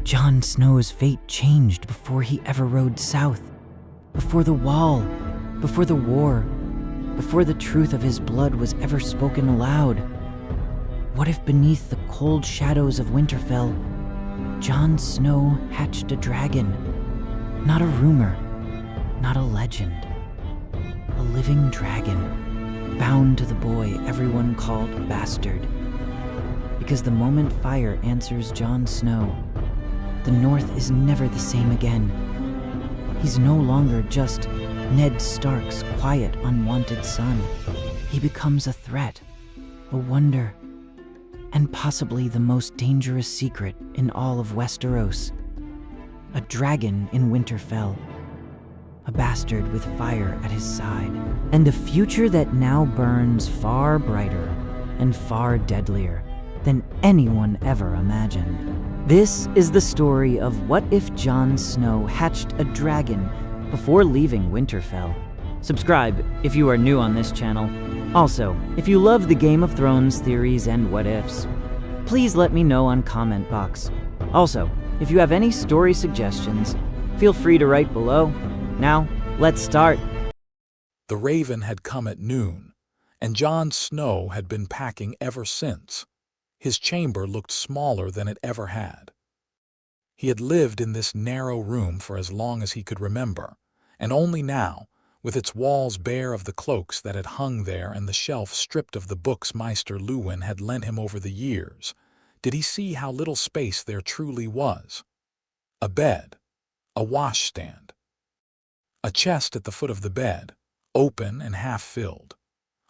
Jon Snow's fate changed before he ever rode south, before the Wall, before the war, before the truth of his blood was ever spoken aloud? What if beneath the cold shadows of Winterfell, Jon Snow hatched a dragon? Not a rumor, not a legend. A living dragon, bound to the boy everyone called Bastard. Because the moment fire answers Jon Snow, the North is never the same again. He's no longer just Ned Stark's quiet, unwanted son. He becomes a threat, a wonder, and possibly the most dangerous secret in all of Westeros. A dragon in Winterfell, a bastard with fire at his side, and a future that now burns far brighter and far deadlier than anyone ever imagined. This is the story of what if Jon Snow hatched a dragon before leaving Winterfell. Subscribe if you are new on this channel. Also, if you love the Game of Thrones theories and what ifs, please let me know on comment box. Also, if you have any story suggestions, feel free to write below. Now, let's start. The Raven had come at noon, and Jon Snow had been packing ever since. His chamber looked smaller than it ever had. He had lived in this narrow room for as long as he could remember, and only now, with its walls bare of the cloaks that had hung there and the shelf stripped of the books Maester Luwin had lent him over the years, did he see how little space there truly was. A bed, a washstand, a chest at the foot of the bed, open and half-filled,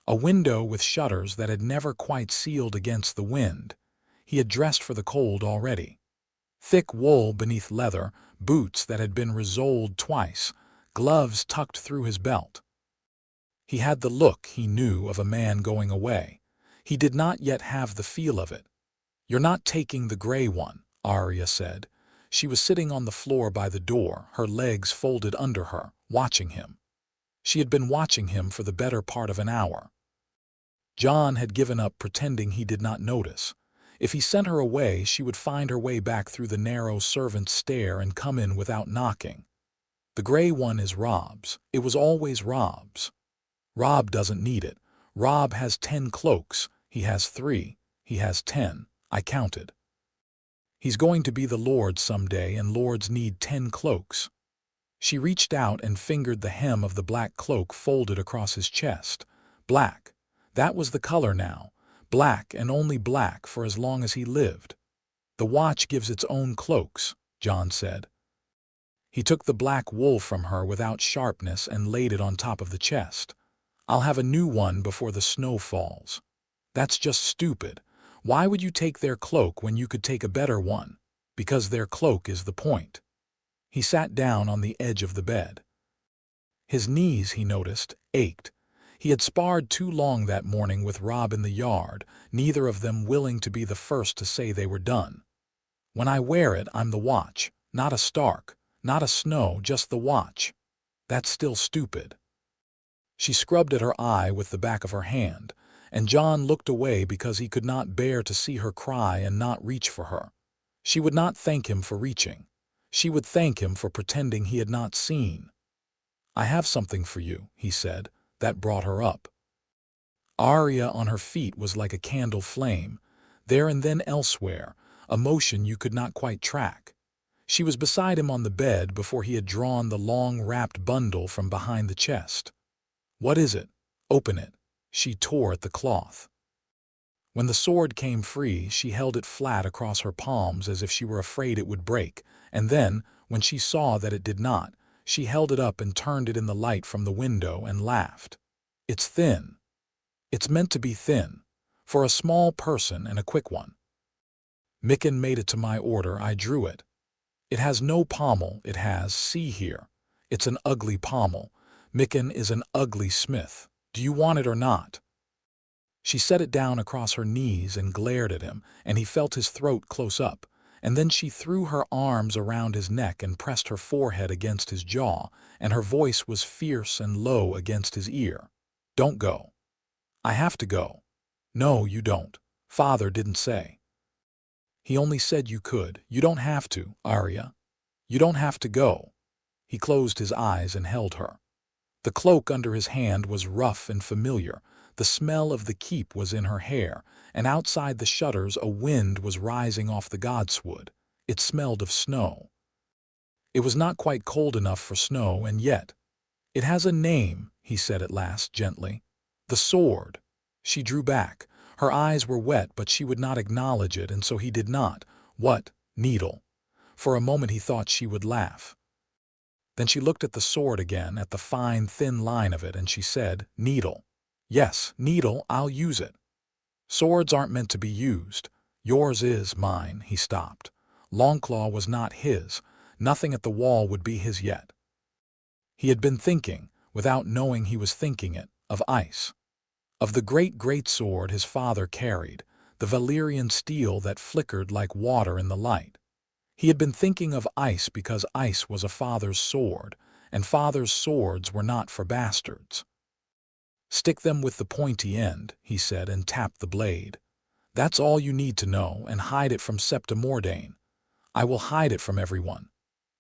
a window with shutters that had never quite sealed against the wind. He had dressed for the cold already. Thick wool beneath leather, boots that had been resoled twice, gloves tucked through his belt. He had the look, he knew, of a man going away. He did not yet have the feel of it. "You're not taking the gray one," Arya said. She was sitting on the floor by the door, her legs folded under her, watching him. She had been watching him for the better part of an hour. Jon had given up pretending he did not notice. If he sent her away, she would find her way back through the narrow servant's stair and come in without knocking. "The gray one is Rob's. It was always Rob's. Rob doesn't need it. Rob has 10 cloaks. He has 3. He has 10. I counted. He's going to be the Lord someday, and lords need 10 cloaks." She reached out and fingered the hem of the black cloak folded across his chest. Black. That was the color now. Black and only black for as long as he lived. "The watch gives its own cloaks," Jon said. He took the black wool from her without sharpness and laid it on top of the chest. "I'll have a new one before the snow falls." "That's just stupid. Why would you take their cloak when you could take a better one?" "Because their cloak is the point." He sat down on the edge of the bed. His knees, he noticed, ached. He had sparred too long that morning with Rob in the yard, neither of them willing to be the first to say they were done. "When I wear it, I'm the Watch, not a Stark, not a Snow, just the Watch." "That's still stupid." She scrubbed at her eye with the back of her hand, and Jon looked away because he could not bear to see her cry and not reach for her. She would not thank him for reaching. She would thank him for pretending he had not seen. "I have something for you," he said. That brought her up. Arya on her feet was like a candle flame, there and then elsewhere, a motion you could not quite track. She was beside him on the bed before he had drawn the long wrapped bundle from behind the chest. "What is it? Open it." She tore at the cloth. When the sword came free, she held it flat across her palms as if she were afraid it would break, and then, when she saw that it did not, she held it up and turned it in the light from the window and laughed. "It's thin. It's meant to be thin, for a small person and a quick one. Mikken made it to my order. I drew it. It has no pommel, it has, see here. It's an ugly pommel. Mikken is an ugly smith. Do you want it or not?" She set it down across her knees and glared at him, and he felt his throat close up, and then she threw her arms around his neck and pressed her forehead against his jaw, and her voice was fierce and low against his ear. "Don't go." "I have to go." "No, you don't. Father didn't say." He only said you could. You don't have to, Arya. You don't have to go." He closed his eyes and held her. The cloak under his hand was rough and familiar. The smell of the keep was in her hair, and outside the shutters a wind was rising off the godswood. It smelled of snow. It was not quite cold enough for snow, and yet— "It has a name," he said at last, gently. "The sword." She drew back. Her eyes were wet, but she would not acknowledge it, and so he did not. "What? Needle?" For a moment he thought she would laugh. Then she looked at the sword again, at the fine, thin line of it, and she said, "Needle. Yes, needle, I'll use it. Swords aren't meant to be used. Yours is, mine." He stopped. Longclaw was not his. Nothing at the wall would be his yet. He had been thinking, without knowing he was thinking it, of ice. Of the great sword his father carried, the Valyrian steel that flickered like water in the light. He had been thinking of ice because ice was a father's sword, and father's swords were not for bastards. "Stick them with the pointy end," he said, and tapped the blade. "That's all you need to know, and hide it from Septa Mordane. I will hide it from everyone.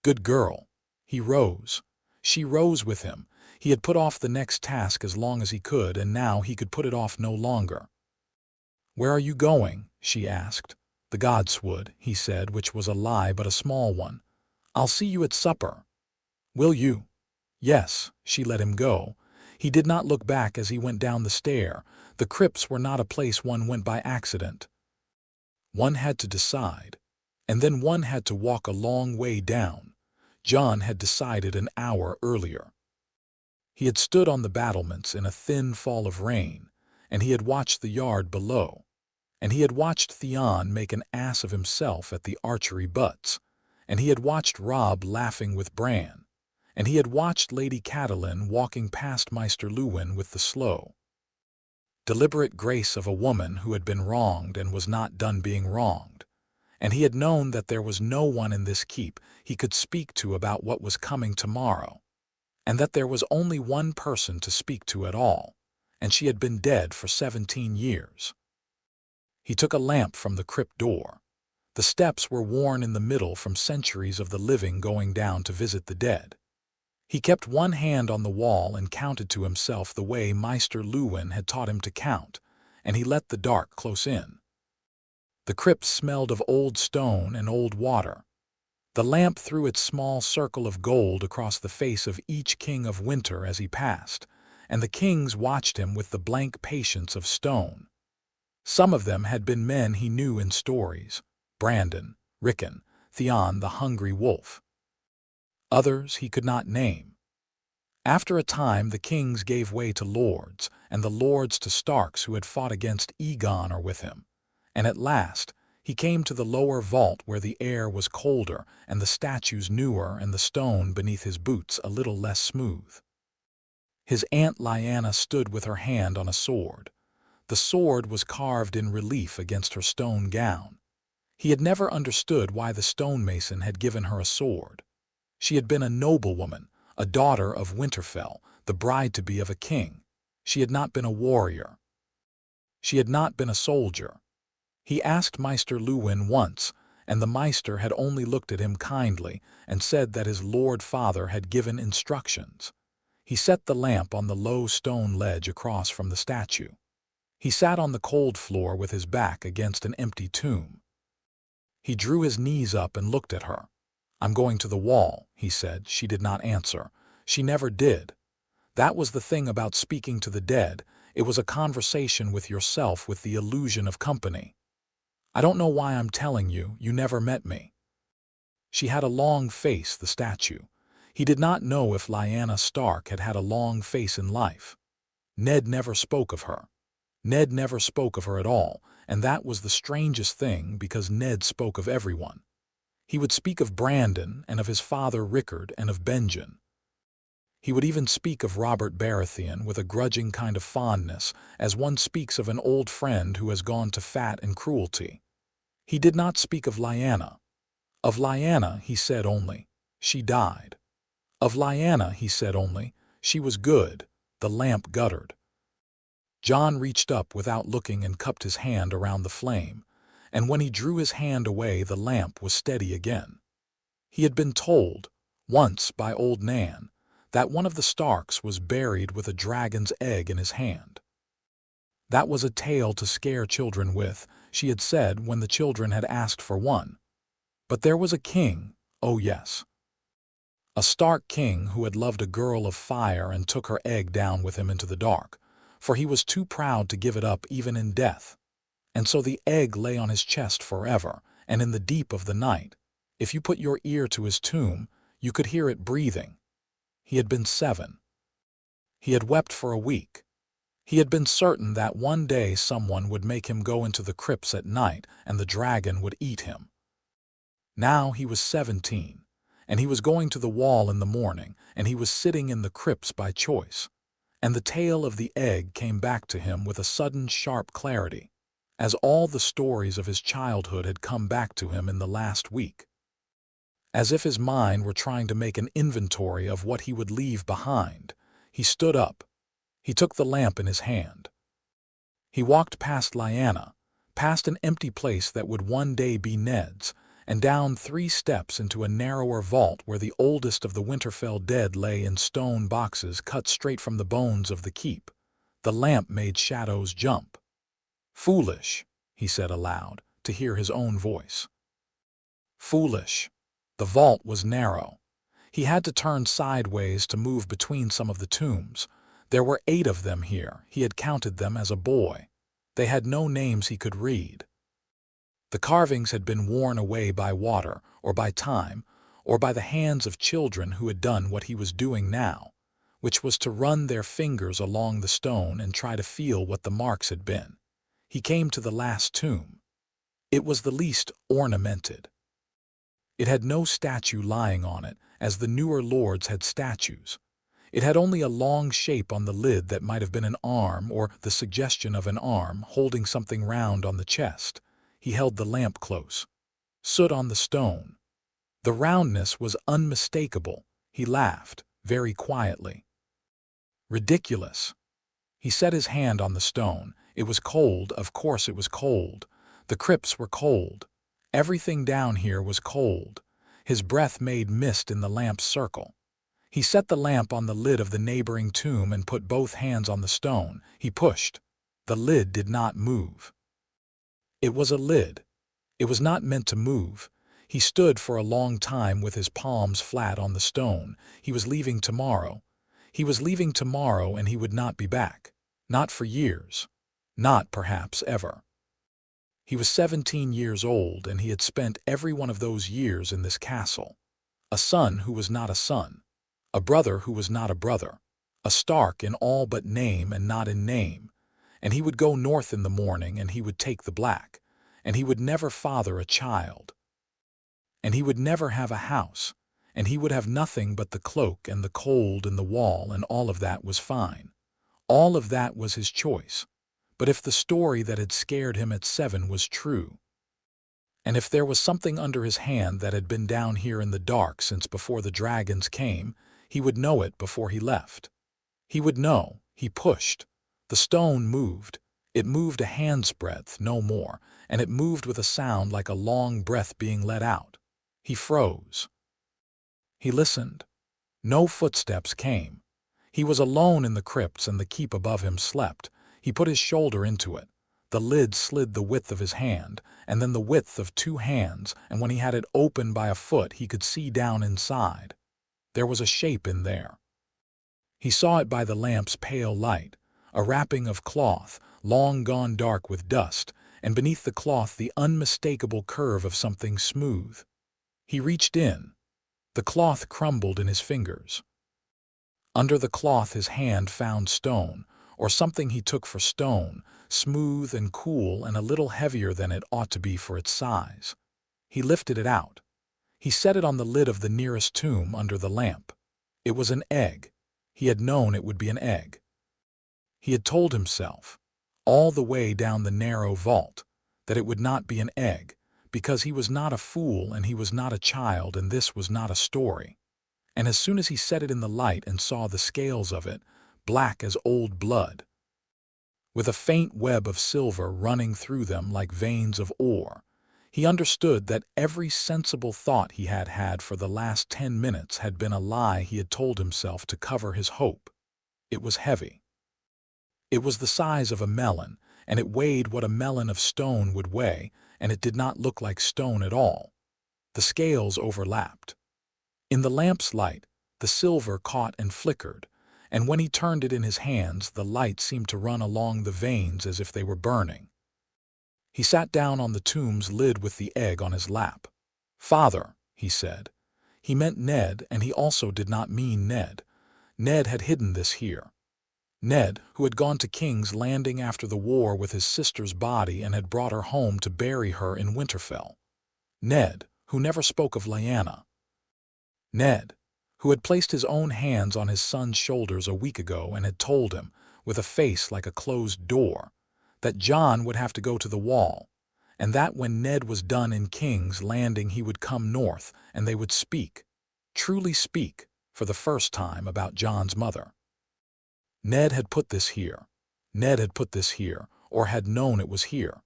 Good girl." He rose. She rose with him. He had put off the next task as long as he could, and now he could put it off no longer. "Where are you going?" she asked. "The godswood," he said, which was a lie but a small one. "I'll see you at supper." "Will you?" "Yes." She let him go. He did not look back as he went down the stair. The crypts were not a place one went by accident. One had to decide, and then one had to walk a long way down. Jon had decided an hour earlier. He had stood on the battlements in a thin fall of rain, and he had watched the yard below, and he had watched Theon make an ass of himself at the archery butts, and he had watched Robb laughing with Bran, and he had watched Lady Catelyn walking past Maester Luwin with the slow, deliberate grace of a woman who had been wronged and was not done being wronged, and he had known that there was no one in this keep he could speak to about what was coming tomorrow, and that there was only one person to speak to at all, and she had been dead for 17 years. He took a lamp from the crypt door. The steps were worn in the middle from centuries of the living going down to visit the dead. He kept one hand on the wall and counted to himself the way Maester Luwin had taught him to count, and he let the dark close in. The crypt smelled of old stone and old water. The lamp threw its small circle of gold across the face of each king of winter as he passed, and the kings watched him with the blank patience of stone. Some of them had been men he knew in stories: Brandon, Rickon, Theon the hungry wolf. Others he could not name. After a time the kings gave way to lords, and the lords to Starks who had fought against Aegon or with him, and at last he came to the lower vault where the air was colder and the statues newer and the stone beneath his boots a little less smooth. His Aunt Lyanna stood with her hand on a sword. The sword was carved in relief against her stone gown. He had never understood why the stonemason had given her a sword. She had been a noblewoman, a daughter of Winterfell, the bride-to-be of a king. She had not been a warrior. She had not been a soldier. He asked Maester Luwin once, and the Maester had only looked at him kindly and said that his lord father had given instructions. He set the lamp on the low stone ledge across from the statue. He sat on the cold floor with his back against an empty tomb. He drew his knees up and looked at her. "I'm going to the wall," he said. She did not answer. She never did. That was the thing about speaking to the dead. It was a conversation with yourself with the illusion of company. "I don't know why I'm telling you. You never met me." She had a long face, the statue. He did not know if Lyanna Stark had had a long face in life. Ned never spoke of her. Ned never spoke of her at all, and that was the strangest thing because Ned spoke of everyone. He would speak of Brandon and of his father Rickard and of Benjen. He would even speak of Robert Baratheon with a grudging kind of fondness, as one speaks of an old friend who has gone to fat and cruelty. He did not speak of Lyanna. Of Lyanna he said only, "She died." Of Lyanna he said only, "She was good." The lamp guttered. Jon reached up without looking and cupped his hand around the flame, and when he drew his hand away the lamp was steady again. He had been told, once by old Nan, that one of the Starks was buried with a dragon's egg in his hand. That was a tale to scare children with, she had said when the children had asked for one. But there was a king, oh yes. A Stark king who had loved a girl of fire and took her egg down with him into the dark, for he was too proud to give it up even in death. And so the egg lay on his chest forever, and in the deep of the night, if you put your ear to his tomb, you could hear it breathing. He had been 7. He had wept for a week. He had been certain that one day someone would make him go into the crypts at night and the dragon would eat him. Now he was 17, and he was going to the wall in the morning, and he was sitting in the crypts by choice. And the tale of the egg came back to him with a sudden sharp clarity, as all the stories of his childhood had come back to him in the last week. As if his mind were trying to make an inventory of what he would leave behind, he stood up. He took the lamp in his hand. He walked past Lyanna, past an empty place that would one day be Ned's, and down 3 steps into a narrower vault where the oldest of the Winterfell dead lay in stone boxes cut straight from the bones of the keep. The lamp made shadows jump. "Foolish," he said aloud, to hear his own voice. Foolish. The vault was narrow. He had to turn sideways to move between some of the tombs. There were 8 of them here. He had counted them as a boy. They had no names he could read. The carvings had been worn away by water, or by time, or by the hands of children who had done what he was doing now, which was to run their fingers along the stone and try to feel what the marks had been. He came to the last tomb. It was the least ornamented. It had no statue lying on it, as the newer lords had statues. It had only a long shape on the lid that might have been an arm or the suggestion of an arm holding something round on the chest. He held the lamp close. Soot on the stone. The roundness was unmistakable. He laughed, very quietly. Ridiculous. He set his hand on the stone. It was cold, of course it was cold. The crypts were cold. Everything down here was cold. His breath made mist in the lamp's circle. He set the lamp on the lid of the neighboring tomb and put both hands on the stone. He pushed. The lid did not move. It was a lid. It was not meant to move. He stood for a long time with his palms flat on the stone. He was leaving tomorrow. He was leaving tomorrow and he would not be back. Not for years. Not perhaps ever. He was 17 years old and he had spent every one of those years in this castle. A son who was not a son. A brother who was not a brother. A Stark in all but name and not in name. And he would go north in the morning and he would take the black. And he would never father a child. And he would never have a house. And he would have nothing but the cloak and the cold and the wall, and all of that was fine. All of that was his choice. But if the story that had scared him at 7 was true, and if there was something under his hand that had been down here in the dark since before the dragons came, he would know it before he left. He would know. He pushed. The stone moved. It moved a hand's breadth, no more, and it moved with a sound like a long breath being let out. He froze. He listened. No footsteps came. He was alone in the crypts and the keep above him slept. He put his shoulder into it. The lid slid the width of his hand, and then the width of 2 hands, and when he had it open by a foot he could see down inside. There was a shape in there. He saw it by the lamp's pale light, a wrapping of cloth, long gone dark with dust, and beneath the cloth the unmistakable curve of something smooth. He reached in. The cloth crumbled in his fingers. Under the cloth his hand found stone, or something he took for stone, smooth and cool and a little heavier than it ought to be for its size. He lifted it out. He set it on the lid of the nearest tomb under the lamp. It was an egg. He had known it would be an egg. He had told himself, all the way down the narrow vault, that it would not be an egg, because he was not a fool and he was not a child and this was not a story. And as soon as he set it in the light and saw the scales of it, black as old blood. with a faint web of silver running through them like veins of ore. He understood that every sensible thought he had had for the last 10 minutes had been a lie he had told himself to cover his hope. It was heavy. It was the size of a melon, and it weighed what a melon of stone would weigh, and it did not look like stone at all. The scales overlapped. In the lamp's light, the silver caught and flickered, and when he turned it in his hands, the light seemed to run along the veins as if they were burning. He sat down on the tomb's lid with the egg on his lap. "Father," he said. He meant Ned, and he also did not mean Ned. Ned had hidden this here. Ned, who had gone to King's Landing after the war with his sister's body and had brought her home to bury her in Winterfell. Ned, who never spoke of Lyanna. Ned, who had placed his own hands on his son's shoulders a week ago and had told him, with a face like a closed door, that Jon would have to go to the wall, and that when Ned was done in King's Landing he would come north and they would speak, truly speak, for the first time about Jon's mother. Ned had put this here. Ned had put this here, or had known it was here.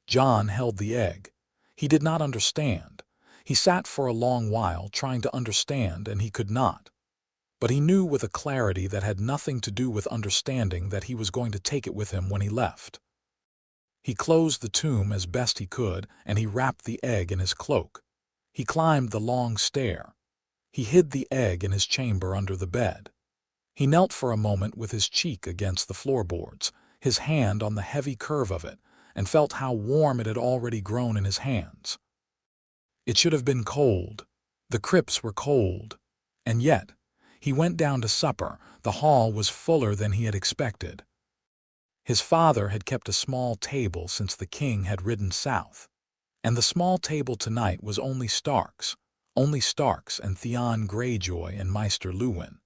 Jon held the egg. He did not understand. He sat for a long while trying to understand, and he could not. But he knew with a clarity that had nothing to do with understanding that he was going to take it with him when he left. He closed the tomb as best he could, and he wrapped the egg in his cloak. He climbed the long stair. He hid the egg in his chamber under the bed. He knelt for a moment with his cheek against the floorboards, his hand on the heavy curve of it, and felt how warm it had already grown in his hands. It should have been cold. The crypts were cold. And yet, he went down to supper. The hall was fuller than he had expected. His father had kept a small table since the king had ridden south, and the small table tonight was only Stark's and Theon Greyjoy and Maester Luwin.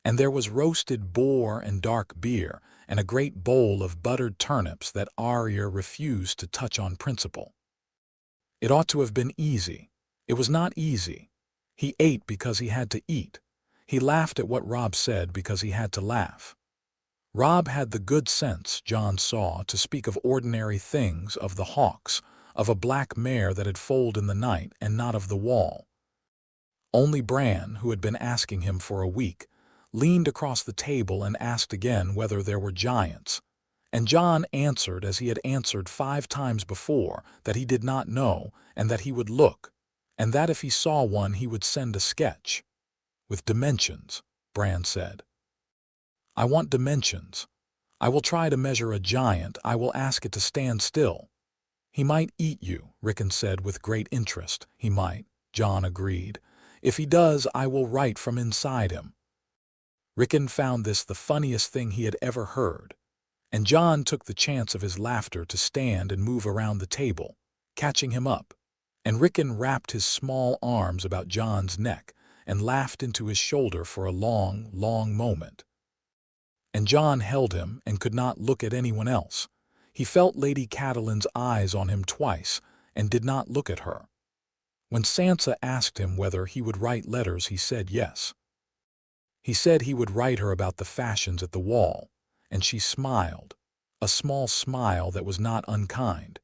And there was roasted boar and dark beer, and a great bowl of buttered turnips that Arya refused to touch on principle. It ought to have been easy. It was not easy. He ate because he had to eat. He laughed at what Robb said because he had to laugh. Robb had the good sense, Jon saw, to speak of ordinary things, of the hawks, of a black mare that had foaled in the night, and not of the wall. Only Bran, who had been asking him for a week, leaned across the table and asked again whether there were giants, and Jon answered as he had answered 5 times before, that he did not know, and that he would look, and that if he saw one he would send a sketch. "With dimensions," Bran said. "I want dimensions. I will try to measure a giant. I will ask it to stand still." "He might eat you," Rickon said with great interest. "He might," Jon agreed. "If he does, I will write from inside him." Rickon found this the funniest thing he had ever heard, and Jon took the chance of his laughter to stand and move around the table, catching him up, and Rickon wrapped his small arms about Jon's neck and laughed into his shoulder for a long, long moment. And Jon held him and could not look at anyone else. He felt Lady Catelyn's eyes on him twice and did not look at her. When Sansa asked him whether he would write letters, he said yes. He said he would write her about the fashions at the wall, and she smiled, a small smile that was not unkind,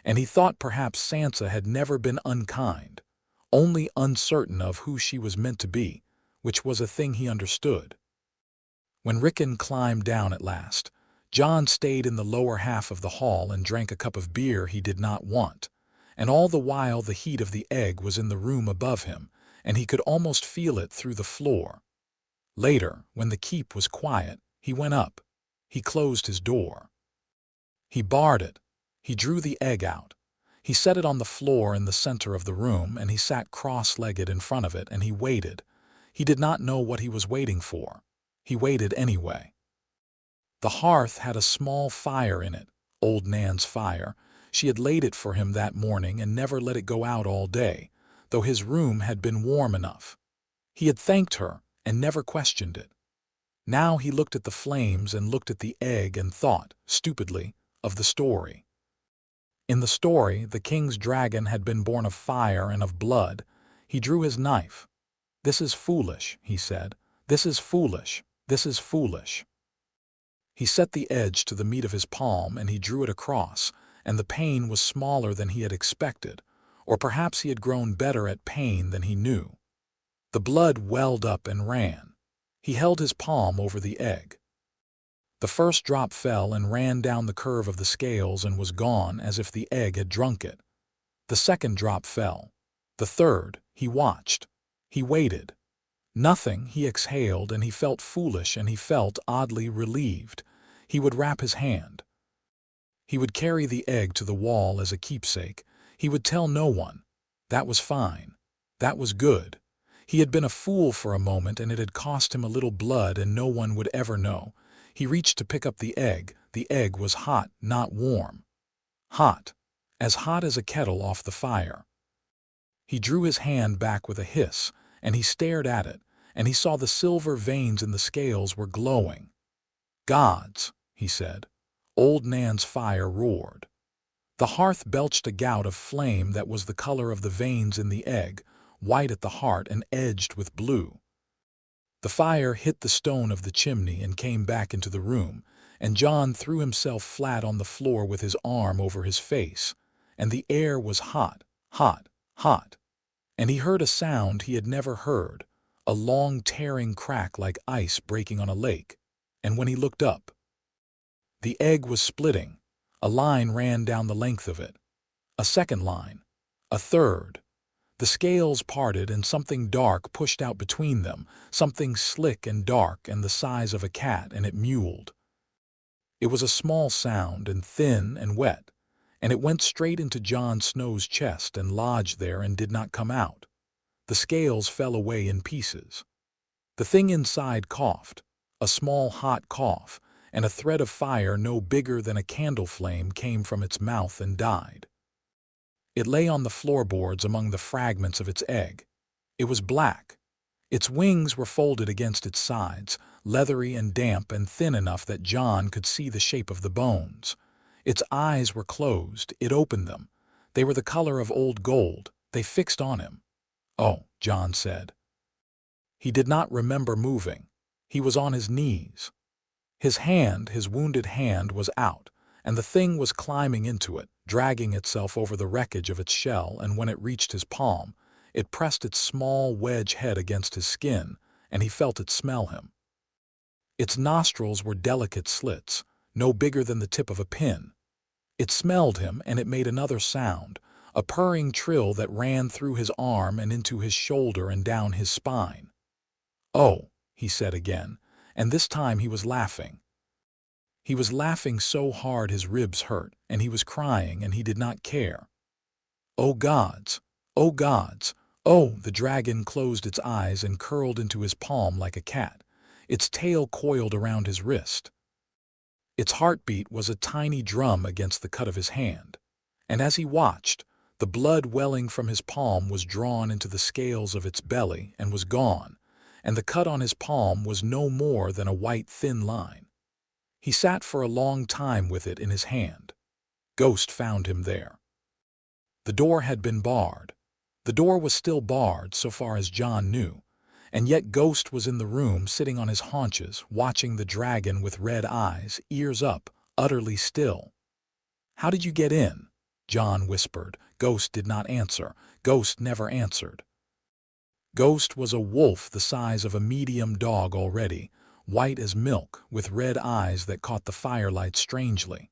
and he thought perhaps Sansa had never been unkind, only uncertain of who she was meant to be, which was a thing he understood. When Rickon climbed down at last, Jon stayed in the lower half of the hall and drank a cup of beer he did not want, and all the while the heat of the egg was in the room above him, and he could almost feel it through the floor. Later, when the keep was quiet, he went up. He closed his door. He barred it. He drew the egg out. He set it on the floor in the center of the room, and he sat cross-legged in front of it, and he waited. He did not know what he was waiting for. He waited anyway. The hearth had a small fire in it, old Nan's fire. She had laid it for him that morning and never let it go out all day, though his room had been warm enough. He had thanked her and never questioned it. Now he looked at the flames and looked at the egg and thought, stupidly, of the story. In the story, the king's dragon had been born of fire and of blood. He drew his knife. "This is foolish," he said. "This is foolish. This is foolish." He set the edge to the meat of his palm and he drew it across, and the pain was smaller than he had expected, or perhaps he had grown better at pain than he knew. The blood welled up and ran. He held his palm over the egg. The first drop fell and ran down the curve of the scales and was gone as if the egg had drunk it. The second drop fell. The third, he watched. He waited. Nothing, he exhaled, and he felt foolish and he felt oddly relieved. He would wrap his hand. He would carry the egg to the wall as a keepsake. He would tell no one. That was fine. That was good. He had been a fool for a moment and it had cost him a little blood and no one would ever know. He reached to pick up the egg. The egg was hot, not warm. Hot. As hot as a kettle off the fire. He drew his hand back with a hiss, and he stared at it, and he saw the silver veins in the scales were glowing. "Gods," he said. Old Nan's fire roared. The hearth belched a gout of flame that was the color of the veins in the egg, white at the heart and edged with blue. The fire hit the stone of the chimney and came back into the room, and Jon threw himself flat on the floor with his arm over his face, and the air was hot, hot, hot. And he heard a sound he had never heard, a long tearing crack like ice breaking on a lake. And when he looked up, the egg was splitting. A line ran down the length of it. A second line. A third. The scales parted and something dark pushed out between them, something slick and dark and the size of a cat, and it mewled. It was a small sound and thin and wet, and it went straight into Jon Snow's chest and lodged there and did not come out. The scales fell away in pieces. The thing inside coughed, a small hot cough, and a thread of fire no bigger than a candle flame came from its mouth and died. It lay on the floorboards among the fragments of its egg. It was black. Its wings were folded against its sides, leathery and damp and thin enough that Jon could see the shape of the bones. Its eyes were closed. It opened them. They were the color of old gold. They fixed on him. "Oh," Jon said. He did not remember moving. He was on his knees. His hand, his wounded hand, was out, and the thing was climbing into it, dragging itself over the wreckage of its shell, and when it reached his palm, it pressed its small wedge head against his skin, and he felt it smell him. Its nostrils were delicate slits, no bigger than the tip of a pin. It smelled him, and it made another sound, a purring trill that ran through his arm and into his shoulder and down his spine. "Oh," he said again, and this time he was laughing. He was laughing so hard his ribs hurt, and he was crying, and he did not care. "Oh gods! Oh gods! Oh!" The dragon closed its eyes and curled into his palm like a cat. Its tail coiled around his wrist. Its heartbeat was a tiny drum against the cut of his hand. And as he watched, the blood welling from his palm was drawn into the scales of its belly and was gone, and the cut on his palm was no more than a white thin line. He sat for a long time with it in his hand. Ghost found him there. The door had been barred. The door was still barred so far as Jon knew, and yet Ghost was in the room sitting on his haunches, watching the dragon with red eyes, ears up, utterly still. "How did you get in?" Jon whispered. Ghost did not answer. Ghost never answered. Ghost was a wolf the size of a medium dog already, white as milk, with red eyes that caught the firelight strangely.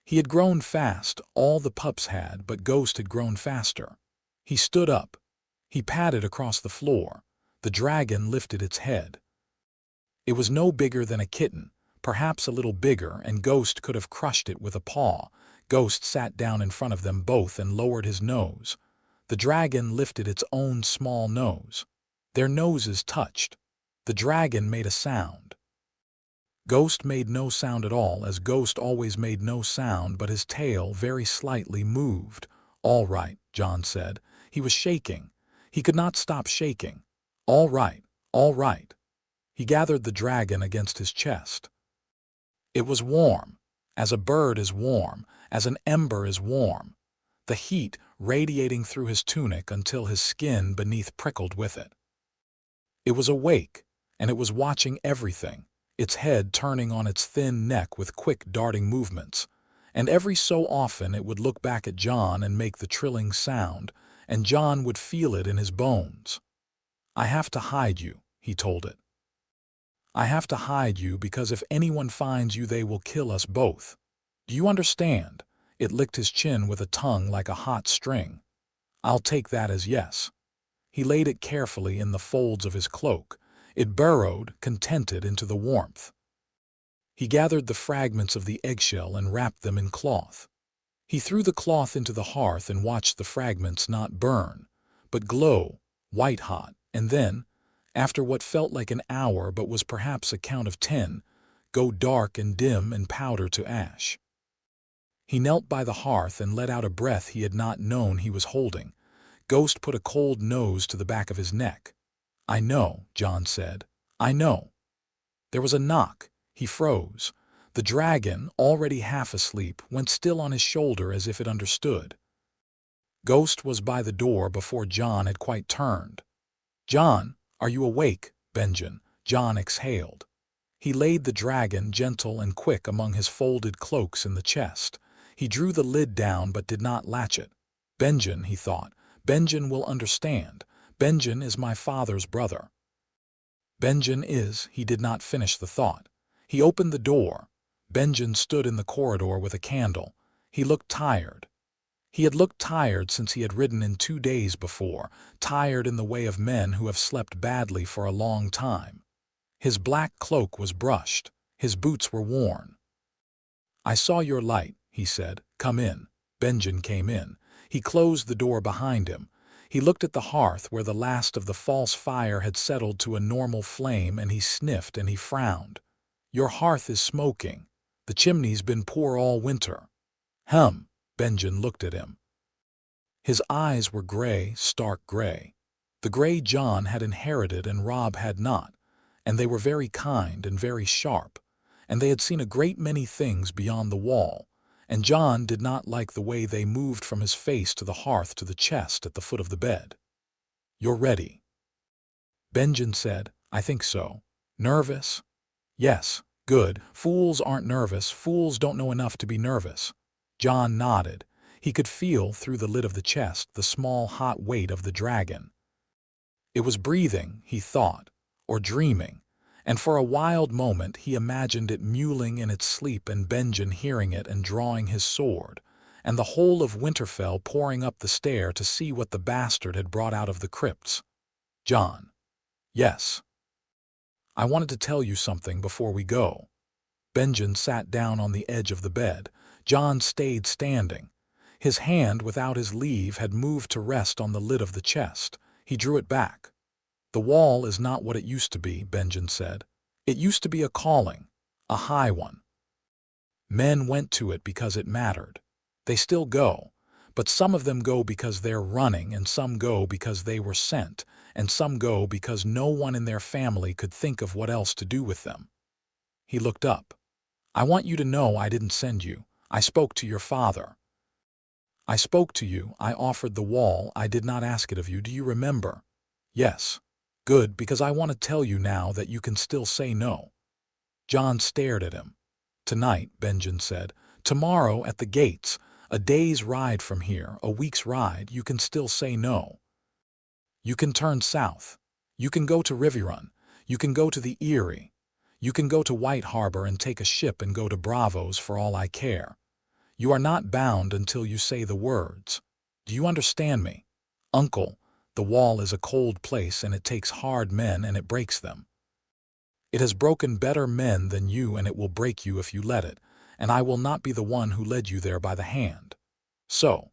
He had grown fast, all the pups had, but Ghost had grown faster. He stood up. He padded across the floor. The dragon lifted its head. It was no bigger than a kitten, perhaps a little bigger, and Ghost could have crushed it with a paw. Ghost sat down in front of them both and lowered his nose. The dragon lifted its own small nose. Their noses touched. The dragon made a sound. Ghost made no sound at all, as Ghost always made no sound, but his tail very slightly moved. "All right," Jon said. He was shaking. He could not stop shaking. "All right, all right." He gathered the dragon against his chest. It was warm, as a bird is warm, as an ember is warm, the heat radiating through his tunic until his skin beneath prickled with it. It was awake, and it was watching everything. its head turning on its thin neck with quick darting movements, and every so often it would look back at Jon and make the trilling sound, and Jon would feel it in his bones. "I have to hide you," he told it. "I have to hide you because if anyone finds you they will kill us both. Do you understand?" It licked his chin with a tongue like a hot string. "I'll take that as yes." He laid it carefully in the folds of his cloak. It burrowed, contented, into the warmth. He gathered the fragments of the eggshell and wrapped them in cloth. He threw the cloth into the hearth and watched the fragments not burn, but glow, white-hot, and then, after what felt like an hour but was perhaps a count of 10, go dark and dim and powder to ash. He knelt by the hearth and let out a breath he had not known he was holding. Ghost put a cold nose to the back of his neck. "I know," Jon said. "I know." There was a knock. He froze. The dragon, already half asleep, went still on his shoulder as if it understood. Ghost was by the door before Jon had quite turned. "Jon, are you awake, Benjen?" Jon exhaled. He laid the dragon, gentle and quick, among his folded cloaks in the chest. He drew the lid down but did not latch it. "Benjen," he thought. "Benjen will understand. Benjen is my father's brother." Benjen is— He did not finish the thought. He opened the door. Benjen stood in the corridor with a candle. He looked tired. He had looked tired since he had ridden in 2 days before, tired in the way of men who have slept badly for a long time. His black cloak was brushed. His boots were worn. "I saw your light," he said. "Come in." Benjen came in. He closed the door behind him. He looked at the hearth where the last of the false fire had settled to a normal flame, and he sniffed and he frowned. "Your hearth is smoking. The chimney's been poor all winter." Benjen looked at him. His eyes were gray, stark gray. The gray Jon had inherited and Robb had not, and they were very kind and very sharp, and they had seen a great many things beyond the wall, and Jon did not like the way they moved from his face to the hearth to the chest at the foot of the bed. "You're ready." Benjen said, "I think so." "Nervous?" "Yes." "Good. Fools aren't nervous. Fools don't know enough to be nervous." Jon nodded. He could feel through the lid of the chest the small hot weight of the dragon. It was breathing, he thought, or dreaming, and for a wild moment he imagined it mewling in its sleep and Benjen hearing it and drawing his sword, and the whole of Winterfell pouring up the stair to see what the bastard had brought out of the crypts. "Jon." "Yes." "I wanted to tell you something before we go." Benjen sat down on the edge of the bed. Jon stayed standing. His hand, without his leave, had moved to rest on the lid of the chest. He drew it back. "The wall is not what it used to be," Benjen said. "It used to be a calling, a high one. Men went to it because it mattered. They still go, but some of them go because they're running, and some go because they were sent, and some go because no one in their family could think of what else to do with them." He looked up. "I want you to know I didn't send you. I spoke to your father. I spoke to you. I offered the wall. I did not ask it of you. Do you remember?" "Yes." "Good, because I want to tell you now that you can still say no." Jon stared at him. "Tonight," Benjen said. "Tomorrow at the gates. A day's ride from here, a week's ride, you can still say no. You can turn south. You can go to Riverrun. You can go to the Eyrie. You can go to White Harbor and take a ship and go to Bravos for all I care. You are not bound until you say the words. Do you understand me? Uncle, the wall is a cold place and it takes hard men and it breaks them. It has broken better men than you and it will break you if you let it, and I will not be the one who led you there by the hand. So,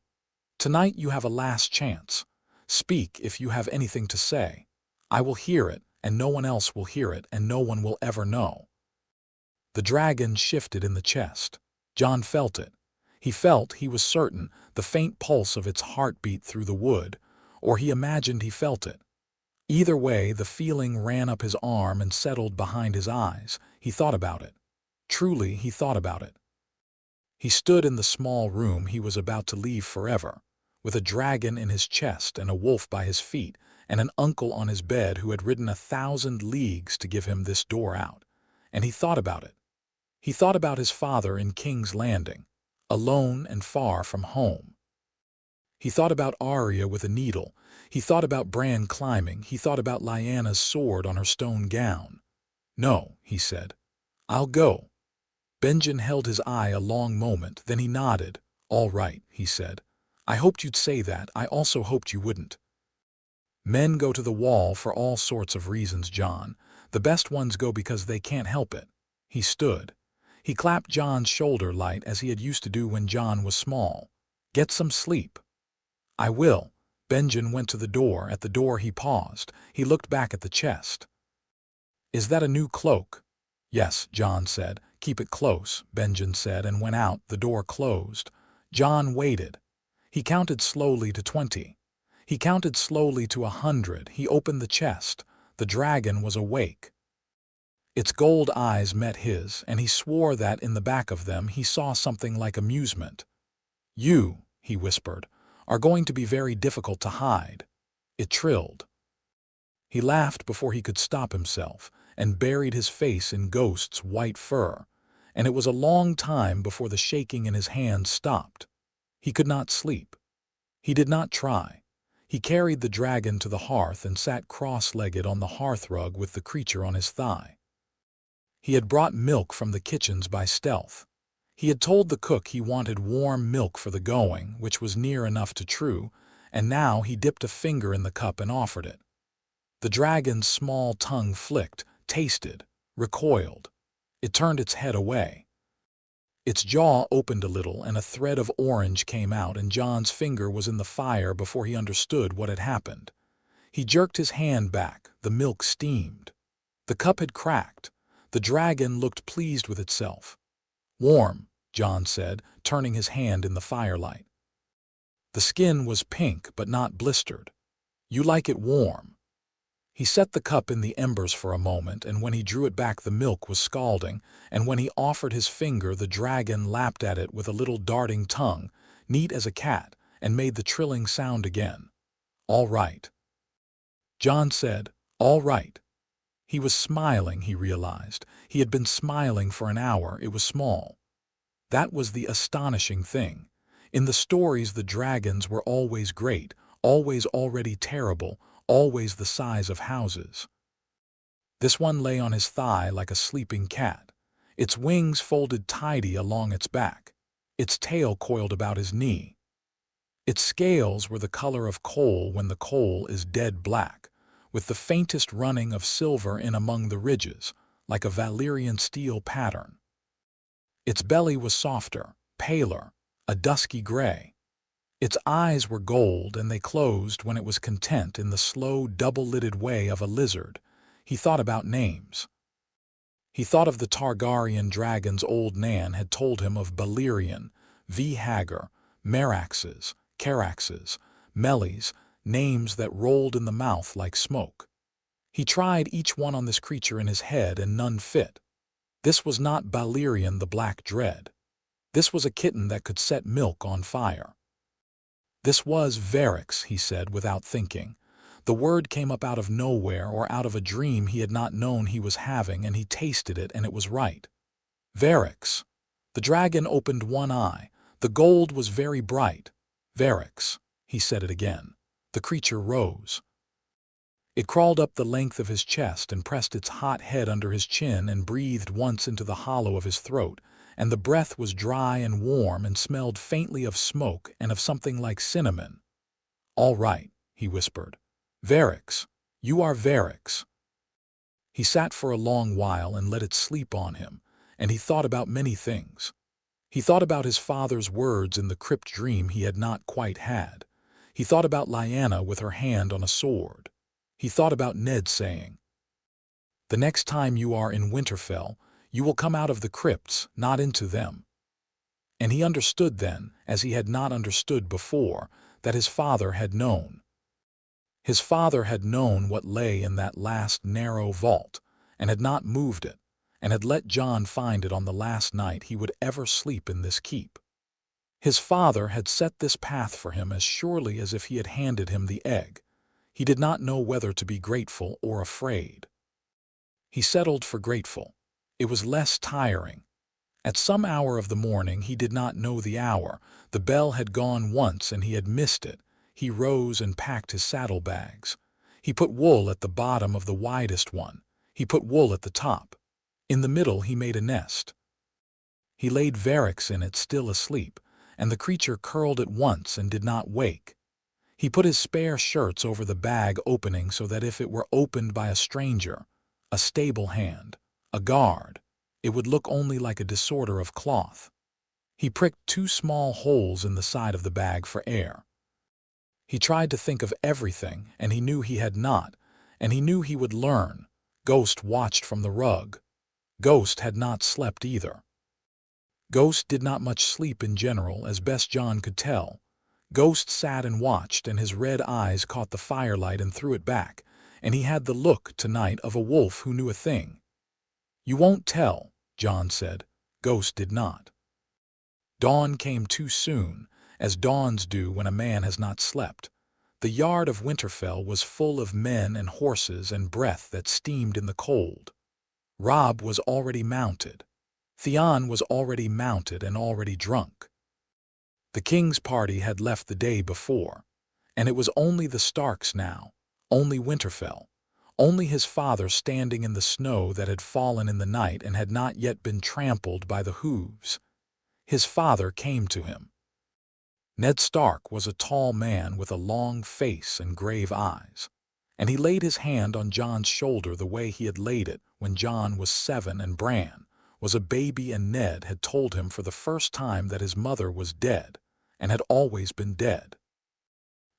tonight you have a last chance. Speak if you have anything to say. I will hear it, and no one else will hear it, and no one will ever know." The dragon shifted in the chest. Jon felt it. He was certain, the faint pulse of its heartbeat through the wood, or he imagined he felt it. Either way, the feeling ran up his arm and settled behind his eyes. He thought about it. Truly, he thought about it. He stood in the small room he was about to leave forever, with a dragon in his chest and a wolf by his feet, and an uncle on his bed who had ridden 1,000 leagues to give him this door out. and he thought about it. He thought about his father in King's Landing, alone and far from home. He thought about Arya with a needle. He thought about Bran climbing. He thought about Lyanna's sword on her stone gown. "No," he said. "I'll go." Benjen held his eye a long moment, then he nodded. "All right," he said. "I hoped you'd say that. I also hoped you wouldn't. Men go to the wall for all sorts of reasons, Jon. The best ones go because they can't help it." He stood. He clapped Jon's shoulder light as he had used to do when Jon was small. "Get some sleep." "I will." Benjen went to the door. At the door he paused. He looked back at the chest. "Is that a new cloak?" "Yes," Jon said. "Keep it close," Benjen said, and went out. The door closed. Jon waited. He counted slowly to 20. He counted slowly to 100. He opened the chest. The dragon was awake. Its gold eyes met his, and he swore that in the back of them he saw something like amusement. "You," he whispered, "are going to be very difficult to hide." It trilled. He laughed before he could stop himself, and buried his face in Ghost's white fur, and it was a long time before the shaking in his hands stopped. He could not sleep. He did not try. He carried the dragon to the hearth and sat cross-legged on the hearthrug with the creature on his thigh. He had brought milk from the kitchens by stealth. He had told the cook he wanted warm milk for the going, which was near enough to true, and now he dipped a finger in the cup and offered it. The dragon's small tongue flicked, tasted, recoiled. It turned its head away. Its jaw opened a little, and a thread of orange came out, and Jon's finger was in the fire before he understood what had happened. He jerked his hand back. The milk steamed. The cup had cracked. The dragon looked pleased with itself. "Warm," Jon said, turning his hand in the firelight. The skin was pink but not blistered. "You like it warm." He set the cup in the embers for a moment, and when he drew it back the milk was scalding, and when he offered his finger the dragon lapped at it with a little darting tongue, neat as a cat, and made the trilling sound again. "All right." Jon said, "All right." He was smiling, he realized. He had been smiling for an hour. It was small. That was the astonishing thing. In the stories the dragons were always great, always already terrible, always the size of houses. This one lay on his thigh like a sleeping cat. Its wings folded tidy along its back. Its tail coiled about his knee. Its scales were the color of coal when the coal is dead black, with the faintest running of silver in among the ridges, like a Valyrian steel pattern. Its belly was softer, paler, a dusky gray. Its eyes were gold, and they closed when it was content in the slow, double-lidded way of a lizard. He thought about names. He thought of the Targaryen dragons old Nan had told him of Balerion, Hagar, Meraxes, Caraxes, Melis, names that rolled in the mouth like smoke. He tried each one on this creature in his head, and none fit. This was not Balerion the Black Dread. This was a kitten that could set milk on fire. This was Varix, he said without thinking. The word came up out of nowhere or out of a dream he had not known he was having, and he tasted it, and it was right. Varix. The dragon opened one eye. The gold was very bright. "Varix," he said it again. The creature rose. It crawled up the length of his chest and pressed its hot head under his chin and breathed once into the hollow of his throat, and the breath was dry and warm and smelled faintly of smoke and of something like cinnamon. "All right," he whispered. "Varix. You are Varix." He sat for a long while and let it sleep on him, and he thought about many things. He thought about his father's words in the crypt dream he had not quite had. He thought about Lyanna with her hand on a sword. He thought about Ned saying, "The next time you are in Winterfell, you will come out of the crypts, not into them." And he understood then, as he had not understood before, that his father had known. His father had known what lay in that last narrow vault, and had not moved it, and had let Jon find it on the last night he would ever sleep in this keep. His father had set this path for him as surely as if he had handed him the egg. He did not know whether to be grateful or afraid. He settled for grateful. It was less tiring. At some hour of the morning, he did not know the hour, the bell had gone once and he had missed it. He rose and packed his saddlebags. He put wool at the bottom of the widest one. He put wool at the top. In the middle he made a nest. He laid Varix in it still asleep, and the creature curled at once and did not wake. He put his spare shirts over the bag opening so that if it were opened by a stranger, a stable hand, a guard, it would look only like a disorder of cloth. He pricked 2 small holes in the side of the bag for air. He tried to think of everything, and he knew he had not, and he knew he would learn. Ghost watched from the rug. Ghost had not slept either. Ghost did not much sleep in general, as best Jon could tell. Ghost sat and watched, and his red eyes caught the firelight and threw it back, and he had the look, tonight, of a wolf who knew a thing. "You won't tell," Jon said. Ghost did not. Dawn came too soon, as dawns do when a man has not slept. The yard of Winterfell was full of men and horses and breath that steamed in the cold. Robb was already mounted. Theon was already mounted and already drunk. The king's party had left the day before, and it was only the Starks now, only Winterfell, only his father standing in the snow that had fallen in the night and had not yet been trampled by the hooves. His father came to him. Ned Stark was a tall man with a long face and grave eyes, and he laid his hand on Jon's shoulder the way he had laid it when Jon was 7 and Bran was a baby, and Ned had told him for the first time that his mother was dead and had always been dead.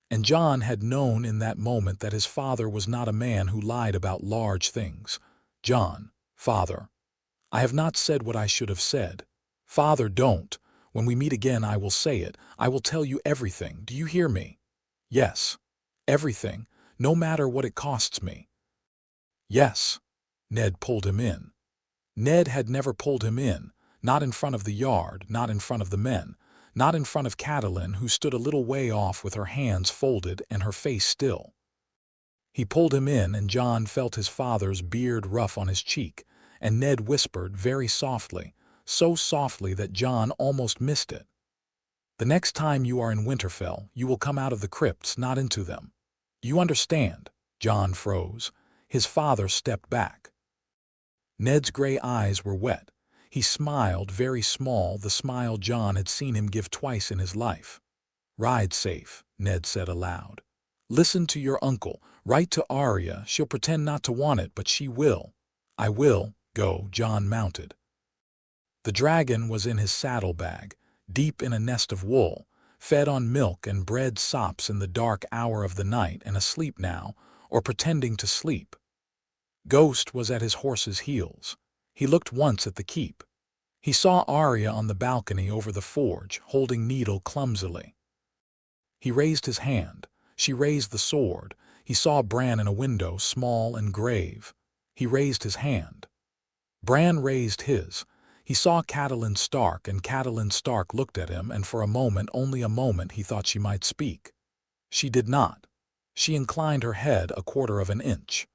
And Jon had known in that moment that his father was not a man who lied about large things. "Jon, father, I have not said what I should have said. Father, don't. When we meet again I will say it. I will tell you everything. Do you hear me?" "Yes. Everything, no matter what it costs me." "Yes." Ned pulled him in. Ned had never pulled him in, not in front of the yard, not in front of the men, not in front of Catelyn, who stood a little way off with her hands folded and her face still. He pulled him in, and Jon felt his father's beard rough on his cheek, and Ned whispered very softly, so softly that Jon almost missed it. "The next time you are in Winterfell, you will come out of the crypts, not into them. You understand?" Jon froze. His father stepped back. Ned's gray eyes were wet. He smiled, very small, the smile Jon had seen him give twice in his life. "Ride safe," Ned said aloud. "Listen to your uncle. Write to Arya. She'll pretend not to want it, but she will." "I will go." Jon mounted. The dragon was in his saddlebag, deep in a nest of wool, fed on milk and bread sops in the dark hour of the night, and asleep now, or pretending to sleep. Ghost was at his horse's heels. He looked once at the keep. He saw Arya on the balcony over the forge, holding needle clumsily. He raised his hand. She raised the sword. He saw Bran in a window, small and grave. He raised his hand. Bran raised his. He saw Catelyn Stark, and Catelyn Stark looked at him, and for a moment, only a moment, he thought she might speak. She did not. She inclined her head a quarter of an inch.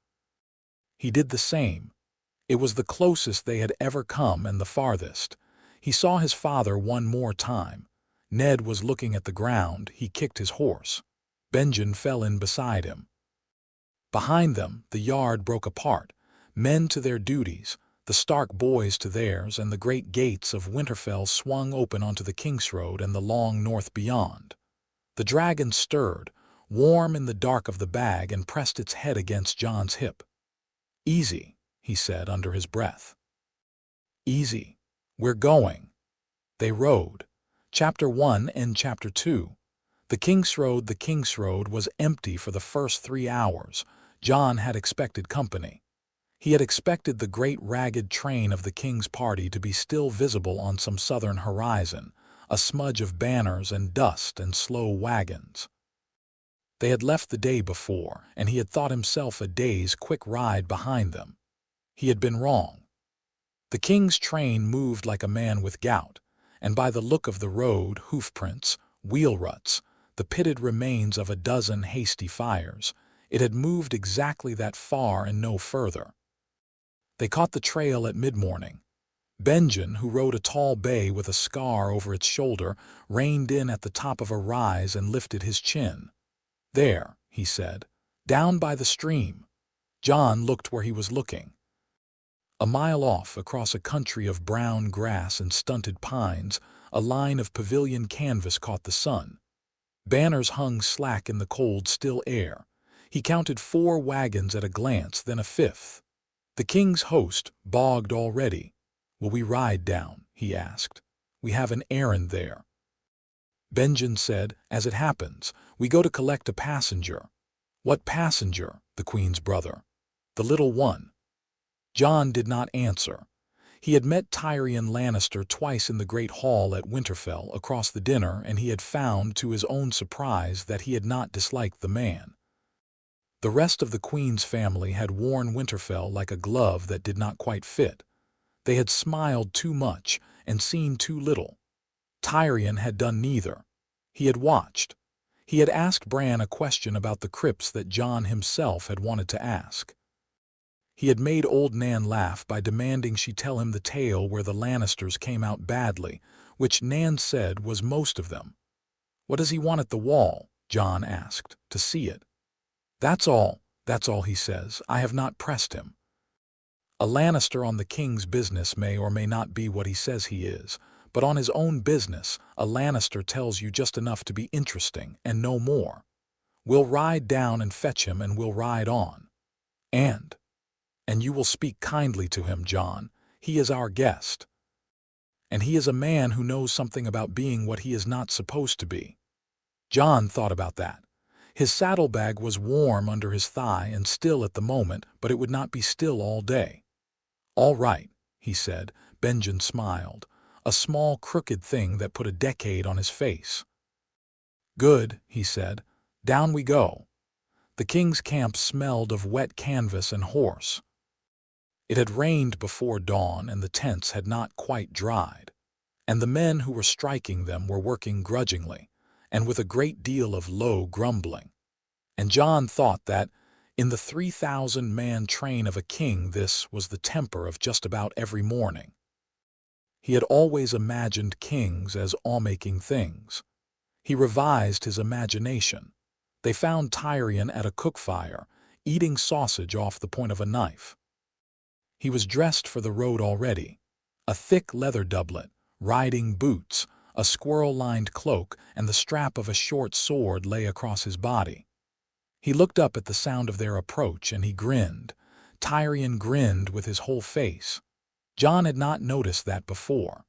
He did the same. It was the closest they had ever come, and the farthest. He saw his father one more time. Ned was looking at the ground. He kicked his horse. Benjen fell in beside him. Behind them, the yard broke apart. Men to their duties, the Stark boys to theirs, and the great gates of Winterfell swung open onto the Kingsroad and the long north beyond. The dragon stirred, warm in the dark of the bag, and pressed its head against Jon's hip. "Easy," he said under his breath. "Easy. We're going." They rode. Chapter 1 and Chapter 2. The Kingsroad was empty for the first 3 hours. Jon had expected company. He had expected the great ragged train of the king's party to be still visible on some southern horizon, a smudge of banners and dust and slow wagons. They had left the day before, and he had thought himself a day's quick ride behind them. He had been wrong. The king's train moved like a man with gout, and by the look of the road, hoofprints, wheel ruts, the pitted remains of a dozen hasty fires, it had moved exactly that far and no further. They caught the trail at mid-morning. Benjen, who rode a tall bay with a scar over its shoulder, reined in at the top of a rise and lifted his chin. "There," he said, "down by the stream." Jon looked where he was looking. A mile off, across a country of brown grass and stunted pines, a line of pavilion canvas caught the sun. Banners hung slack in the cold, still air. He counted 4 wagons at a glance, then a 5th. The king's host, bogged already. "Will we ride down?" he asked. "We have an errand there." Benjen said, "As it happens, we go to collect a passenger." "What passenger?" "The queen's brother. The little one." Jon did not answer. He had met Tyrion Lannister twice in the great hall at Winterfell across the dinner, and he had found, to his own surprise, that he had not disliked the man. The rest of the queen's family had worn Winterfell like a glove that did not quite fit. They had smiled too much and seen too little. Tyrion had done neither. He had watched. He had asked Bran a question about the crypts that Jon himself had wanted to ask. He had made old Nan laugh by demanding she tell him the tale where the Lannisters came out badly, which Nan said was most of them. "What does he want at the wall?" Jon asked. "To see it." That's all, he says. I have not pressed him." A Lannister on the king's business may or may not be what he says he is, but on his own business, a Lannister tells you just enough to be interesting, and no more. "We'll ride down and fetch him, and we'll ride on. And you will speak kindly to him, Jon. He is our guest. And he is a man who knows something about being what he is not supposed to be." Jon thought about that. His saddlebag was warm under his thigh and still at the moment, but it would not be still all day. "All right," he said. Benjen smiled, a small crooked thing that put a decade on his face. "Good," he said. "Down we go." The king's camp smelled of wet canvas and horse. It had rained before dawn, and the tents had not quite dried. And the men who were striking them were working grudgingly, and with a great deal of low grumbling. And Jon thought that, in the 3,000-man train of a king, this was the temper of just about every morning. He had always imagined kings as awe-making things. He revised his imagination. They found Tyrion at a cook-fire, eating sausage off the point of a knife. He was dressed for the road already. A thick leather doublet, riding boots, a squirrel-lined cloak, and the strap of a short sword lay across his body. He looked up at the sound of their approach, and he grinned. Tyrion grinned with his whole face. Jon had not noticed that before.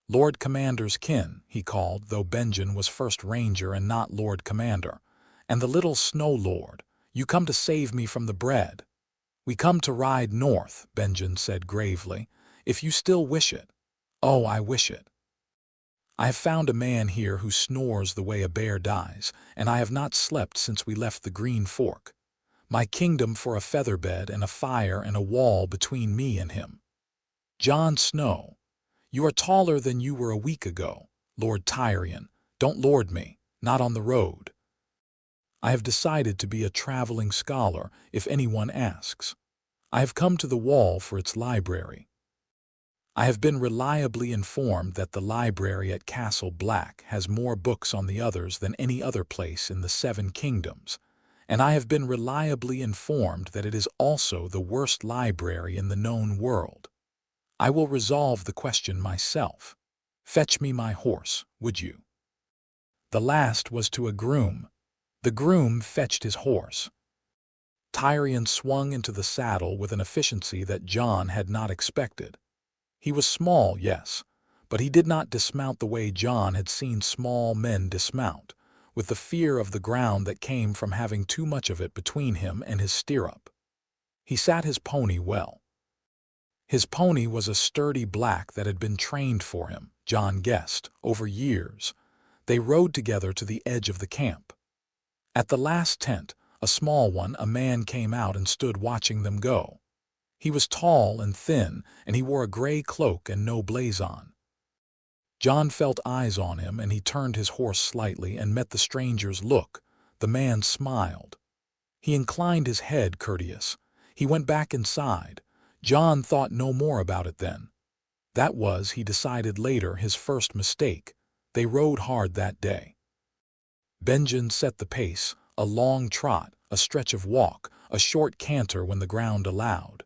"Lord Commander's kin," he called, though Benjen was first ranger and not Lord Commander. "And the little Snow Lord, you come to save me from the bread." "We come to ride north," Benjen said gravely, "if you still wish it." "Oh, I wish it. I have found a man here who snores the way a bear dies, and I have not slept since we left the Green Fork. My kingdom for a featherbed and a fire and a wall between me and him. Jon Snow, you are taller than you were a week ago. Lord Tyrion, don't lord me, not on the road. I have decided to be a traveling scholar, if anyone asks. I have come to the wall for its library. I have been reliably informed that the library at Castle Black has more books on the others than any other place in the 7 kingdoms, and I have been reliably informed that it is also the worst library in the known world. I will resolve the question myself. Fetch me my horse, would you?" The last was to a groom. The groom fetched his horse. Tyrion swung into the saddle with an efficiency that Jon had not expected. He was small, yes, but he did not dismount the way Jon had seen small men dismount, with the fear of the ground that came from having too much of it between him and his stirrup. He sat his pony well. His pony was a sturdy black that had been trained for him, Jon guessed, over years. They rode together to the edge of the camp. At the last tent, a small one, a man came out and stood watching them go. He was tall and thin, and he wore a gray cloak and no blazon. Jon felt eyes on him, and he turned his horse slightly and met the stranger's look. The man smiled. He inclined his head courteous. He went back inside. Jon thought no more about it then. That was, he decided later, his first mistake. They rode hard that day. Benjen set the pace, a long trot, a stretch of walk, a short canter when the ground allowed.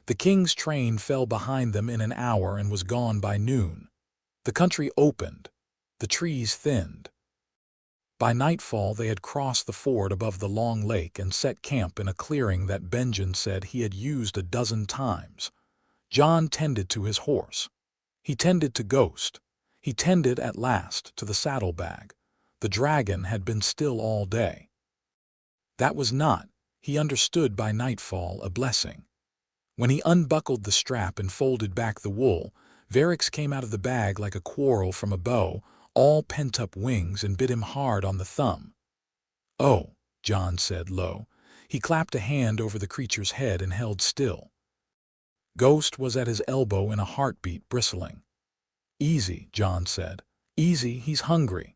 The king's train fell behind them in an hour and was gone by noon. The country opened. The trees thinned. By nightfall they had crossed the ford above the long lake and set camp in a clearing that Benjen said he had used a dozen times. Jon tended to his horse. He tended to Ghost. He tended, at last, to the saddlebag. The dragon had been still all day. That was not, he understood by nightfall, a blessing. When he unbuckled the strap and folded back the wool, Varix came out of the bag like a quarrel from a bow, all pent-up wings, and bit him hard on the thumb. "Oh," Jon said low. He clapped a hand over the creature's head and held still. Ghost was at his elbow in a heartbeat, bristling. "Easy," Jon said. "Easy, he's hungry."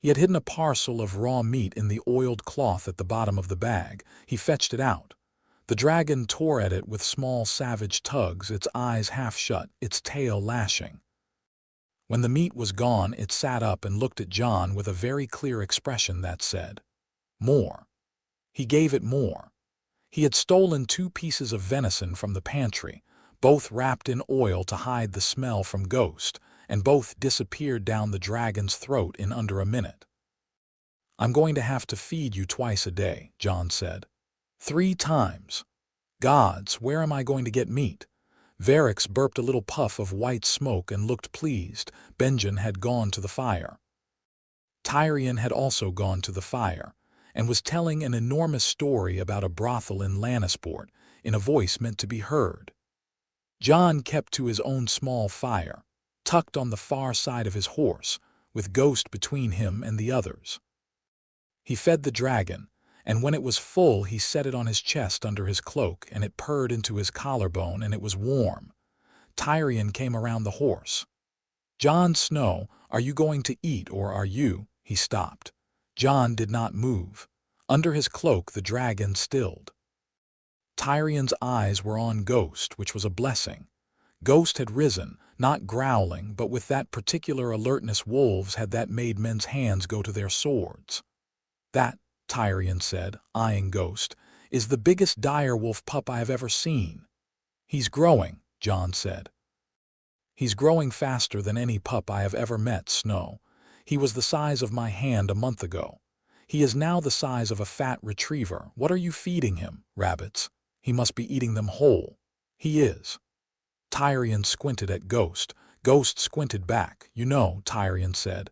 He had hidden a parcel of raw meat in the oiled cloth at the bottom of the bag. He fetched it out. The dragon tore at it with small savage tugs, its eyes half shut, its tail lashing. When the meat was gone, it sat up and looked at Jon with a very clear expression that said, "More." He gave it more. He had stolen 2 pieces of venison from the pantry, both wrapped in oil to hide the smell from Ghost, and both disappeared down the dragon's throat in under a minute. "I'm going to have to feed you twice a day," Jon said. 3 times. Gods, where am I going to get meat? Varix burped a little puff of white smoke and looked pleased. Benjen had gone to the fire. Targaryen had also gone to the fire, and was telling an enormous story about a brothel in Lannisport, in a voice meant to be heard. Jon kept to his own small fire, tucked on the far side of his horse, with Ghost between him and the others. He fed the dragon, and when it was full he set it on his chest under his cloak, and it purred into his collarbone, and it was warm. Targaryen came around the horse. "Jon Snow, are you going to eat, or are you—" He stopped. Jon did not move. Under his cloak the dragon stilled. Tyrion's eyes were on Ghost, which was a blessing. Ghost had risen, not growling, but with that particular alertness wolves had that made men's hands go to their swords. "That," Targaryen said, eyeing Ghost, "is the biggest dire wolf pup I have ever seen." "He's growing," Jon said. "He's growing faster than any pup I have ever met, Snow. He was the size of my hand a month ago. He is now the size of a fat retriever. What are you feeding him? Rabbits? He must be eating them whole." "He is." Targaryen squinted at Ghost. Ghost squinted back. "You know," Targaryen said,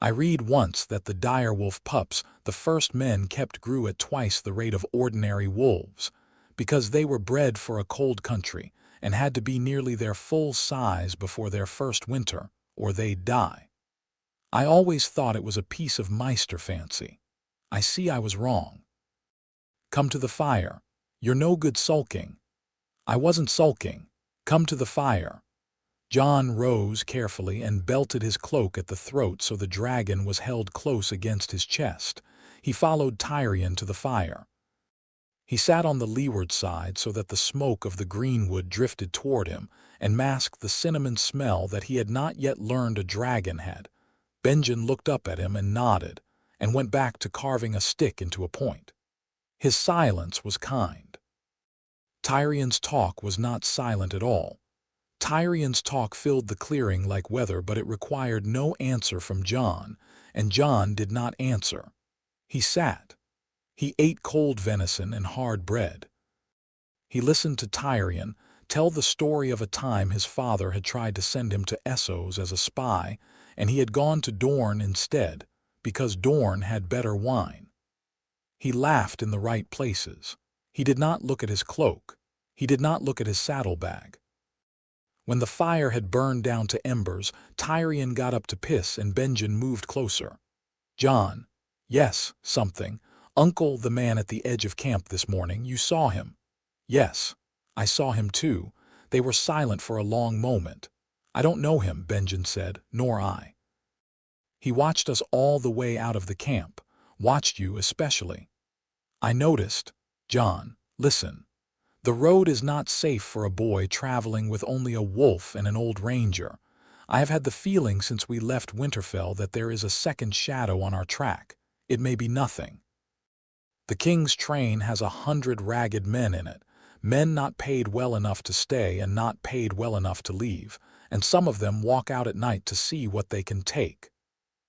"I read once that the dire wolf pups the first men kept grew at twice the rate of ordinary wolves, because they were bred for a cold country and had to be nearly their full size before their first winter, or they'd die. I always thought it was a piece of Meister fancy. I see I was wrong. Come to the fire. You're no good sulking." "I wasn't sulking. Come to the fire." Jon rose carefully and belted his cloak at the throat so the dragon was held close against his chest. He followed Targaryen to the fire. He sat on the leeward side so that the smoke of the greenwood drifted toward him and masked the cinnamon smell that he had not yet learned a dragon had. Benjen looked up at him and nodded, and went back to carving a stick into a point. His silence was kind. Tyrion's talk was not silent at all. Tyrion's talk filled the clearing like weather, but it required no answer from Jon, and Jon did not answer. He sat. He ate cold venison and hard bread. He listened to Tyrion tell the story of a time his father had tried to send him to Essos as a spy, and he had gone to Dorne instead, because Dorne had better wine. He laughed in the right places. He did not look at his cloak. He did not look at his saddlebag. When the fire had burned down to embers, Tyrion got up to piss and Benjen moved closer. "Jon." "Yes, something. Uncle, the man at the edge of camp this morning, you saw him." "Yes. I saw him too." They were silent for a long moment. "I don't know him," Benjen said, "nor I. He watched us all the way out of the camp, watched you especially. I noticed." "Jon, listen." The road is not safe for a boy traveling with only a wolf and an old ranger. I have had the feeling since we left Winterfell that there is a second shadow on our track. It may be nothing. The king's train has 100 ragged men in it, men not paid well enough to stay and not paid well enough to leave, and some of them walk out at night to see what they can take.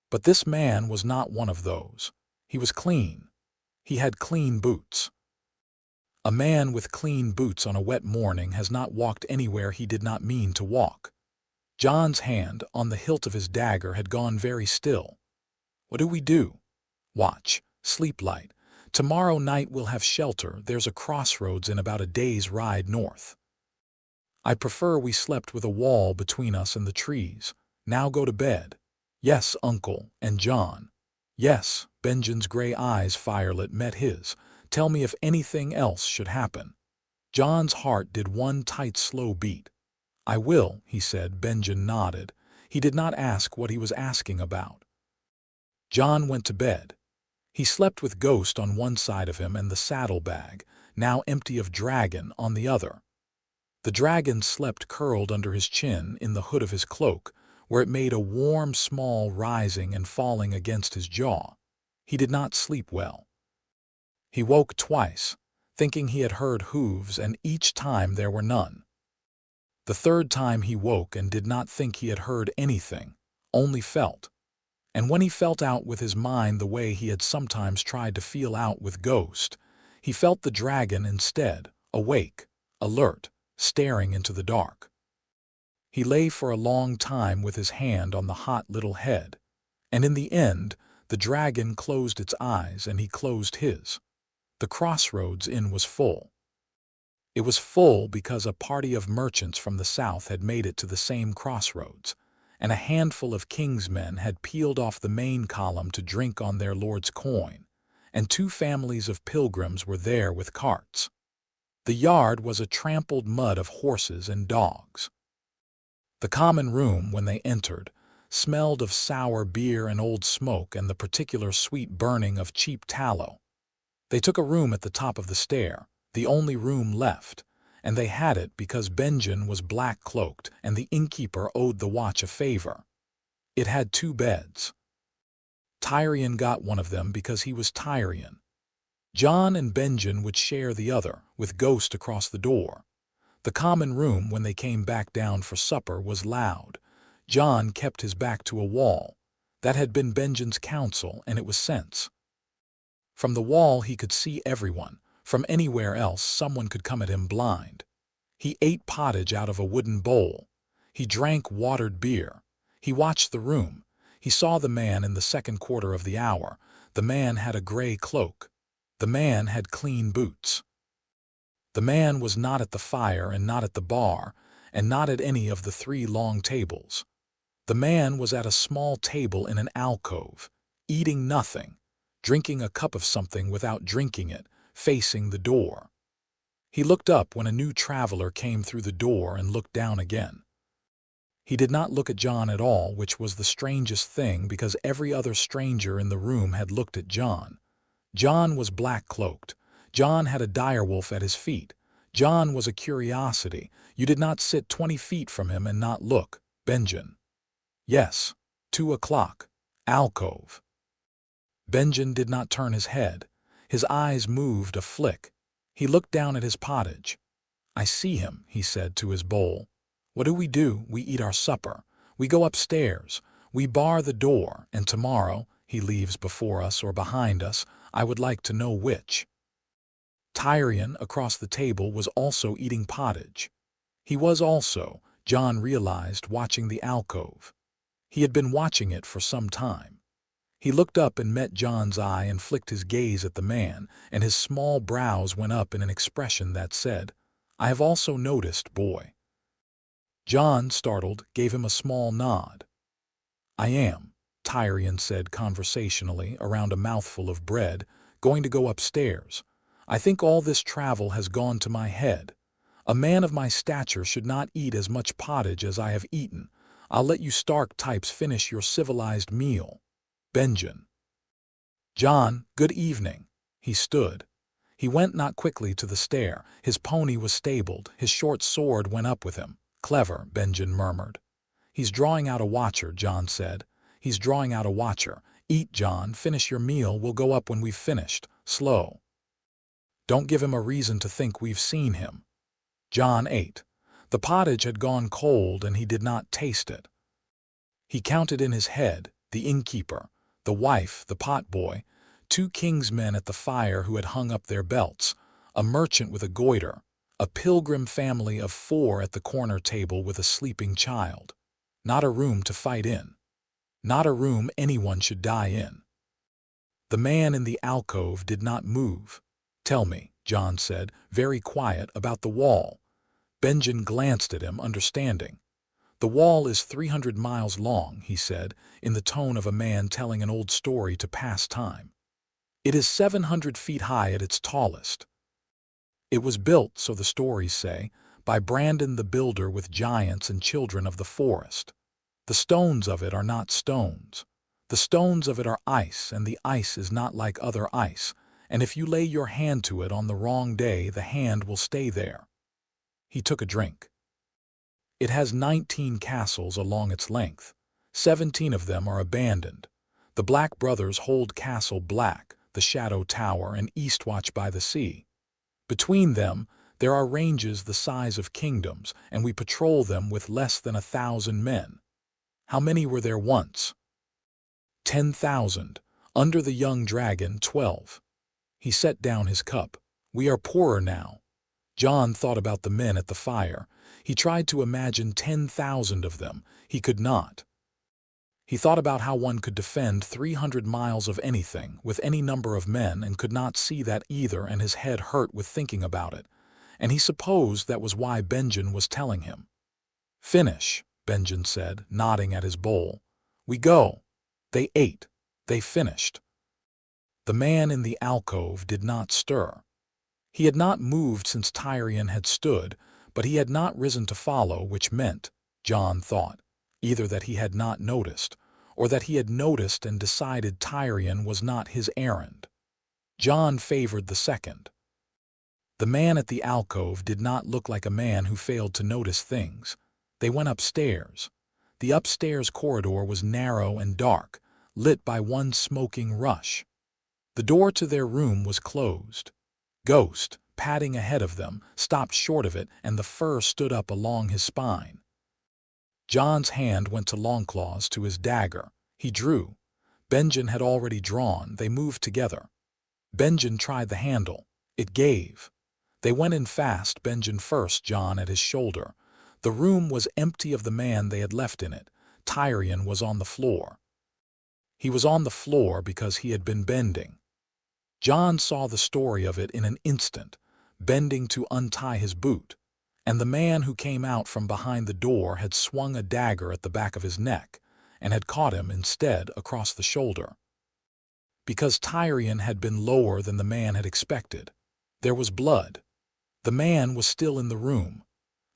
But this man was not one of those. He was clean. He had clean boots. A man with clean boots on a wet morning has not walked anywhere he did not mean to walk. Jon's hand on the hilt of his dagger had gone very still. What do we do? Watch, sleep light. Tomorrow night we'll have shelter. There's a crossroads in about a day's ride north. I prefer we slept with a wall between us and the trees. Now go to bed. Yes, uncle, and Jon. Yes, Benjen's gray eyes firelit met his. Tell me if anything else should happen. Jon's heart did one tight slow beat. I will, he said. Benjen nodded. He did not ask what he was asking about. Jon went to bed. He slept with Ghost on one side of him and the saddlebag, now empty of dragon, on the other. The dragon slept curled under his chin in the hood of his cloak, where it made a warm small rising and falling against his jaw. He did not sleep well. He woke twice, thinking he had heard hooves, and each time there were none. The third time he woke and did not think he had heard anything, only felt. And when he felt out with his mind the way he had sometimes tried to feel out with Ghost, he felt the dragon instead, awake, alert, staring into the dark. He lay for a long time with his hand on the hot little head, and in the end the dragon closed its eyes and he closed his. The crossroads inn was full. It was full because a party of merchants from the south had made it to the same crossroads, and a handful of king's men had peeled off the main column to drink on their lord's coin, and 2 families of pilgrims were there with carts. The yard was a trampled mud of horses and dogs. The common room, when they entered, smelled of sour beer and old smoke and the particular sweet burning of cheap tallow. They took a room at the top of the stair, the only room left, and they had it because Benjen was black-cloaked and the innkeeper owed the watch a favor. It had 2 beds. Targaryen got one of them because he was Targaryen. Jon and Benjen would share the other, with Ghost across the door. The common room, when they came back down for supper, was loud. Jon kept his back to a wall. That had been Benjen's counsel, and it was sense. From the wall he could see everyone. From anywhere else someone could come at him blind. He ate pottage out of a wooden bowl. He drank watered beer. He watched the room. He saw the man in the second quarter of the hour. The man had a gray cloak. The man had clean boots. The man was not at the fire and not at the bar, and not at any of the 3 long tables. The man was at a small table in an alcove, eating nothing, drinking a cup of something without drinking it, facing the door. He looked up when a new traveler came through the door and looked down again. He did not look at Jon at all, which was the strangest thing because every other stranger in the room had looked at Jon. Jon was black-cloaked. Jon had a direwolf at his feet. Jon was a curiosity. You did not sit 20 feet from him and not look. Benjen. Yes, 2 o'clock. Alcove. Benjen did not turn his head. His eyes moved a flick. He looked down at his pottage. I see him, he said to his bowl. What do? We eat our supper. We go upstairs. We bar the door, and tomorrow he leaves before us or behind us. I would like to know which. Targaryen across the table was also eating pottage. He was also, Jon realized, watching the alcove. He had been watching it for some time. He looked up and met Jon's eye and flicked his gaze at the man, and his small brows went up in an expression that said, I have also noticed, boy. Jon, startled, gave him a small nod. I am, Targaryen said conversationally around a mouthful of bread, going to go upstairs. I think all this travel has gone to my head. A man of my stature should not eat as much pottage as I have eaten. I'll let you Stark types finish your civilized meal. Benjen. Jon, good evening. He stood. He went not quickly to the stair. His pony was stabled. His short sword went up with him. Clever, Benjen murmured. He's drawing out a watcher, Jon said. He's drawing out a watcher. Eat, Jon, finish your meal, we'll go up when we've finished. Slow. Don't give him a reason to think we've seen him. Jon ate. The pottage had gone cold and he did not taste it. He counted in his head the innkeeper, the wife, the potboy, 2 king's men at the fire who had hung up their belts, a merchant with a goiter, a pilgrim family of 4 at the corner table with a sleeping child. Not a room to fight in. Not a room anyone should die in. The man in the alcove did not move. Tell me, Jon said, very quiet, about the wall. Benjen glanced at him, understanding. The wall is 300 miles long, he said, in the tone of a man telling an old story to pass time. It is 700 feet high at its tallest. It was built, so the stories say, by Brandon the builder with giants and children of the forest. The stones of it are not stones. The stones of it are ice, and the ice is not like other ice, and if you lay your hand to it on the wrong day, the hand will stay there. He took a drink. It has 19 castles along its length. 17 of them are abandoned. The Black Brothers hold Castle Black, the Shadow Tower, and Eastwatch by the sea. Between them, there are ranges the size of kingdoms, and we patrol them with less than 1,000 men. How many were there once? 10,000. Under the young dragon, 12. He set down his cup. We are poorer now. Jon thought about the men at the fire. He tried to imagine 10,000 of them. He could not. He thought about how one could defend 300 miles of anything with any number of men and could not see that either, and his head hurt with thinking about it. And he supposed that was why Benjen was telling him. Finish, Benjen said, nodding at his bowl. We go. They ate. They finished. The man in the alcove did not stir. He had not moved since Targaryen had stood, but he had not risen to follow, which meant, Jon thought, either that he had not noticed, or that he had noticed and decided Targaryen was not his errand. Jon favored the second. The man at the alcove did not look like a man who failed to notice things. They went upstairs. The upstairs corridor was narrow and dark, lit by one smoking rush. The door to their room was closed. Ghost, padding ahead of them, stopped short of it, and the fur stood up along his spine. Jon's hand went to Longclaws, to his dagger. He drew. Benjen had already drawn. They moved together. Benjen tried the handle. It gave. They went in fast, Benjen first, Jon at his shoulder. The room was empty of the man they had left in it. Targaryen was on the floor. He was on the floor because he had been bending. Jon saw the story of it in an instant, bending to untie his boot, and the man who came out from behind the door had swung a dagger at the back of his neck and had caught him instead across the shoulder. Because Targaryen had been lower than the man had expected, there was blood. The man was still in the room.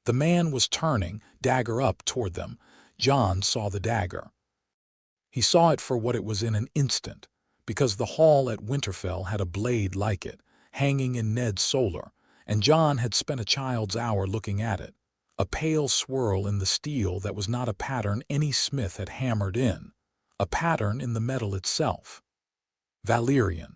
The man was turning, dagger up, toward them. Jon saw the dagger. He saw it for what it was in an instant, because the hall at Winterfell had a blade like it, hanging in Ned's solar, and Jon had spent a child's hour looking at it, a pale swirl in the steel that was not a pattern any smith had hammered in, a pattern in the metal itself. Valyrian.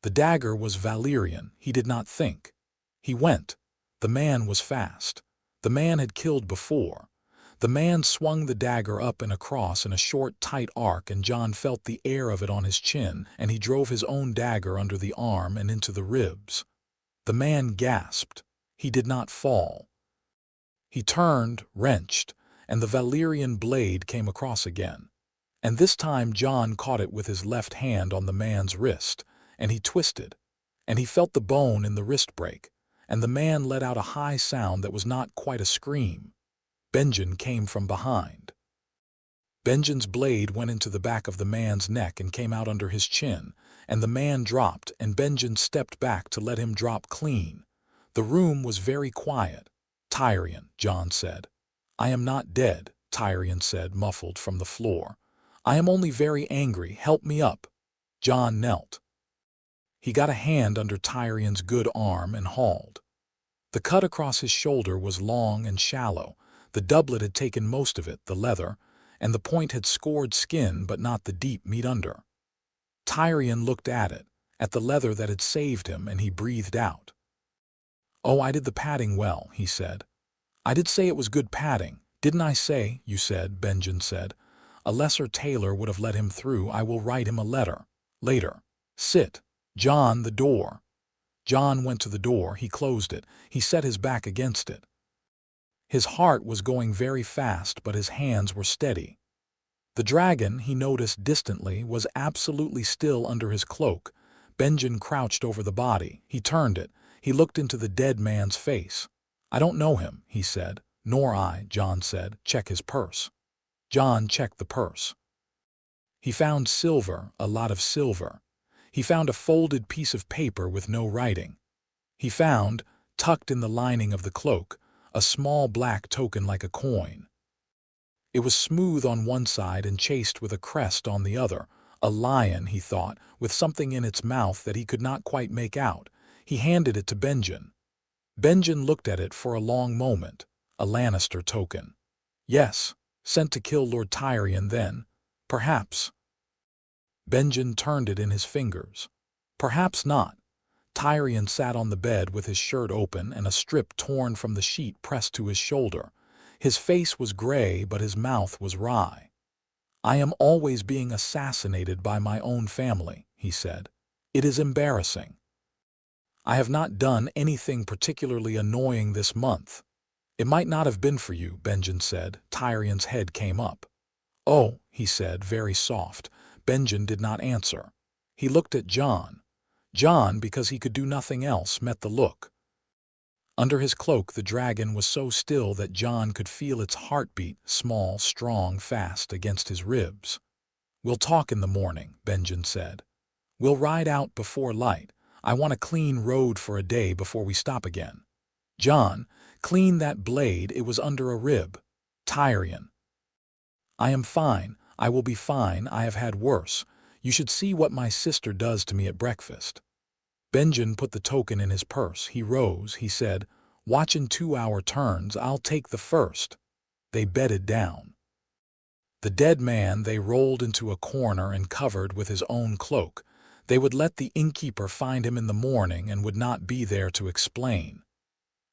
The dagger was Valyrian, he did not think. He went. The man was fast. The man had killed before. The man swung the dagger up and across in a short, tight arc, and Jon felt the air of it on his chin, and he drove his own dagger under the arm and into the ribs. The man gasped. He did not fall. He turned, wrenched, and the Valyrian blade came across again. And this time Jon caught it with his left hand on the man's wrist, and he twisted, and he felt the bone in the wrist break, and the man let out a high sound that was not quite a scream. Benjen came from behind. Benjen's blade went into the back of the man's neck and came out under his chin, and the man dropped, and Benjen stepped back to let him drop clean. The room was very quiet. Targaryen, Jon said. I am not dead, Targaryen said, muffled from the floor. I am only very angry. Help me up. Jon knelt. He got a hand under Tyrion's good arm and hauled. The cut across his shoulder was long and shallow. The doublet had taken most of it, the leather, and the point had scored skin but not the deep meat under. Tyrion looked at the leather that had saved him, and he breathed out. "Oh, I did the padding well," he said. "I did say it was good padding. Didn't I say?" "You said," Benjen said. "A lesser tailor would have let him through. I will write him a letter. Later. Sit. Jon, the door." Jon went to the door. He closed it. He set his back against it. His heart was going very fast, but his hands were steady. The dragon, he noticed distantly, was absolutely still under his cloak. Benjen crouched over the body. He turned it. He looked into the dead man's face. "I don't know him," he said. "Nor I," Jon said. "Check his purse." Jon checked the purse. He found silver, a lot of silver. He found a folded piece of paper with no writing. He found, tucked in the lining of the cloak, a small black token like a coin. It was smooth on one side and chased with a crest on the other. A lion, he thought, with something in its mouth that he could not quite make out. He handed it to Benjen. Benjen looked at it for a long moment. A Lannister token. Yes, sent to kill Lord Tyrion then. Perhaps. Benjen turned it in his fingers. Perhaps not. Tyrion sat on the bed with his shirt open and a strip torn from the sheet pressed to his shoulder. His face was gray, but his mouth was wry. "I am always being assassinated by my own family," he said. "It is embarrassing. I have not done anything particularly annoying this month." "It might not have been for you," Benjen said. Tyrion's head came up. "Oh," he said, very soft. Benjen did not answer. He looked at Jon. Jon, because he could do nothing else, met the look. Under his cloak the dragon was so still that Jon could feel its heartbeat, small, strong, fast, against his ribs. "We'll talk in the morning," Benjen said. "We'll ride out before light. I want a clean road for a day before we stop again. Jon, clean that blade, it was under a rib." Tyrion. "I am fine. I will be fine. I have had worse. You should see what my sister does to me at breakfast." Benjen put the token in his purse. He rose. He said, "Watch in 2-hour turns. I'll take the first." They bedded down. The dead man they rolled into a corner and covered with his own cloak. They would let the innkeeper find him in the morning and would not be there to explain.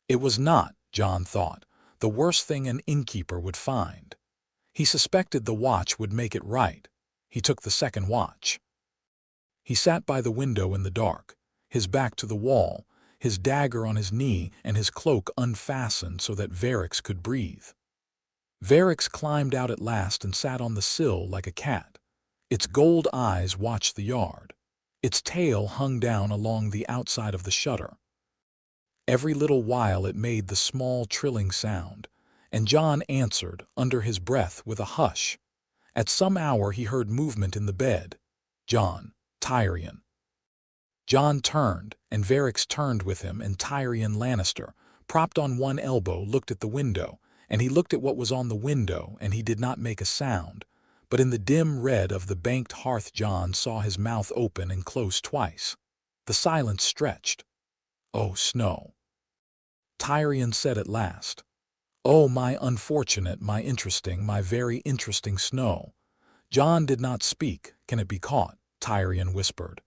It was not, Jon thought, the worst thing an innkeeper would find. He suspected the watch would make it right. He took the second watch. He sat by the window in the dark, his back to the wall, his dagger on his knee and his cloak unfastened so that Varys could breathe. Varys climbed out at last and sat on the sill like a cat. Its gold eyes watched the yard. Its tail hung down along the outside of the shutter. Every little while it made the small trilling sound, and Jon answered, under his breath, with a hush. At some hour he heard movement in the bed. "Jon, Tyrion." Jon turned, and Varys turned with him, and Tyrion Lannister, propped on one elbow, looked at the window, and he looked at what was on the window, and he did not make a sound. But in the dim red of the banked hearth Jon saw his mouth open and close twice. The silence stretched. "Oh, Snow." Tyrion said at last. "Oh, my unfortunate, my interesting, my very interesting Snow." Jon did not speak. "Can it be caught?" Tyrion whispered.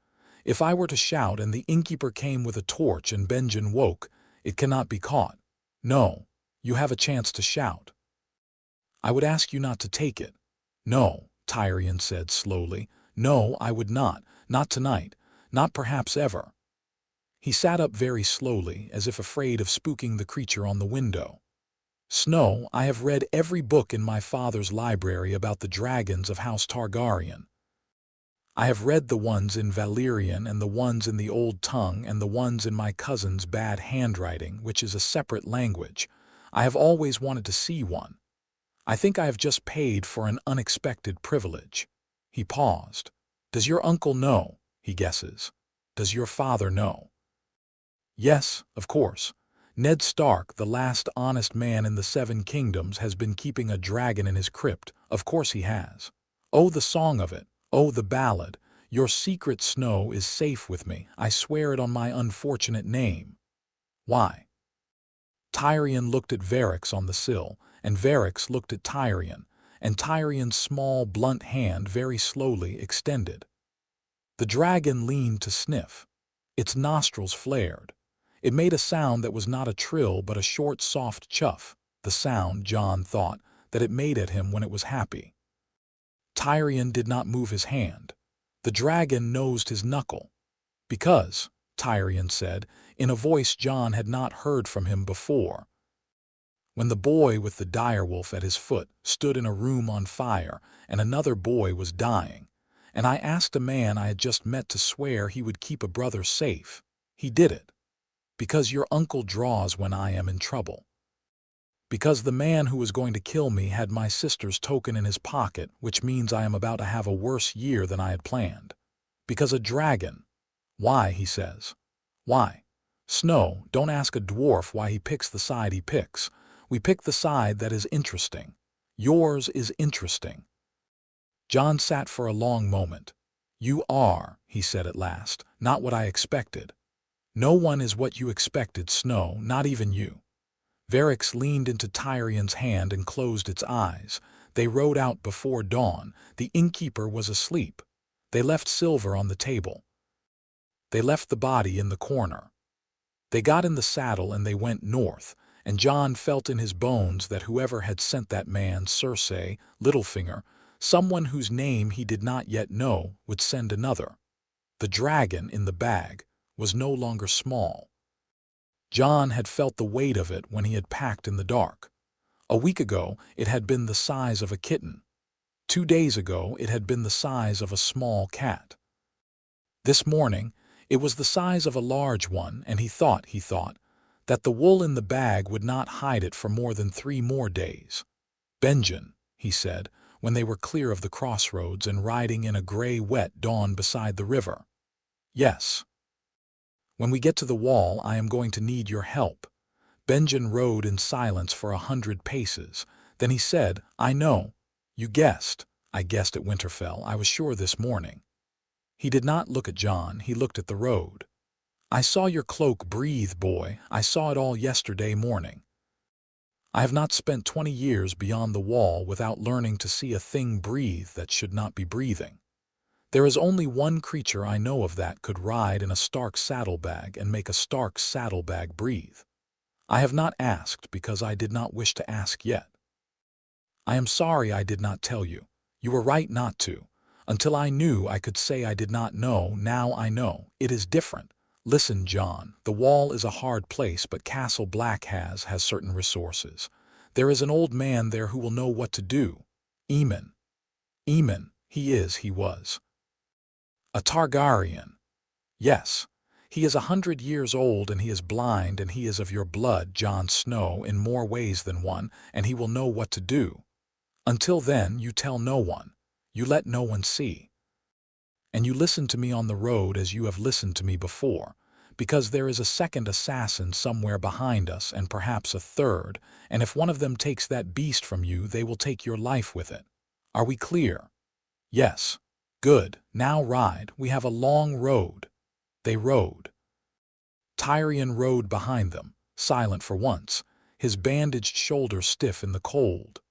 "If I were to shout and the innkeeper came with a torch and Benjen woke, it cannot be caught." "No, you have a chance to shout." "I would ask you not to take it." "No," Tyrion said slowly. "No, I would not. Not tonight. Not perhaps ever." He sat up very slowly, as if afraid of spooking the creature on the window. "Snow, I have read every book in my father's library about the dragons of House Targaryen. I have read the ones in Valyrian and the ones in the Old Tongue and the ones in my cousin's bad handwriting, which is a separate language. I have always wanted to see one. I think I have just paid for an unexpected privilege." He paused. "Does your uncle know?" he guesses. "Does your father know?" "Yes, of course. Ned Stark, the last honest man in the 7 Kingdoms, has been keeping a dragon in his crypt. Of course he has. Oh, the song of it. Oh, the ballad. Your secret Snow is safe with me. I swear it on my unfortunate name. Why? Tyrion looked at Varys on the sill, and Varys looked at Tyrion, and Tyrion's small, blunt hand very slowly extended. The dragon leaned to sniff. Its nostrils flared. It made a sound that was not a trill but a short, soft chuff, the sound, Jon thought, that it made at him when it was happy. Tyrion did not move his hand. The dragon nosed his knuckle. Because, Tyrion said, in a voice Jon had not heard from him before. When the boy with the direwolf at his foot stood in a room on fire and another boy was dying, and I asked a man I had just met to swear he would keep a brother safe, he did it. Because your uncle draws when I am in trouble. Because the man who was going to kill me had my sister's token in his pocket, which means I am about to have a worse year than I had planned. Because a dragon. Why, he says. Why? Snow, don't ask a dwarf why he picks the side he picks. We pick the side that is interesting. Yours is interesting. Jon sat for a long moment. You are, he said at last, not what I expected. No one is what you expected, Snow, not even you. Varys leaned into Tyrion's hand and closed its eyes. They rode out before dawn. The innkeeper was asleep. They left silver on the table. They left the body in the corner. They got in the saddle and they went north, and Jon felt in his bones that whoever had sent that man, Cersei, Littlefinger, someone whose name he did not yet know, would send another. The dragon in the bag was no longer small. Jon had felt the weight of it when he had packed in the dark. A week ago it had been the size of a kitten. 2 days ago it had been the size of a small cat. This morning it was the size of a large one, and he thought, that the wool in the bag would not hide it for more than 3 more days. Benjen, he said, when they were clear of the crossroads and riding in a gray wet dawn beside the river. Yes. When we get to the wall, I am going to need your help. Benjen rode in silence for 100 paces. Then he said, I know. You guessed. I guessed at Winterfell. I was sure this morning. He did not look at Jon. He looked at the road. I saw your cloak breathe, boy. I saw it all yesterday morning. I have not spent 20 years beyond the wall without learning to see a thing breathe that should not be breathing. There is only one creature I know of that could ride in a Stark saddlebag and make a Stark saddlebag breathe. I have not asked because I did not wish to ask yet. I am sorry I did not tell you. You were right not to. Until I knew I could say I did not know. Now I know. It is different. Listen, Jon, the wall is a hard place, but Castle Black has certain resources. There is an old man there who will know what to do. Aemon. Aemon, he was. A Targaryen. Yes. He is 100 years old and he is blind and he is of your blood, Jon Snow, in more ways than one, and he will know what to do. Until then, you tell no one. You let no one see. And you listen to me on the road as you have listened to me before, because there is a second assassin somewhere behind us and perhaps a third, and if one of them takes that beast from you, they will take your life with it. Are we clear? Yes. Good. Now ride. We have a long road. They rode. Tyrion rode behind them, silent for once, his bandaged shoulder stiff in the cold.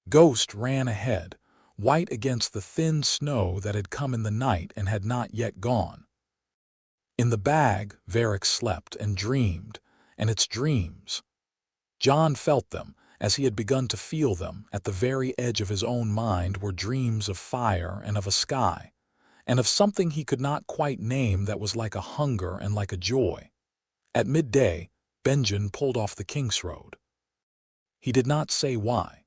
Ghost ran ahead, white against the thin snow that had come in the night and had not yet gone. In the bag, Varys slept and dreamed, and its dreams. Jon felt them, as he had begun to feel them, at the very edge of his own mind were dreams of fire and of a sky, and of something he could not quite name that was like a hunger and like a joy. At midday, Benjen pulled off the King's Road. He did not say why.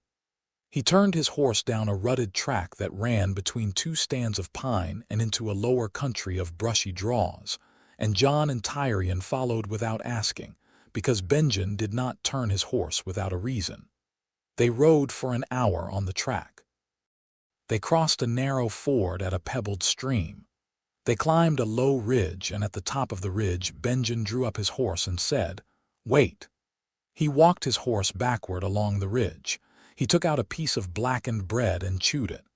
He turned his horse down a rutted track that ran between 2 stands of pine and into a lower country of brushy draws, and Jon and Tyrion followed without asking, because Benjen did not turn his horse without a reason. They rode for an hour on the track. They crossed a narrow ford at a pebbled stream. They climbed a low ridge, and at the top of the ridge Benjen drew up his horse and said, "Wait." He walked his horse backward along the ridge. He took out a piece of blackened bread and chewed it.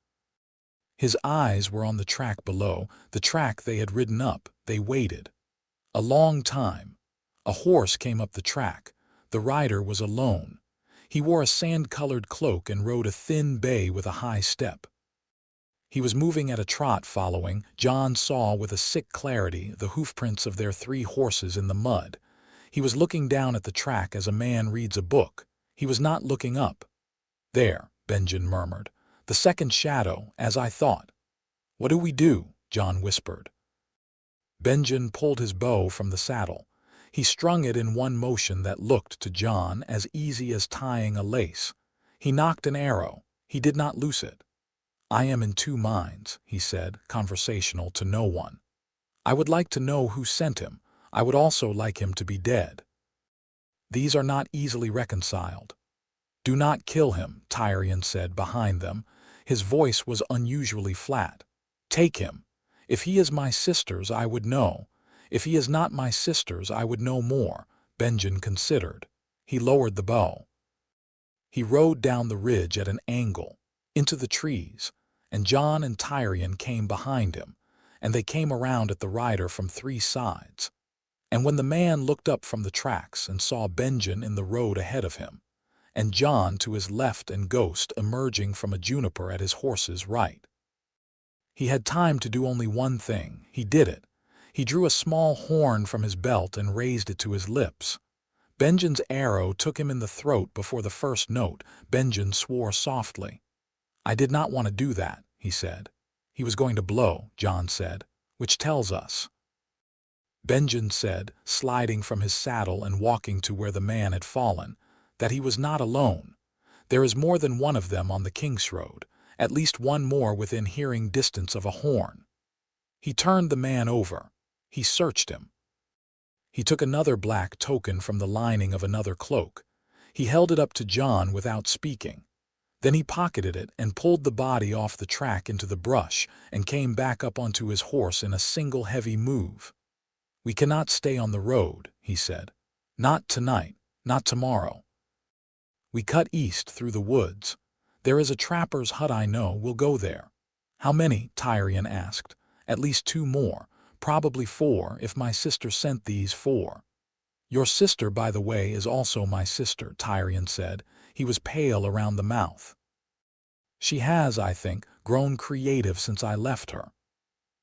His eyes were on the track below, the track they had ridden up. They waited. A long time. A horse came up the track. The rider was alone. He wore a sand-colored cloak and rode a thin bay with a high step. He was moving at a trot following. Jon saw with a sick clarity the hoofprints of their 3 horses in the mud. He was looking down at the track as a man reads a book. He was not looking up. "There," Benjen murmured. "The second shadow, as I thought." "What do we do?" Jon whispered. Benjen pulled his bow from the saddle. He strung it in one motion that looked to Jon as easy as tying a lace. He nocked an arrow. He did not loose it. "I am in 2 minds," he said, conversational to no one. "I would like to know who sent him. I would also like him to be dead. These are not easily reconciled." "Do not kill him," Targaryen said behind them. His voice was unusually flat. "Take him. If he is my sister's, I would know. If he is not my sister's, I would know more." Benjen considered. He lowered the bow. He rode down the ridge at an angle, into the trees, and Jon and Targaryen came behind him, and they came around at the rider from 3 sides. And when the man looked up from the tracks and saw Benjen in the road ahead of him, and Jon to his left and Ghost emerging from a juniper at his horse's right, he had time to do only one thing. He did it. He drew a small horn from his belt and raised it to his lips. Benjen's arrow took him in the throat before the first note. Benjen swore softly. "I did not want to do that," he said. "He was going to blow," Jon said, "which tells us." Benjen said, sliding from his saddle and walking to where the man had fallen, that he was not alone. "There is more than one of them on the King's Road, at least one more within hearing distance of a horn." He turned the man over. He searched him. He took another black token from the lining of another cloak. He held it up to Jon without speaking. Then he pocketed it and pulled the body off the track into the brush and came back up onto his horse in a single heavy move. "We cannot stay on the road," he said. "Not tonight, not tomorrow. We cut east through the woods. There is a trapper's hut I know. We'll go there." "How many?" Targaryen asked. "At least 2 more, probably 4 if my sister sent these 4. "Your sister, by the way, is also my sister," Targaryen said. He was pale around the mouth. "She has, I think, grown creative since I left her."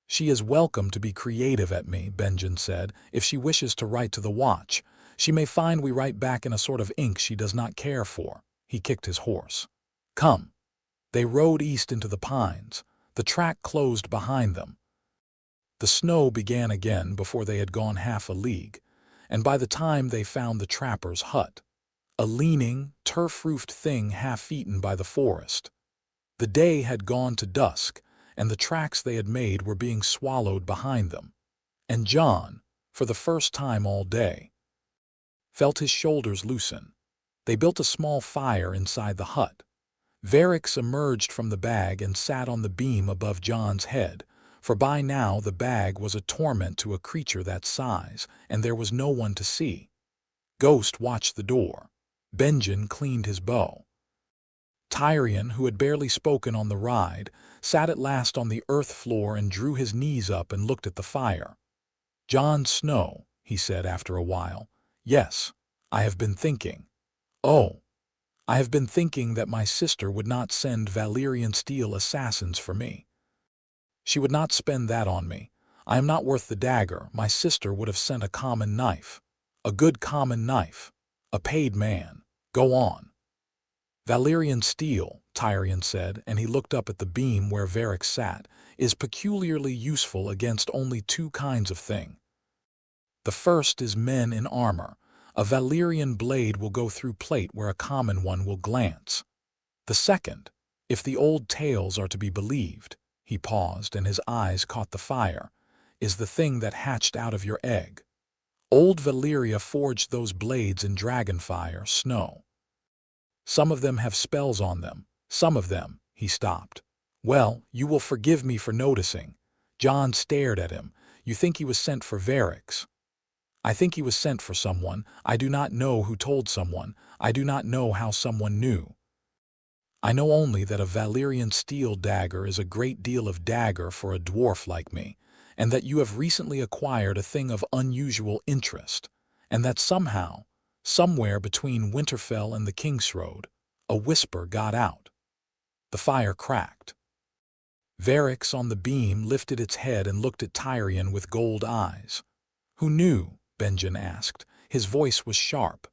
"She is welcome to be creative at me," Benjen said. "If she wishes to write to the Watch, she may find we write back in a sort of ink she does not care for." He kicked his horse. "Come." They rode east into the pines. The track closed behind them. The snow began again before they had gone half a league, and by the time they found the trapper's hut, a leaning, turf-roofed thing half-eaten by the forest. The day had gone to dusk, and the tracks they had made were being swallowed behind them. And Jon, for the first time all day, felt his shoulders loosen. They built a small fire inside the hut. Varix emerged from the bag and sat on the beam above Jon's head, for by now the bag was a torment to a creature that size, and there was no one to see. Ghost watched the door. Benjen cleaned his bow. Targaryen, who had barely spoken on the ride, sat at last on the earth floor and drew his knees up and looked at the fire. "Jon Snow," he said after a while. "Yes, I have been thinking." "Oh." "I have been thinking that my sister would not send Valyrian steel assassins for me. She would not spend that on me. I am not worth the dagger. My sister would have sent a common knife. A good common knife. A paid man. Go on." "Valyrian steel," Targaryen said, and he looked up at the beam where Varix sat, "is peculiarly useful against only 2 kinds of thing. The first is men in armor. A Valyrian blade will go through plate where a common one will glance. The second, if the old tales are to be believed," he paused and his eyes caught the fire, "is the thing that hatched out of your egg. Old Valyria forged those blades in dragonfire, snow. Some of them have spells on them, some of them," he stopped. "Well, you will forgive me for noticing." Jon stared at him. "You think he was sent for Varix?" "I think he was sent for someone. I do not know who told someone. I do not know how someone knew." I know only that a Valyrian steel dagger is a great deal of dagger for a dwarf like me, and that you have recently acquired a thing of unusual interest, and that somehow, somewhere between Winterfell and the Kingsroad, a whisper got out. The fire cracked. Varix on the beam lifted its head and looked at Tyrion with gold eyes. "Who knew?" Benjen asked. His voice was sharp.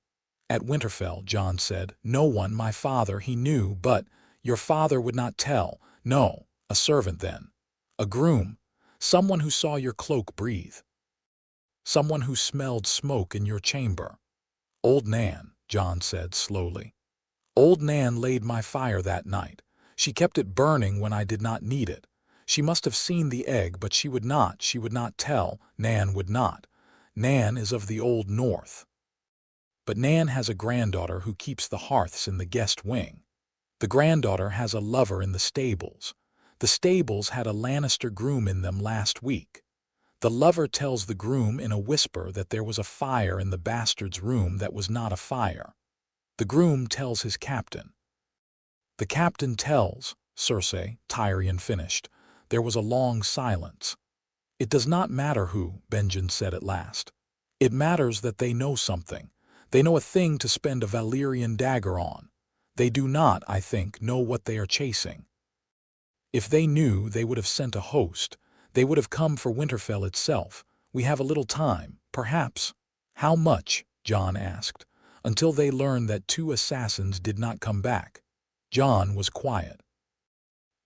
"At Winterfell," Jon said. "No one, my father, he knew, but your father would not tell. No, a servant then. A groom. Someone who saw your cloak breathe. Someone who smelled smoke in your chamber. Old Nan," Jon said slowly. "Old Nan laid my fire that night. She kept it burning when I did not need it. She must have seen the egg, but she would not tell. Nan would not. Nan is of the old North. But Nan has a granddaughter who keeps the hearths in the guest wing. The granddaughter has a lover in the stables. The stables had a Lannister groom in them last week. The lover tells the groom in a whisper that there was a fire in the bastard's room that was not a fire. The groom tells his captain. The captain tells Cersei," Tyrion finished. There was a long silence. "It does not matter who," Benjen said at last. "It matters that they know something. They know a thing to spend a Valyrian dagger on. They do not, I think, know what they are chasing. If they knew, they would have sent a host. They would have come for Winterfell itself. We have a little time, perhaps." "How much?" Jon asked. "Until they learn that 2 assassins did not come back." Jon was quiet.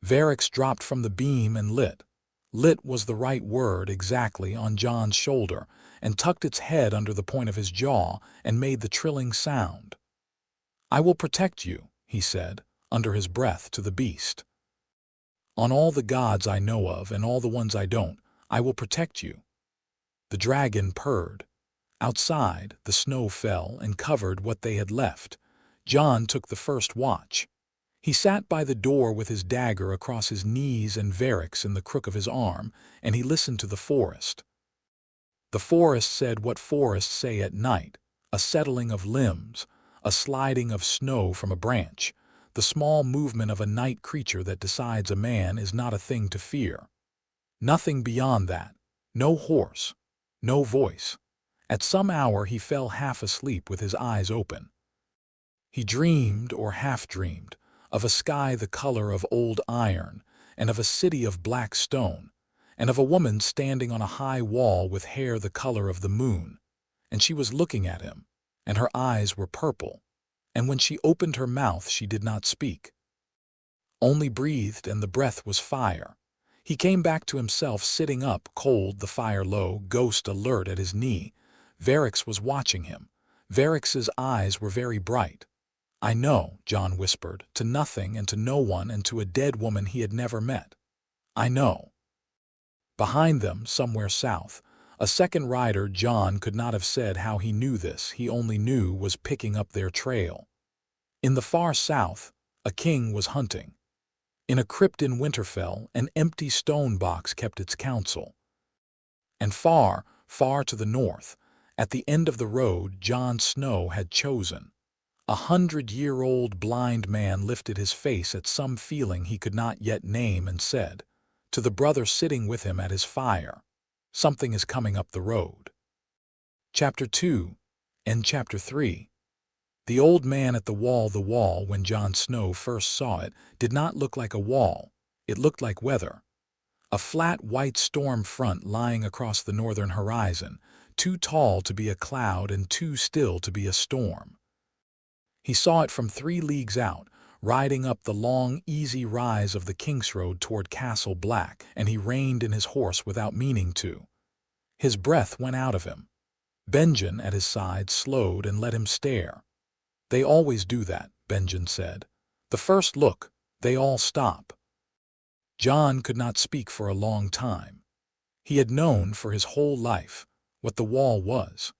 Varix dropped from the beam and lit. Lit was the right word exactly on Jon's shoulder, and tucked its head under the point of his jaw and made the trilling sound. "I will protect you," he said, under his breath to the beast. "On all the gods I know of and all the ones I don't, I will protect you." The dragon purred. Outside, the snow fell and covered what they had left. Jon took the first watch. He sat by the door with his dagger across his knees and Varix in the crook of his arm, and he listened to the forest. The forest said what forests say at night, a settling of limbs, a sliding of snow from a branch, the small movement of a night creature that decides a man is not a thing to fear. Nothing beyond that. No horse. No voice. At some hour he fell half asleep with his eyes open. He dreamed, or half-dreamed, of a sky the color of old iron, and of a city of black stone, and of a woman standing on a high wall with hair the color of the moon, and she was looking at him, and her eyes were purple, and when she opened her mouth she did not speak, only breathed, and the breath was fire. He came back to himself sitting up, cold, the fire low, ghost alert at his knee. Varix was watching him. Varix's eyes were very bright. "I know," Jon whispered, to nothing and to no one and to a dead woman he had never met. "I know." Behind them, somewhere south, a second rider. Jon could not have said how he knew this, he only knew was picking up their trail. In the far south, a king was hunting. In a crypt in Winterfell, an empty stone box kept its counsel. And far, far to the north, at the end of the road Jon Snow had chosen. 100-year-old blind man lifted his face at some feeling he could not yet name and said, to the brother sitting with him at his fire, "Something is coming up the road." Chapter 2 and Chapter 3. The old man at the wall, when Jon Snow first saw it, did not look like a wall. It looked like weather. A flat white storm front lying across the northern horizon, too tall to be a cloud and too still to be a storm. He saw it from 3 leagues out, riding up the long, easy rise of the Kingsroad toward Castle Black, and he reined in his horse without meaning to. His breath went out of him. Benjen at his side slowed and let him stare. "They always do that," Benjen said. "The first look, they all stop." Jon could not speak for a long time. He had known for his whole life what the wall was.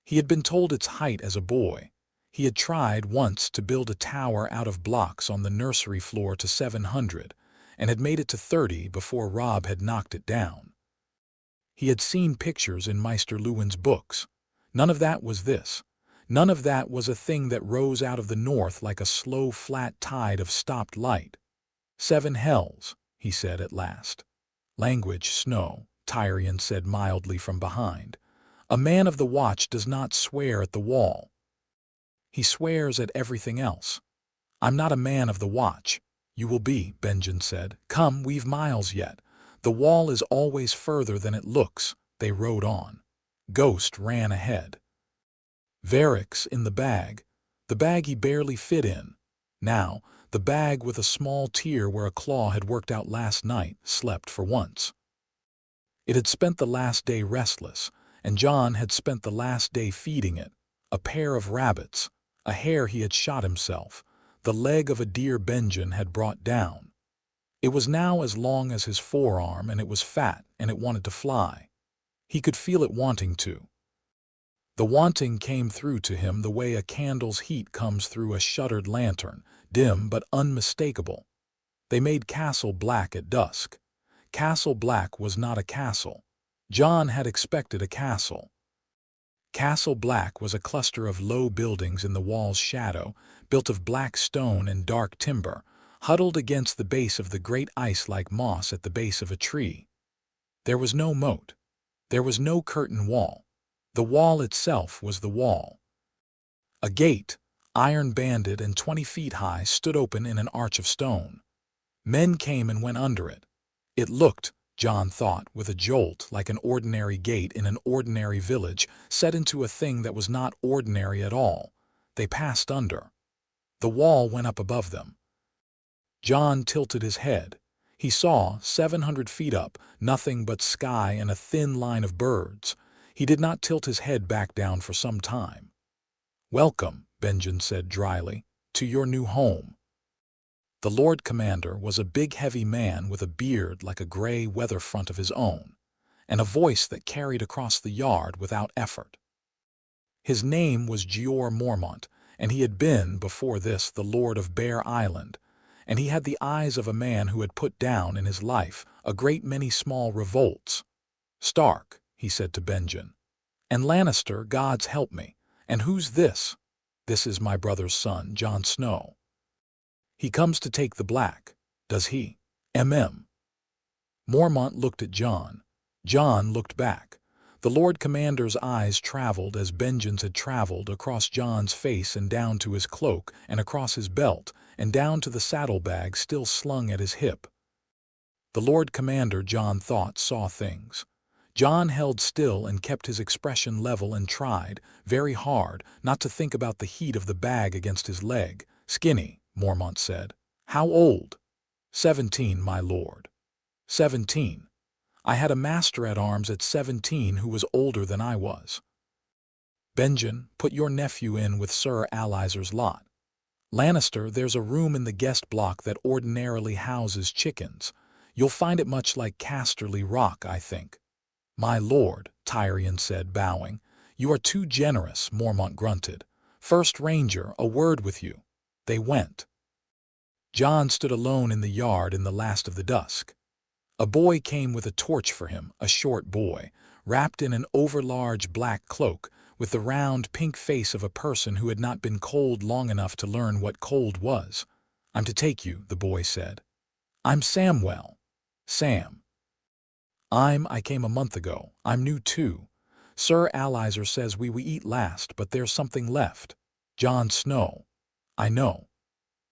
He had been told its height as a boy. He had tried once to build a tower out of blocks on the nursery floor to 700, and had made it to 30 before Robb had knocked it down. He had seen pictures in Maester Lewin's books. None of that was this. None of that was a thing that rose out of the north like a slow, flat tide of stopped light. 7 hells, he said at last. Language, Snow, Tyrion said mildly from behind. A man of the watch does not swear at the wall. He swears at everything else. I'm not a man of the watch. You will be, Benjen said. Come, we've miles yet. The wall is always further than it looks. They rode on. Ghost ran ahead. Varrick's in the bag he barely fit in. Now, the bag with a small tear where a claw had worked out last night slept for once. It had spent the last day restless, and Jon had spent the last day feeding it. A pair of rabbits, a hare he had shot himself, the leg of a deer Benjen had brought down. It was now as long as his forearm, and it was fat, and it wanted to fly. He could feel it wanting to. The wanting came through to him the way a candle's heat comes through a shuttered lantern, dim but unmistakable. They made Castle Black at dusk. Castle Black was not a castle. Jon had expected a castle. Castle Black was a cluster of low buildings in the wall's shadow, built of black stone and dark timber, huddled against the base of the great ice like moss at the base of a tree. There was no moat. There was no curtain wall. The wall itself was the wall. A gate, iron-banded and 20 feet high, stood open in an arch of stone. Men came and went under it. It looked, Jon thought, with a jolt, like an ordinary gate in an ordinary village, set into a thing that was not ordinary at all. They passed under. The wall went up above them. Jon tilted his head. He saw, 700 feet up, nothing but sky and a thin line of birds. He did not tilt his head back down for some time. "Welcome," Benjen said dryly, "to your new home." The Lord Commander was a big heavy man with a beard like a gray weather front of his own, and a voice that carried across the yard without effort. His name was Jeor Mormont, and he had been, before this, the Lord of Bear Island, and he had the eyes of a man who had put down in his life a great many small revolts. "Stark," he said to Benjen. "And Lannister, God's help me. And who's this?" "This is my brother's son, Jon Snow." "He comes to take the black, does he?" Mormont looked at Jon. Jon looked back. The Lord Commander's eyes traveled, as Benjen's had traveled, across Jon's face and down to his cloak and across his belt and down to the saddlebag still slung at his hip. The Lord Commander, Jon thought, saw things. Jon held still and kept his expression level and tried, very hard, not to think about the heat of the bag against his leg. "Skinny," Mormont said. "How old?" 17, my lord." 17. I had a master-at-arms at 17 who was older than I was. "Benjen, put your nephew in with Sir Alizer's lot. Lannister, there's a room in the guest block that ordinarily houses chickens. You'll find it much like Casterly Rock, I think." "My lord," Tyrion said, bowing. "You are too generous," Mormont grunted. "First Ranger, a word with you." They went. Jon stood alone in the yard in the last of the dusk. A boy came with a torch for him, a short boy, wrapped in an overlarge black cloak, with the round pink face of a person who had not been cold long enough to learn what cold was. "I'm to take you," the boy said. "I'm Samwell." "Sam." I came a month ago. I'm new too. Sir Alizer says we eat last, but there's something left." "Jon Snow." "I know."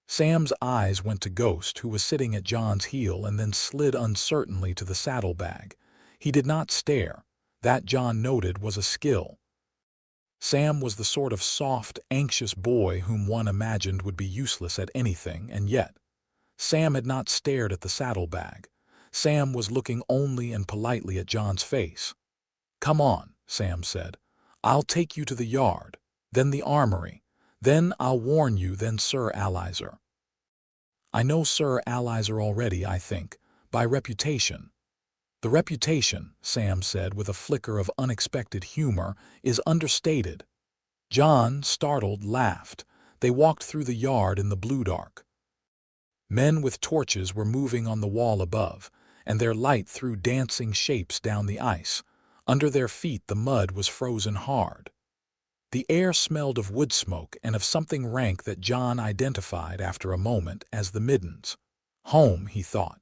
Sam's eyes went to Ghost, who was sitting at Jon's heel, and then slid uncertainly to the saddlebag. He did not stare. That, Jon noted, was a skill. Sam was the sort of soft, anxious boy whom one imagined would be useless at anything, and yet Sam had not stared at the saddlebag. Sam was looking only and politely at Jon's face. "Come on," Sam said. "I'll take you to the yard, then the armory, then I'll warn you, then Sir Alizer. I know Sir Alizer already, I think, by reputation." "The reputation," Sam said with a flicker of unexpected humor, "is understated." Jon, startled, laughed. They walked through the yard in the blue dark. Men with torches were moving on the wall above, and their light threw dancing shapes down the ice. Under their feet the mud was frozen hard. The air smelled of wood smoke and of something rank that Jon identified after a moment as the middens. Home, he thought.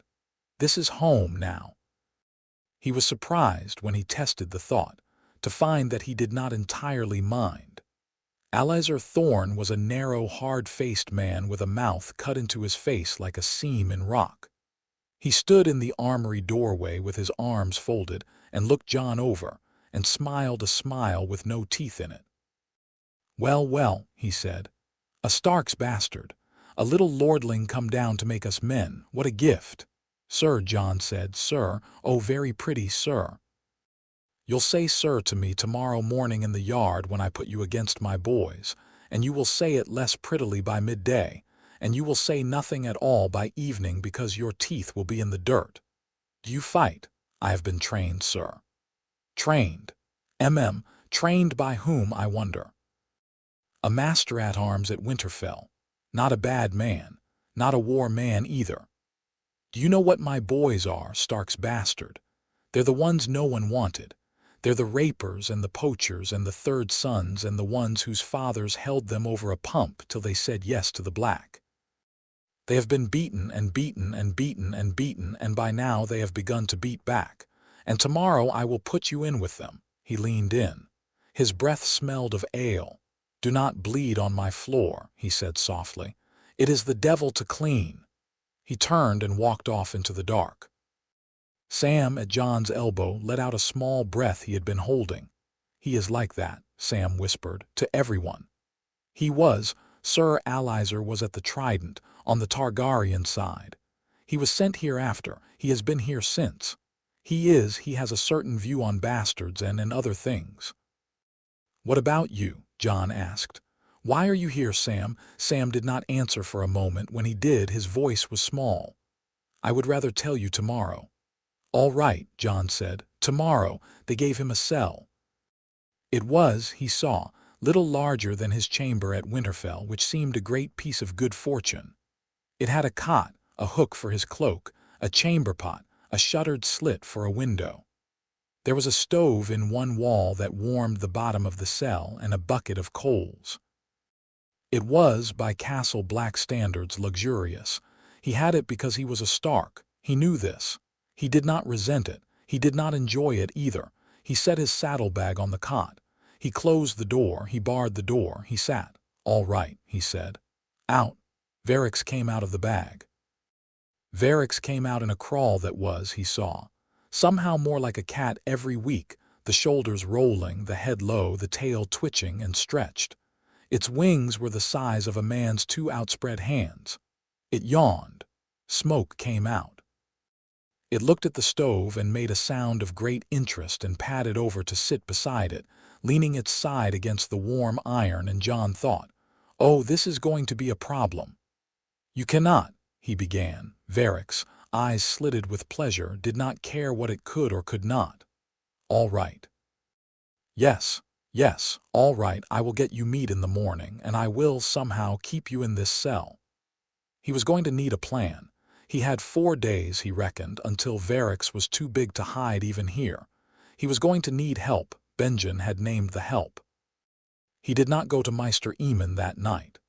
This is home now. He was surprised when he tested the thought, to find that he did not entirely mind. Alliser Thorne was a narrow, hard-faced man with a mouth cut into his face like a seam in rock. He stood in the armory doorway with his arms folded and looked Jon over, and smiled a smile with no teeth in it. "Well, well," he said. "A Stark's bastard. A little lordling come down to make us men. What a gift!" "Sir," Jon said, "sir, oh, very pretty, sir." "You'll say sir to me tomorrow morning in the yard when I put you against my boys, and you will say it less prettily by midday, and you will say nothing at all by evening because your teeth will be in the dirt. Do you fight?" "I have been trained, sir." "Trained? Trained by whom, I wonder?" "A master-at-arms at Winterfell. Not a bad man. Not a war man either. Do you know what my boys are, Stark's bastard? They're the ones no one wanted. They're the rapers and the poachers and the third sons and the ones whose fathers held them over a pump till they said yes to the black. They have been beaten and beaten and beaten and beaten, and by now they have begun to beat back. And tomorrow I will put you in with them." He leaned in. His breath smelled of ale. "Do not bleed on my floor," he said softly. "It is the devil to clean." He turned and walked off into the dark. Sam, at Jon's elbow, let out a small breath he had been holding. "He is like that," Sam whispered, "to everyone." He was. Sir Alliser was at the Trident, on the Targaryen side. He was sent here after. He has been here since. He has a certain view on bastards and other things. "What about you?" Jon asked. "Why are you here, Sam?" Sam did not answer for a moment. When he did, his voice was small. "I would rather tell you tomorrow." "All right," Jon said. "Tomorrow." They gave him a cell. It was, he saw, little larger than his chamber at Winterfell, which seemed a great piece of good fortune. It had a cot, a hook for his cloak, a chamber pot, a shuttered slit for a window. There was a stove in one wall that warmed the bottom of the cell, and a bucket of coals. It was, by Castle Black standards, luxurious. He had it because he was a Stark. He knew this. He did not resent it. He did not enjoy it either. He set his saddlebag on the cot. He closed the door. He barred the door. He sat. "All right," he said. "Out." Varix came out of the bag. Varix came out in a crawl that was, he saw, somehow more like a cat every week, the shoulders rolling, the head low, the tail twitching and stretched. Its wings were the size of a man's two outspread hands. It yawned. Smoke came out. It looked at the stove and made a sound of great interest and padded over to sit beside it, leaning its side against the warm iron, and Jon thought, "Oh, this is going to be a problem." "You cannot," he began. Varix, eyes slitted with pleasure, did not care what it could or could not. "All right." "Yes, yes, all right, I will get you meat in the morning, and I will, somehow, keep you in this cell." He was going to need a plan. He had 4 days, he reckoned, until Varix was too big to hide even here. He was going to need help. Benjen had named the help. He did not go to Maester Aemon that night.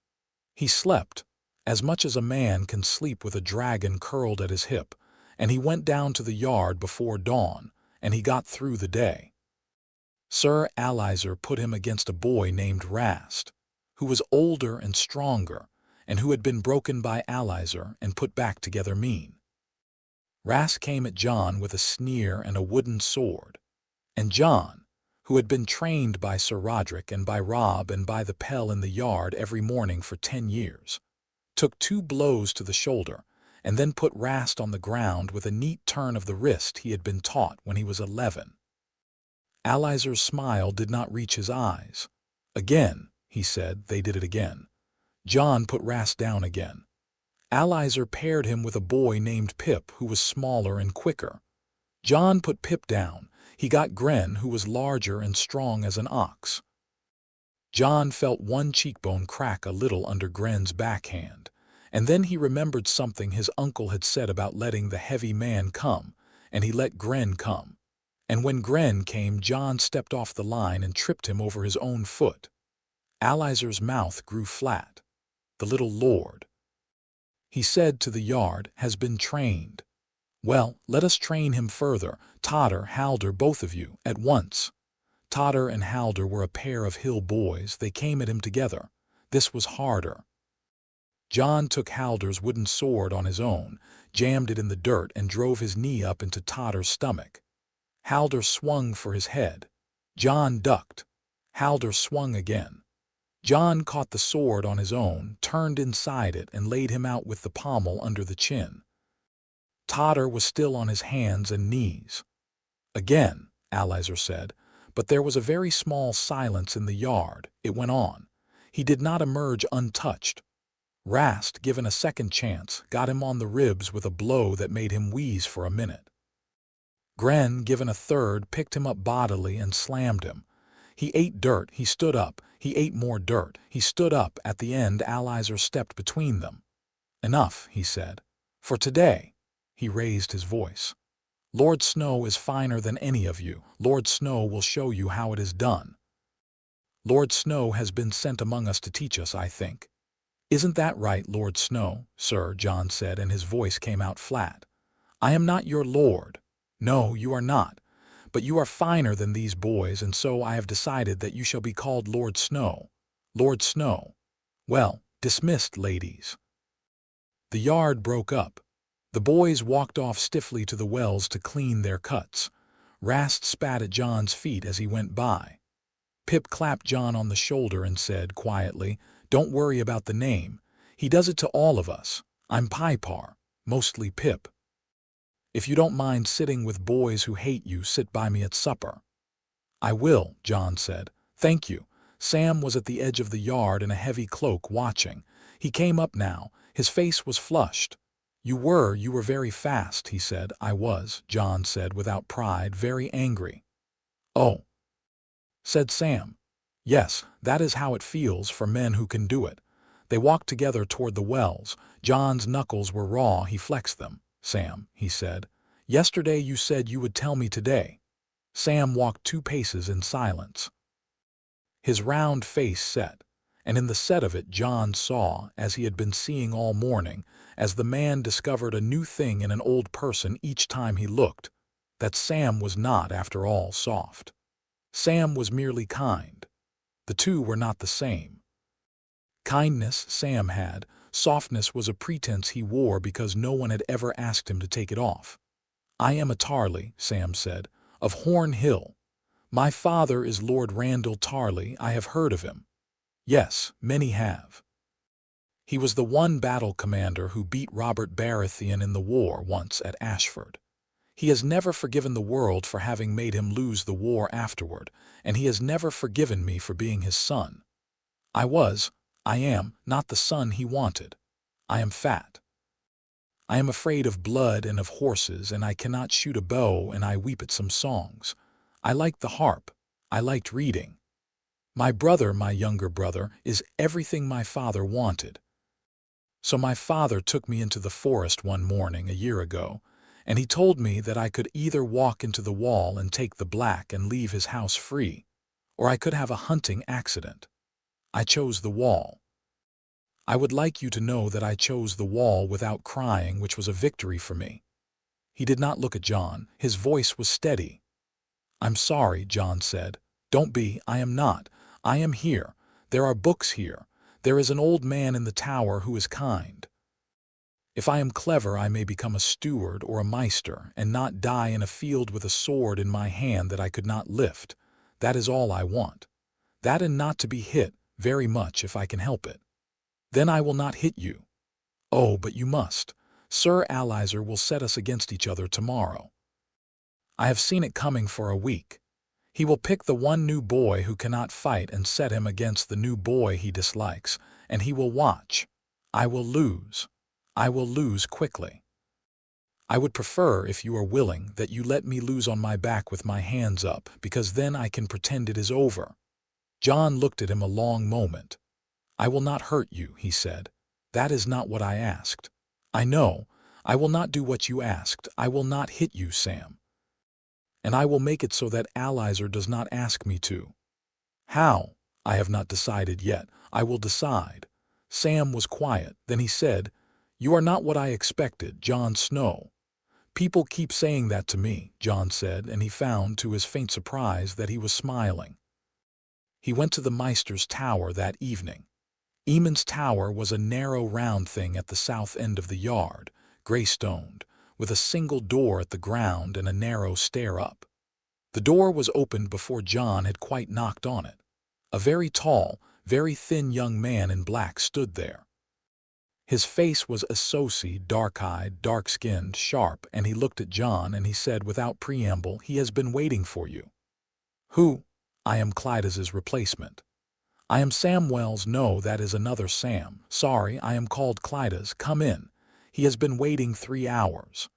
He slept, as much as a man can sleep with a dragon curled at his hip, and he went down to the yard before dawn, and he got through the day. Sir Alliser put him against a boy named Rast, who was older and stronger, and who had been broken by Alliser and put back together mean. Rast came at Jon with a sneer and a wooden sword, and Jon, who had been trained by Sir Roderick and by Robb and by the Pell in the yard every morning for 10 years, took 2 blows to the shoulder, and then put Rast on the ground with a neat turn of the wrist he had been taught when he was 11. Alliser's smile did not reach his eyes. "Again," he said. They did it again. Jon put Rast down again. Alliser paired him with a boy named Pip, who was smaller and quicker. Jon put Pip down. He got Gren, who was larger and strong as an ox. Jon felt one cheekbone crack a little under Gren's backhand, and then he remembered something his uncle had said about letting the heavy man come, and he let Gren come. And when Gren came, Jon stepped off the line and tripped him over his own foot. Alizar's mouth grew flat. The little lord, he said to the yard, has been trained. Well, let us train him further. Totter, Halder, both of you, at once. Totter and Halder were a pair of hill boys. They came at him together. This was harder. Jon took Halder's wooden sword on his own, jammed it in the dirt, and drove his knee up into Totter's stomach. Halder swung for his head. Jon ducked. Halder swung again. Jon caught the sword on his own, turned inside it, and laid him out with the pommel under the chin. Totter was still on his hands and knees. Again, Alizar said, but there was a very small silence in the yard. It went on. He did not emerge untouched. Rast, given a second chance, got him on the ribs with a blow that made him wheeze for a minute. Gren, given a third, picked him up bodily and slammed him. He ate dirt, he stood up, he ate more dirt, he stood up. At the end, Alizar stepped between them. Enough, he said. For today. He raised his voice. Lord Snow is finer than any of you. Lord Snow will show you how it is done. Lord Snow has been sent among us to teach us, I think. Isn't that right, Lord Snow, sir? Jon said, and his voice came out flat. I am not your lord. No, you are not. But you are finer than these boys, and so I have decided that you shall be called Lord Snow. Lord Snow. Well, dismissed, ladies. The yard broke up. The boys walked off stiffly to the wells to clean their cuts. Rast spat at Jon's feet as he went by. Pip clapped Jon on the shoulder and said quietly, Don't worry about the name. He does it to all of us. I'm Pypar, mostly Pip. If you don't mind sitting with boys who hate you, sit by me at supper. I will, Jon said. Thank you. Sam was at the edge of the yard in a heavy cloak watching. He came up now. His face was flushed. You were very fast, he said. I was, Jon said without pride, very angry. Oh, said Sam. Yes, that is how it feels for men who can do it. They walked together toward the wells. Jon's knuckles were raw. He flexed them. Sam, he said. Yesterday you said you would tell me today. Sam walked 2 paces in silence. His round face set, and in the set of it Jon saw, as he had been seeing all morning, as the man discovered a new thing in an old person each time he looked, that Sam was not, after all, soft. Sam was merely kind. The two were not the same. Kindness Sam had, softness was a pretense he wore because no one had ever asked him to take it off. I am a Tarly, Sam said, of Horn Hill. My father is Lord Randall Tarly. I have heard of him. Yes, many have. He was the one battle commander who beat Robert Baratheon in the war once at Ashford. He has never forgiven the world for having made him lose the war afterward, and he has never forgiven me for being his son. I am, not the son he wanted. I am fat. I am afraid of blood and of horses, and I cannot shoot a bow, and I weep at some songs. I liked the harp. I liked reading. My brother, my younger brother, is everything my father wanted. So my father took me into the forest one morning a year ago, and he told me that I could either walk into the wall and take the black and leave his house free, or I could have a hunting accident. I chose the wall. I would like you to know that I chose the wall without crying, which was a victory for me. He did not look at Jon. His voice was steady. I'm sorry, Jon said. Don't be. I am not. I am here. There are books here. There is an old man in the tower who is kind. If I am clever, I may become a steward or a maester and not die in a field with a sword in my hand that I could not lift. That is all I want. That and not to be hit, very much if I can help it. Then I will not hit you. Oh, but you must. Sir Alizar will set us against each other tomorrow. I have seen it coming for a week. He will pick the one new boy who cannot fight and set him against the new boy he dislikes, and he will watch. I will lose. I will lose quickly. I would prefer, if you are willing, that you let me lose on my back with my hands up, because then I can pretend it is over. Jon looked at him a long moment. I will not hurt you, he said. That is not what I asked. I know. I will not do what you asked. I will not hit you, Sam. And I will make it so that Alizar does not ask me to. How? I have not decided yet. I will decide. Sam was quiet. Then he said, You are not what I expected, Jon Snow. People keep saying that to me, Jon said, and he found, to his faint surprise, that he was smiling. He went to the Maester's tower that evening. Eamon's tower was a narrow round thing at the south end of the yard, grey-stoned, with a single door at the ground and a narrow stair up. The door was opened before Jon had quite knocked on it. A very tall, very thin young man in black stood there. His face was assocy, dark-eyed, dark-skinned, sharp, and he looked at Jon and he said without preamble, He has been waiting for you. Who? I am Clyda's replacement. I am Samwell's. No, that is another Sam. Sorry, I am called Clyda's. Come in. He has been waiting 3 hours.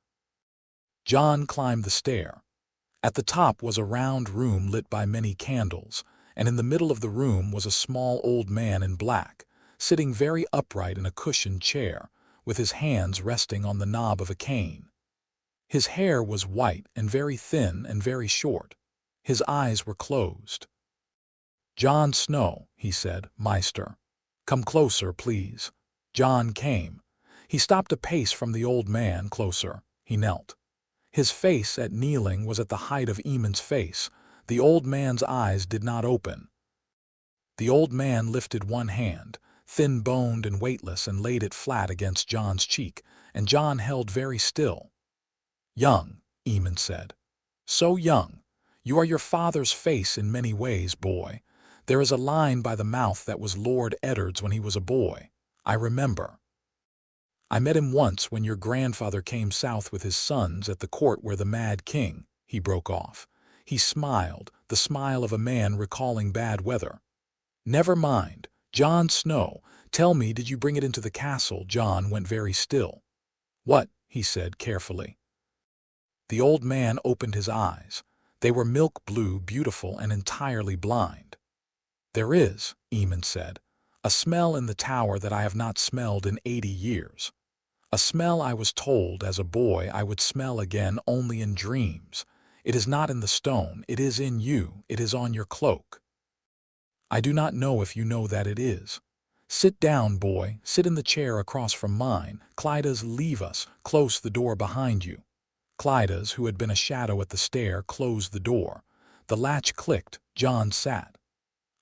Jon climbed the stair. At the top was a round room lit by many candles, and in the middle of the room was a small old man in black, sitting very upright in a cushioned chair, with his hands resting on the knob of a cane. His hair was white and very thin and very short. His eyes were closed. Jon Snow, he said, Maester. Come closer, please. Jon came. He stopped a pace from the old man, closer. He knelt. His face at kneeling was at the height of Eamon's face. The old man's eyes did not open. The old man lifted one hand, thin-boned and weightless, and laid it flat against Jon's cheek, and Jon held very still. Young, Eamon said. So young. You are your father's face in many ways, boy. There is a line by the mouth that was Lord Eddard's when he was a boy. I remember. I met him once when your grandfather came south with his sons at the court where the Mad King, he broke off. He smiled, the smile of a man recalling bad weather. Never mind, Jon Snow, tell me, did you bring it into the castle? Jon went very still. What? He said carefully. The old man opened his eyes. They were milk blue, beautiful, and entirely blind. There is, Eamon said, a smell in the tower that I have not smelled in 80 years. A smell I was told as a boy I would smell again only in dreams. It is not in the stone, it is in you, it is on your cloak. I do not know if you know that it is. Sit down, boy, sit in the chair across from mine. Clyda's, leave us, close the door behind you. Clyda's, who had been a shadow at the stair, closed the door. The latch clicked. Jon sat.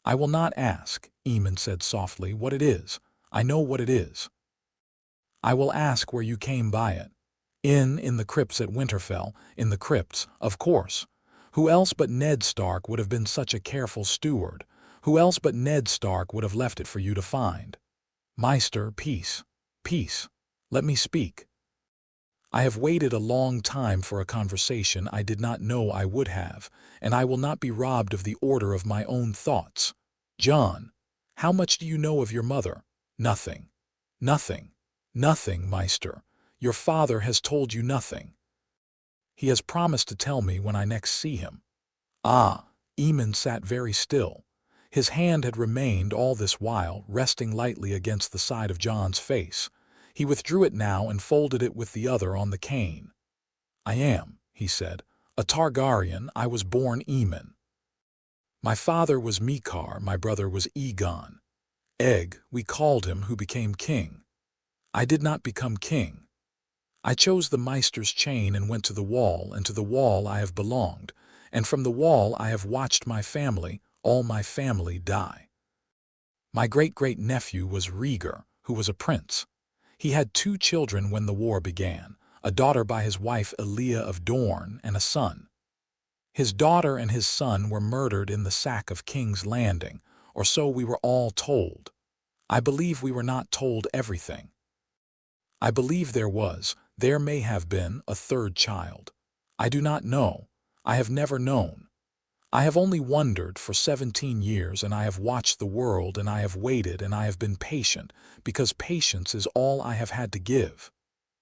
I will not ask, Eamon said softly, what it is. I know what it is. I will ask where you came by it. In the crypts at Winterfell. In the crypts, of course. Who else but Ned Stark would have been such a careful steward? Who else but Ned Stark would have left it for you to find? Maester, peace. Peace. Let me speak. I have waited a long time for a conversation I did not know I would have, and I will not be robbed of the order of my own thoughts. Jon, how much do you know of your mother? Nothing. Nothing. Nothing, Maester. Your father has told you nothing. He has promised to tell me when I next see him. Ah, Eamon sat very still. His hand had remained all this while resting lightly against the side of Jon's face. He withdrew it now and folded it with the other on the cane. I am, he said, a Targaryen. I was born Eamon. My father was Mikar, my brother was Aegon. Egg, we called him, who became king. I did not become king. I chose the Maester's chain and went to the wall, and to the wall I have belonged, and from the wall I have watched my family, all my family, die. My great-great-nephew was Rhaegar, who was a prince. He had 2 children when the war began, a daughter by his wife Elia of Dorne, and a son. His daughter and his son were murdered in the sack of King's Landing, or so we were all told. I believe we were not told everything. I believe there may have been, a 3rd child. I do not know. I have never known. I have only wondered for 17 years, and I have watched the world, and I have waited, and I have been patient, because patience is all I have had to give.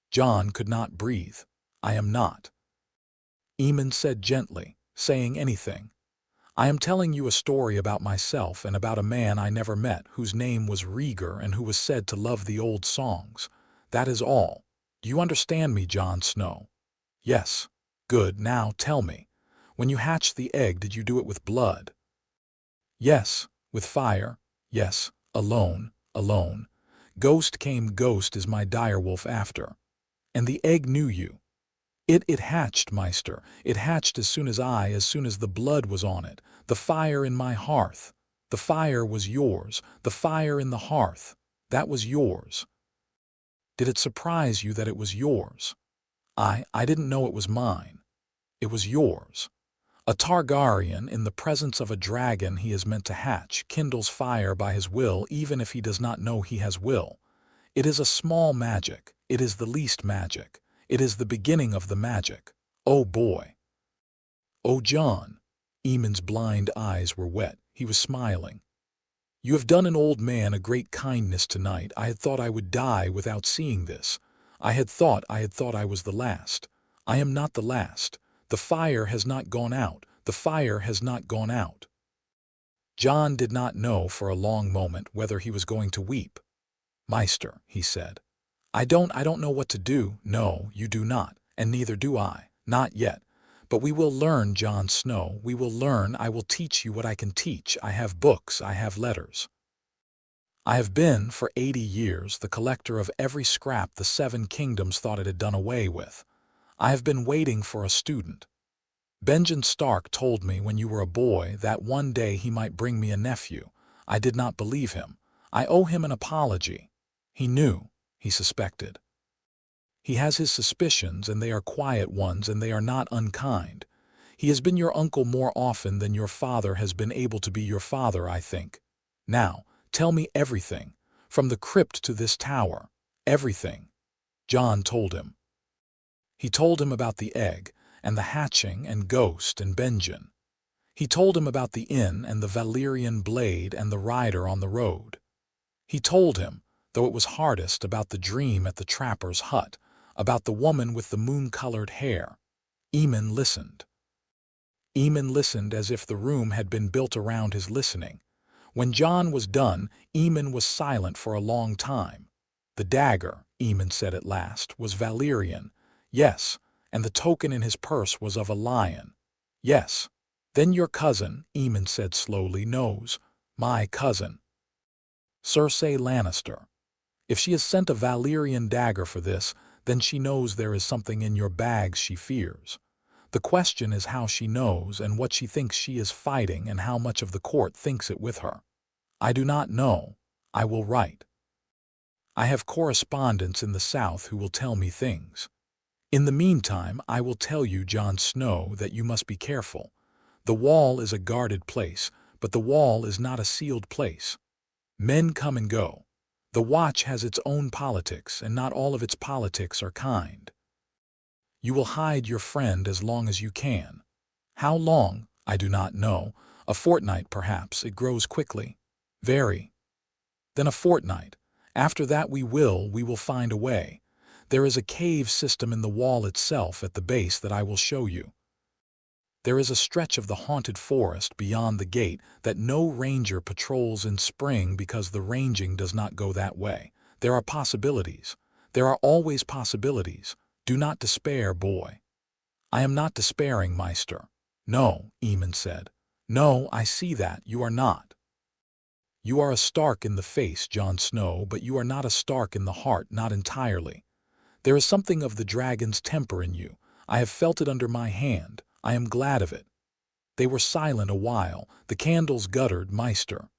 Jon could not breathe. I am not. Eamon said gently, saying anything. I am telling you a story about myself and about a man I never met, whose name was Rhaegar and who was said to love the old songs. That is all. Do you understand me, Jon Snow? Yes. Good. Now tell me. When you hatched the egg, did you do it with blood? Yes, With fire, yes, alone, alone. Ghost came, ghost is my direwolf after. And the egg knew you. It hatched, Meister. It hatched as soon as the blood was on it. The fire in my hearth. The fire was yours. The fire in the hearth. That was yours. Did it surprise you that it was yours? I didn't know it was mine. It was yours. A Targaryen, in the presence of a dragon he is meant to hatch, kindles fire by his will even if he does not know he has will. It is a small magic. It is the least magic. It is the beginning of the magic. Oh boy. Oh Jon. Eamon's blind eyes were wet. He was smiling. You have done an old man a great kindness tonight. I had thought I would die without seeing this. I had thought I was the last. I am not the last. The fire has not gone out. The fire has not gone out. Jon did not know for a long moment whether he was going to weep. Meister, he said. I don't know what to do. No, you do not, and neither do I. Not yet. But we will learn, Jon Snow. We will learn. I will teach you what I can teach. I have books. I have letters. I have been, for 80 years, the collector of every scrap the 7 kingdoms thought it had done away with. I have been waiting for a student. Jon Stark told me when you were a boy that one day he might bring me a nephew. I did not believe him. I owe him an apology. He knew. He suspected. He has his suspicions, and they are quiet ones, and they are not unkind. He has been your uncle more often than your father has been able to be your father, I think. Now, tell me everything, from the crypt to this tower. Everything. Jon told him. He told him about the egg, and the hatching, and Ghost, and Benjen. He told him about the inn, and the Valyrian blade, and the rider on the road. He told him, though it was hardest, about the dream at the trapper's hut, about the woman with the moon-colored hair. Aemon listened. Aemon listened as if the room had been built around his listening. When Jon was done, Aemon was silent for a long time. The dagger, Aemon said at last, was Valyrian. Yes, and the token in his purse was of a lion. Yes. Then your cousin, Aemon said slowly, knows. My cousin. Cersei Lannister. If she has sent a Valyrian dagger for this, then she knows there is something in your bags she fears. The question is how she knows and what she thinks she is fighting and how much of the court thinks it with her. I do not know. I will write. I have correspondents in the south who will tell me things. In the meantime, I will tell you, Jon Snow, that you must be careful. The wall is a guarded place, but the wall is not a sealed place. Men come and go. The Watch has its own politics, and not all of its politics are kind. You will hide your friend as long as you can. How long? I do not know. A fortnight, perhaps. It grows quickly. Very. Then a fortnight. After that we will find a way. There is a cave system in the wall itself at the base that I will show you. There is a stretch of the haunted forest beyond the gate that no ranger patrols in spring because the ranging does not go that way. There are possibilities. There are always possibilities. Do not despair, boy. I am not despairing, Meister. No, Aemon said. No, I see that. You are not. You are a Stark in the face, Jon Snow, but you are not a Stark in the heart, not entirely. There is something of the dragon's temper in you. I have felt it under my hand. I am glad of it. They were silent a while. The candles guttered. Meister.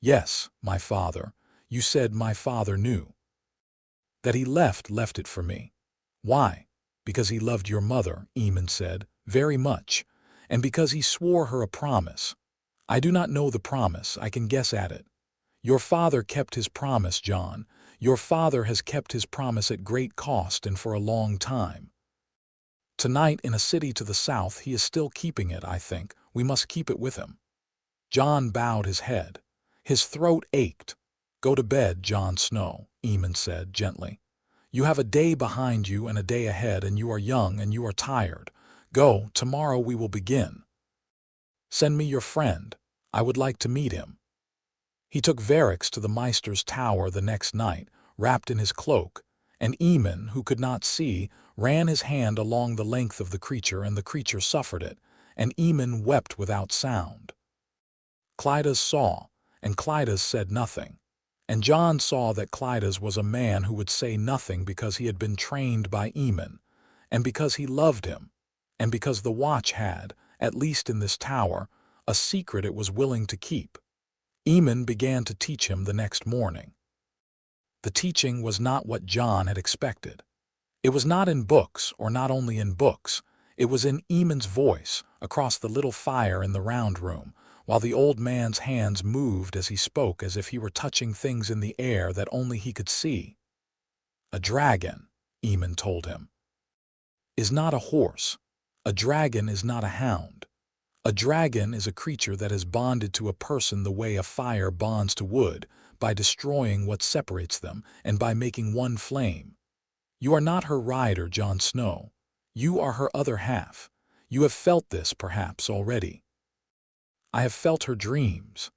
Yes, my father. You said my father knew. That he left it for me. Why? Because he loved your mother, Aemon said, very much, and because he swore her a promise. I do not know the promise. I can guess at it. Your father kept his promise, Jon. Your father has kept his promise at great cost and for a long time. Tonight, in a city to the south, he is still keeping it, I think. We must keep it with him. Jon bowed his head. His throat ached. Go to bed, Jon Snow, Aemon said gently. You have a day behind you and a day ahead, and you are young and you are tired. Go, tomorrow we will begin. Send me your friend. I would like to meet him. He took Varys to the Meister's tower the next night, wrapped in his cloak, and Aemon, who could not see, ran his hand along the length of the creature, and the creature suffered it, and Aemon wept without sound. Clydas saw, and Clydas said nothing. And Jon saw that Clydas was a man who would say nothing because he had been trained by Aemon, and because he loved him, and because the Watch had, at least in this tower, a secret it was willing to keep. Aemon began to teach him the next morning. The teaching was not what Jon had expected. It was not in books, or not only in books. It was in Aemon's voice, across the little fire in the round room, while the old man's hands moved as he spoke as if he were touching things in the air that only he could see. A dragon, Aemon told him, is not a horse. A dragon is not a hound. A dragon is a creature that is bonded to a person the way a fire bonds to wood, by destroying what separates them and by making one flame. You are not her rider, Jon Snow. You are her other half. You have felt this, perhaps, already. I have felt her dreams.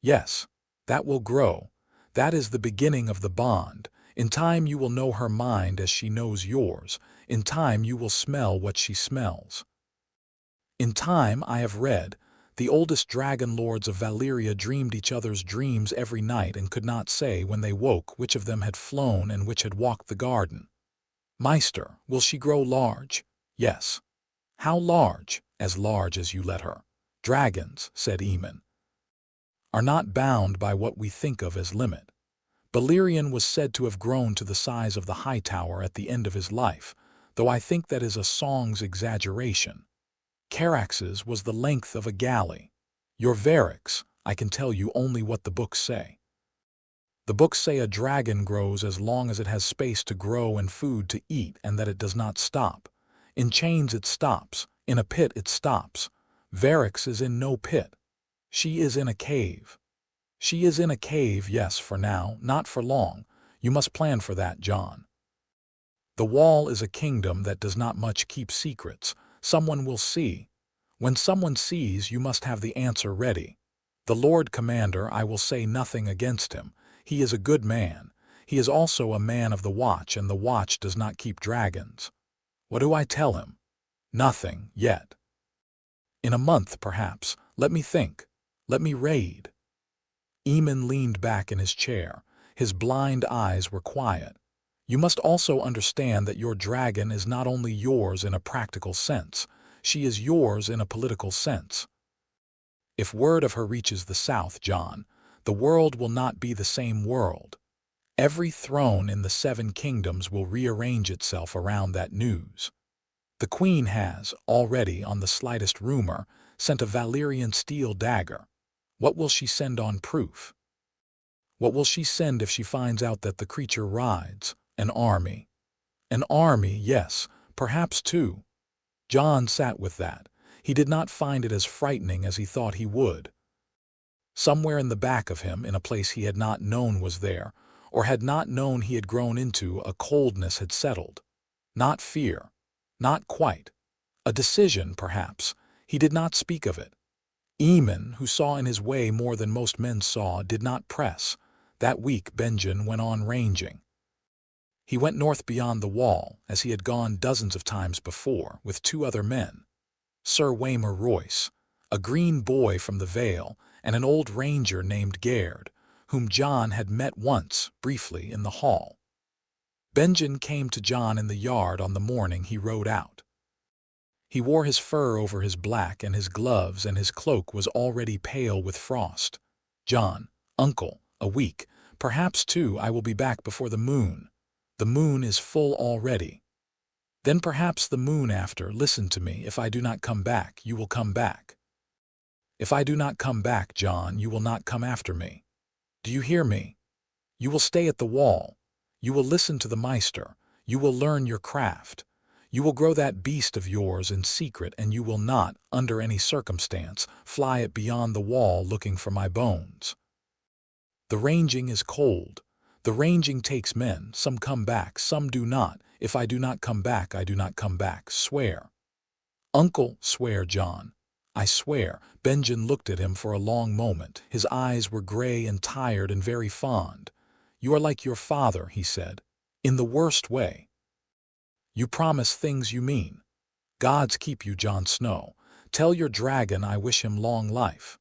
Yes, that will grow. That is the beginning of the bond. In time you will know her mind as she knows yours. In time you will smell what she smells. In time, I have read, the oldest dragon lords of Valyria dreamed each other's dreams every night and could not say when they woke which of them had flown and which had walked the garden. Maester, will she grow large? Yes. How large? As large as you let her. Dragons, said Aemon, are not bound by what we think of as limit. Balerion was said to have grown to the size of the High Tower at the end of his life, though I think that is a song's exaggeration. Carax's was the length of a galley. Your Varix, I can tell you only what the books say. The books say a dragon grows as long as it has space to grow and food to eat, and that it does not stop. In chains it stops, in a pit it stops. Varix is in no pit. She is in a cave. She is in a cave, yes, for now, not for long. You must plan for that, Jon. The Wall is a kingdom that does not much keep secrets. Someone will see. When someone sees, you must have the answer ready. The Lord Commander, I will say nothing against him. He is a good man. He is also a man of the Watch, and the Watch does not keep dragons. What do I tell him? Nothing, yet. In a month, perhaps. Let me think. Let me raid. Aemon leaned back in his chair. His blind eyes were quiet. You must also understand that your dragon is not only yours in a practical sense, she is yours in a political sense. If word of her reaches the south, Jon, the world will not be the same world. Every throne in the 7 kingdoms will rearrange itself around that news. The queen has, already on the slightest rumor, sent a Valyrian steel dagger. What will she send on proof? What will she send if she finds out that the creature rides? An army. An army, yes, perhaps 2. Jon sat with that. He did not find it as frightening as he thought he would. Somewhere in the back of him, in a place he had not known was there, or had not known he had grown into, a coldness had settled. Not fear. Not quite. A decision, perhaps. He did not speak of it. Aemon, who saw in his way more than most men saw, did not press. That week Benjen went on ranging. He went north beyond the Wall, as he had gone dozens of times before, with 2 other men. Sir Waymar Royce, a green boy from the Vale, and an old ranger named Gerd, whom Jon had met once, briefly, in the hall. Benjen came to Jon in the yard on the morning he rode out. He wore his fur over his black, and his gloves and his cloak was already pale with frost. Jon, uncle, a week, perhaps 2, I will be back before the moon. The moon is full already. Then perhaps the moon after. Listen to me. If I do not come back, you will come back. If I do not come back, Jon, you will not come after me. Do you hear me? You will stay at the Wall. You will listen to the Maester. You will learn your craft. You will grow that beast of yours in secret, and you will not, under any circumstance, fly it beyond the Wall looking for my bones. The ranging is cold. The ranging takes men. Some come back, some do not. If I do not come back, I do not come back. Swear. Uncle, swear, Jon. I swear. Benjen looked at him for a long moment. His eyes were gray and tired and very fond. You are like your father, he said. In the worst way. You promise things you mean. Gods keep you, Jon Snow. Tell your dragon I wish him long life.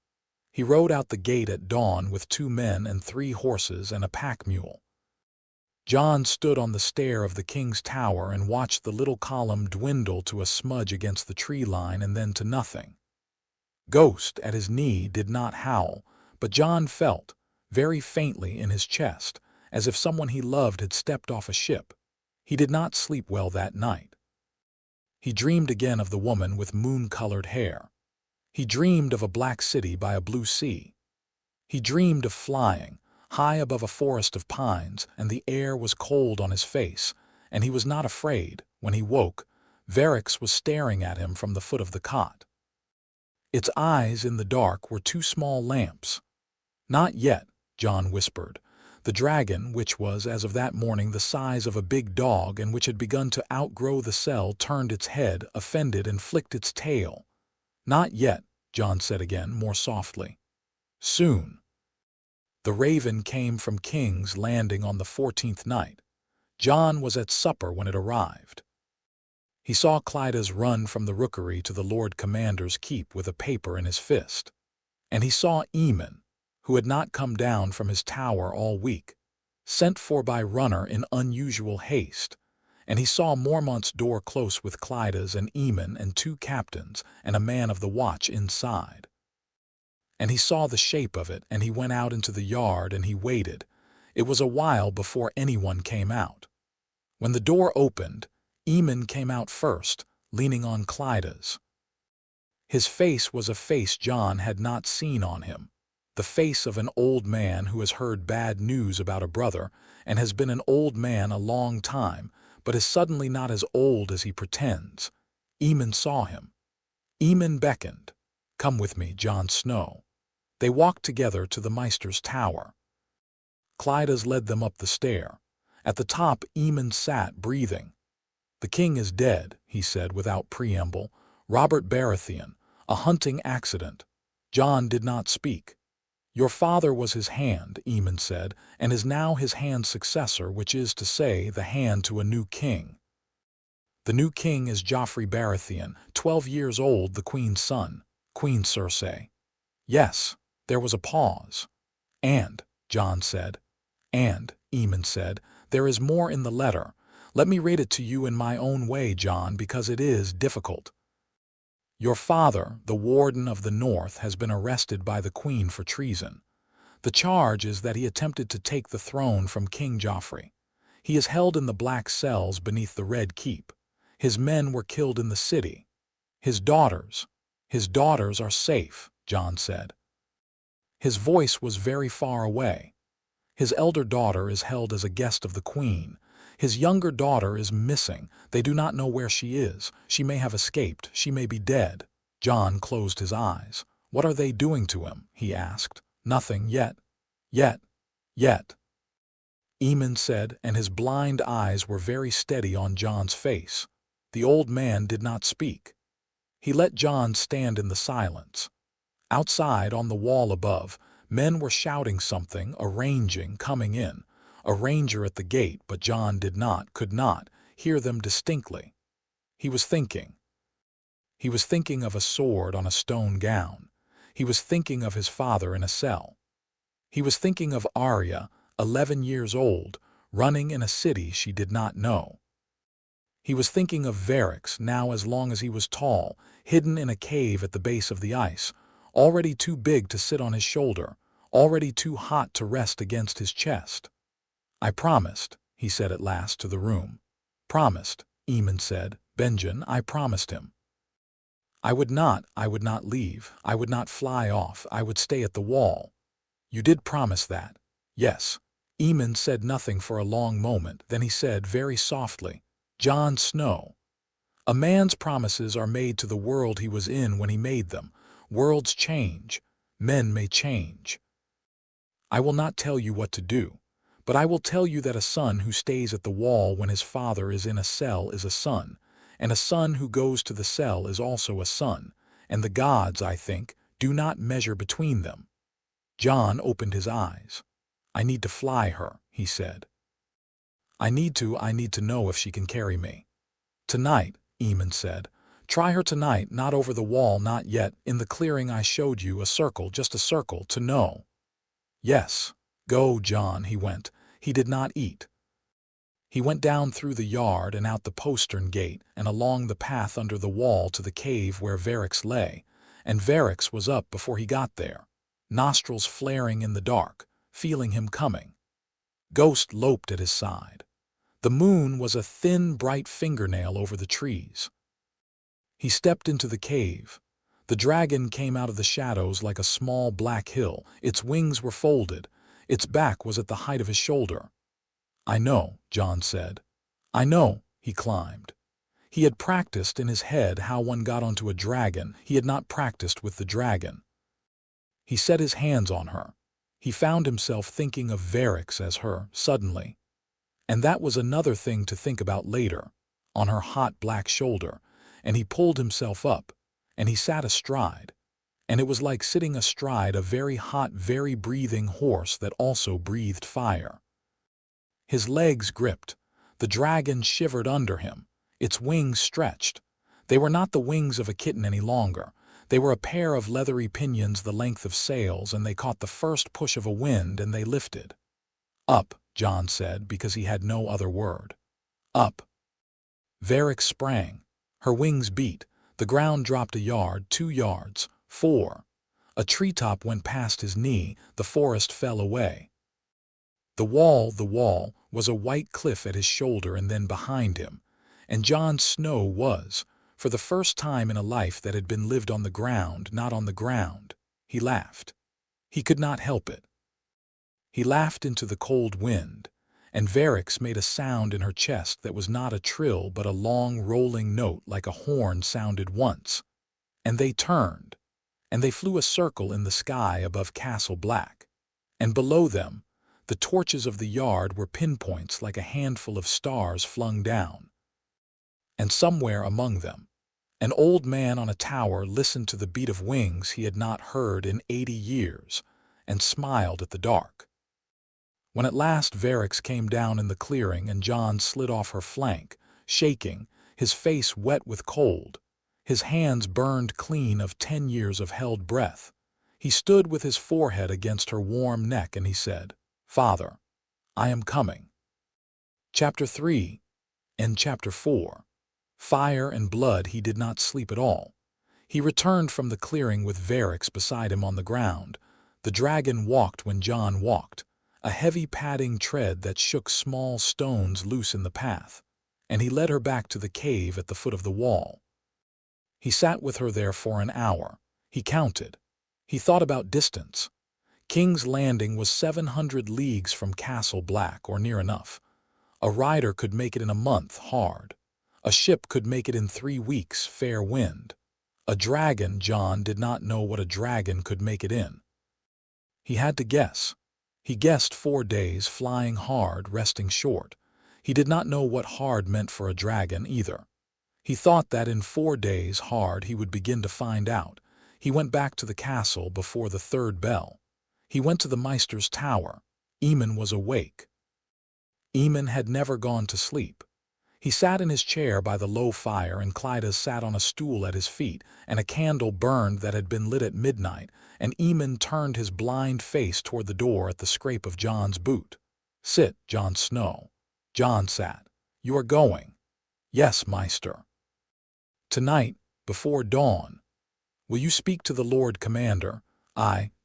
He rode out the gate at dawn with 2 men and 3 horses and a pack mule. Jon stood on the stair of the king's tower and watched the little column dwindle to a smudge against the tree line and then to nothing. Ghost, at his knee, did not howl, but Jon felt, very faintly in his chest, as if someone he loved had stepped off a ship. He did not sleep well that night. He dreamed again of the woman with moon-colored hair. He dreamed of a black city by a blue sea. He dreamed of flying, high above a forest of pines, and the air was cold on his face, and he was not afraid. When he woke, Varys was staring at him from the foot of the cot. Its eyes in the dark were 2 small lamps. "Not yet," Jon whispered. The dragon, which was, as of that morning, the size of a big dog and which had begun to outgrow the cell, turned its head, offended, and flicked its tail. "Not yet," Jon said again, more softly. "Soon." The raven came from King's Landing on the 14th night. Jon was at supper when it arrived. He saw Clydas run from the rookery to the Lord Commander's keep with a paper in his fist. And he saw Aemon, who had not come down from his tower all week, sent for by runner in unusual haste. And he saw Mormont's door close with Clydas and Aemon and 2 captains and a man of the watch inside. And he saw the shape of it, and he went out into the yard and he waited. It was a while before anyone came out. When the door opened, Aemon came out first, leaning on Clydas. His face was a face Jon had not seen on him, the face of an old man who has heard bad news about a brother and has been an old man a long time, but is suddenly not as old as he pretends. Aemon saw him. Aemon beckoned. "Come with me, Jon Snow." They walked together to the Maester's tower. Clydas led them up the stair. At the top, Aemon sat, breathing. "The king is dead," he said without preamble. "Robert Baratheon, a hunting accident." Jon did not speak. "Your father was his hand," Aemon said, "and is now his hand's successor, which is to say, the hand to a new king. The new king is Joffrey Baratheon, 12 years old, the queen's son, Queen Cersei." "Yes." There was a pause. "And," Jon said. "And," Aemon said, "there is more in the letter. Let me read it to you in my own way, Jon, because it is difficult. Your father, the Warden of the North, has been arrested by the Queen for treason. The charge is that he attempted to take the throne from King Joffrey. He is held in the black cells beneath the Red Keep. His men were killed in the city. His daughters are safe," Jon said. His voice was very far away. "His elder daughter is held as a guest of the Queen. His younger daughter is missing. They do not know where she is. She may have escaped. She may be dead." Jon closed his eyes. "What are they doing to him?" he asked. "Nothing yet." Yet. Aemon said, and his blind eyes were very steady on Jon's face. The old man did not speak. He let Jon stand in the silence. Outside, on the wall above, men were shouting something, arranging, coming in. A ranger at the gate, but Jon could not, hear them distinctly. He was thinking. He was thinking of a sword on a stone gown. He was thinking of his father in a cell. He was thinking of Arya, 11 years old, running in a city she did not know. He was thinking of Varys, now as long as he was tall, hidden in a cave at the base of the ice, already too big to sit on his shoulder, already too hot to rest against his chest. "I promised," he said at last to the room. "Promised," Aemon said. "Benjen, I promised him. I would not leave, I would not fly off, I would stay at the wall." "You did promise that?" "Yes." Aemon said nothing for a long moment, then he said very softly, "Jon Snow, a man's promises are made to the world he was in when he made them. Worlds change. Men may change. I will not tell you what to do, but I will tell you that a son who stays at the wall when his father is in a cell is a son, and a son who goes to the cell is also a son, and the gods, I think, do not measure between them." Jon opened his eyes. "I need to fly her," he said. I need to know if she can carry me." "Tonight," Aemon said. Try her tonight, not over the wall, not yet, in the clearing I showed you, a circle, just a circle, to know. Yes. Go, Jon, he went. He did not eat. He went down through the yard and out the postern gate and along the path under the wall to the cave where Varys lay, and Varys was up before he got there, nostrils flaring in the dark, feeling him coming. Ghost loped at his side. The moon was a thin, bright fingernail over the trees. He stepped into the cave. The dragon came out of the shadows like a small black hill. Its wings were folded. Its back was at the height of his shoulder. I know, Jon said. I know, he climbed. He had practiced in his head how one got onto a dragon. He had not practiced with the dragon. He set his hands on her. He found himself thinking of Varys as her, suddenly. And that was another thing to think about later, on her hot black shoulder, and he pulled himself up, and he sat astride, and it was like sitting astride a very hot, very breathing horse that also breathed fire. His legs gripped. The dragon shivered under him. Its wings stretched. They were not the wings of a kitten any longer. They were a pair of leathery pinions the length of sails, and they caught the first push of a wind and they lifted. Up, Jon said, because he had no other word. Up. Varys sprang. Her wings beat. The ground dropped a yard, 2 yards, 4. A treetop went past his knee. The forest fell away. The wall, was a white cliff at his shoulder and then behind him, and Jon Snow was, for the first time in a life that had been lived on the ground, not on the ground. He laughed. He could not help it. He laughed into the cold wind, and Varys made a sound in her chest that was not a trill but a long rolling note like a horn sounded once. And they turned, and they flew a circle in the sky above Castle Black, and below them, the torches of the yard were pinpoints like a handful of stars flung down. And somewhere among them, an old man on a tower listened to the beat of wings he had not heard in 80 years, and smiled at the dark. When at last Varys came down in the clearing and Jon slid off her flank, shaking, his face wet with cold, his hands burned clean of 10 years of held breath, he stood with his forehead against her warm neck and he said, "Father, I am coming." Chapter 3 and Chapter 4. Fire and blood. He did not sleep at all. He returned from the clearing with Varys beside him on the ground. The dragon walked when Jon walked, a heavy padding tread that shook small stones loose in the path, and he led her back to the cave at the foot of the wall. He sat with her there for an hour. He counted. He thought about distance. King's Landing was 700 leagues from Castle Black, or near enough. A rider could make it in a month, hard. A ship could make it in 3 weeks, fair wind. A dragon, Jon did not know what a dragon could make it in. He had to guess. He guessed 4 days, flying hard, resting short. He did not know what hard meant for a dragon either. He thought that in 4 days hard he would begin to find out. He went back to the castle before the 3rd bell. He went to the Maester's tower. Aemon was awake. Aemon had never gone to sleep. He sat in his chair by the low fire, and Clyda sat on a stool at his feet, and a candle burned that had been lit at midnight, and Aemon turned his blind face toward the door at the scrape of Jon's boot. "Sit, Jon Snow." Jon sat. "You are going?" "Yes, Maester." "Tonight, before dawn. Will you speak to the Lord Commander?"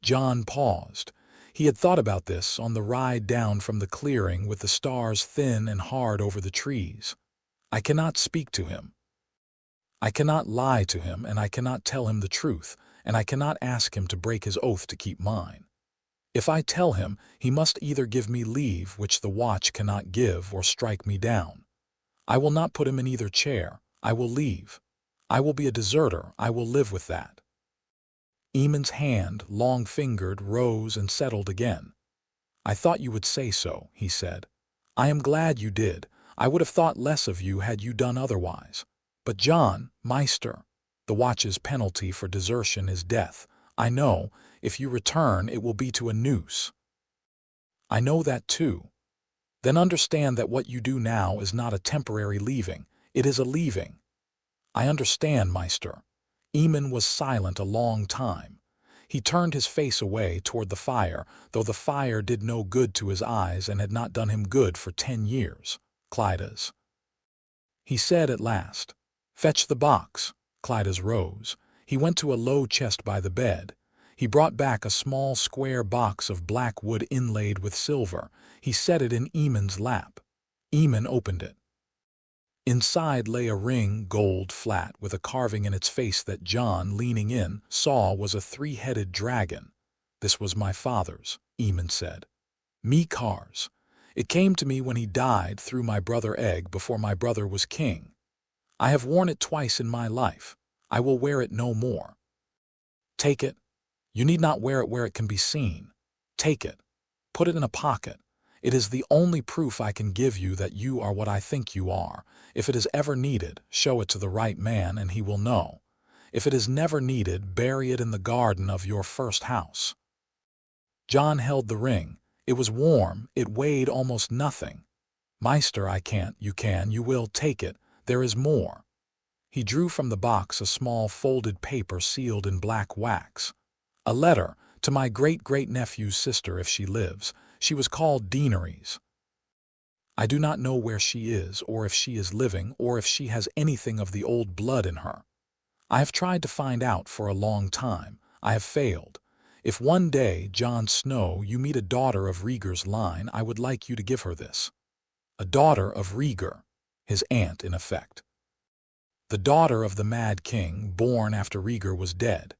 Jon paused. He had thought about this on the ride down from the clearing with the stars thin and hard over the trees. "I cannot speak to him. I cannot lie to him, and I cannot tell him the truth, and I cannot ask him to break his oath to keep mine. If I tell him, he must either give me leave, which the watch cannot give, or strike me down. I will not put him in either chair. I will leave. I will be a deserter. I will live with that." Aemon's hand, long-fingered, rose and settled again. "I thought you would say so," he said. "I am glad you did. I would have thought less of you had you done otherwise. But Jon, Maester, the watch's penalty for desertion is death. I know, if you return, it will be to a noose." "I know that too." "Then understand that what you do now is not a temporary leaving. It is a leaving." I understand, Meister. Eamon was silent a long time. He turned his face away toward the fire, though the fire did no good to his eyes and had not done him good for 10 years. Clyda's. He said at last, "Fetch the box." Clyda's rose. He went to a low chest by the bed. He brought back a small square box of black wood inlaid with silver. He set it in Eamon's lap. Eamon opened it. Inside lay a ring, gold flat, with a carving in its face that Jon, leaning in, saw was a 3-headed dragon. "This was my father's," Eamon said. "Me Car's. It came to me when he died through my brother Egg before my brother was king. I have worn it twice in my life. I will wear it no more." "Take it. You need not wear it where it can be seen. Take it. Put it in a pocket. It is the only proof I can give you that you are what I think you are. If it is ever needed, show it to the right man and he will know. If it is never needed, bury it in the garden of your first house." Jon held the ring. It was warm. It weighed almost nothing. "Meister, I can't. You can. You will. Take it. There is more." He drew from the box a small folded paper sealed in black wax. "A letter to my great-great-nephew's sister if she lives. She was called Daenerys. I do not know where she is, or if she is living, or if she has anything of the old blood in her. I have tried to find out for a long time. I have failed. If one day, Jon Snow, you meet a daughter of Rhaegar's line, I would like you to give her this." A daughter of Rhaegar, his aunt in effect. The daughter of the Mad King, born after Rhaegar was dead.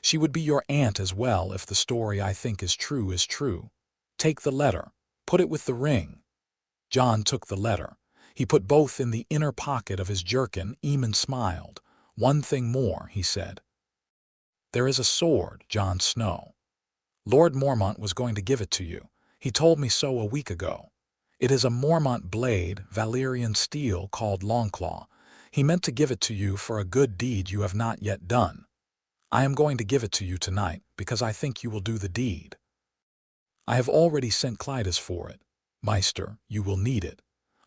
She would be your aunt as well if the story I think is true is true. Take the letter. Put it with the ring." Jon took the letter. He put both in the inner pocket of his jerkin. Eamon smiled. "One thing more," he said. "There is a sword, Jon Snow. Lord Mormont was going to give it to you. He told me so a week ago. It is a Mormont blade, Valyrian steel, called Longclaw. He meant to give it to you for a good deed you have not yet done. I am going to give it to you tonight, because I think you will do the deed. I have already sent Clydas for it. Meister, you will need it.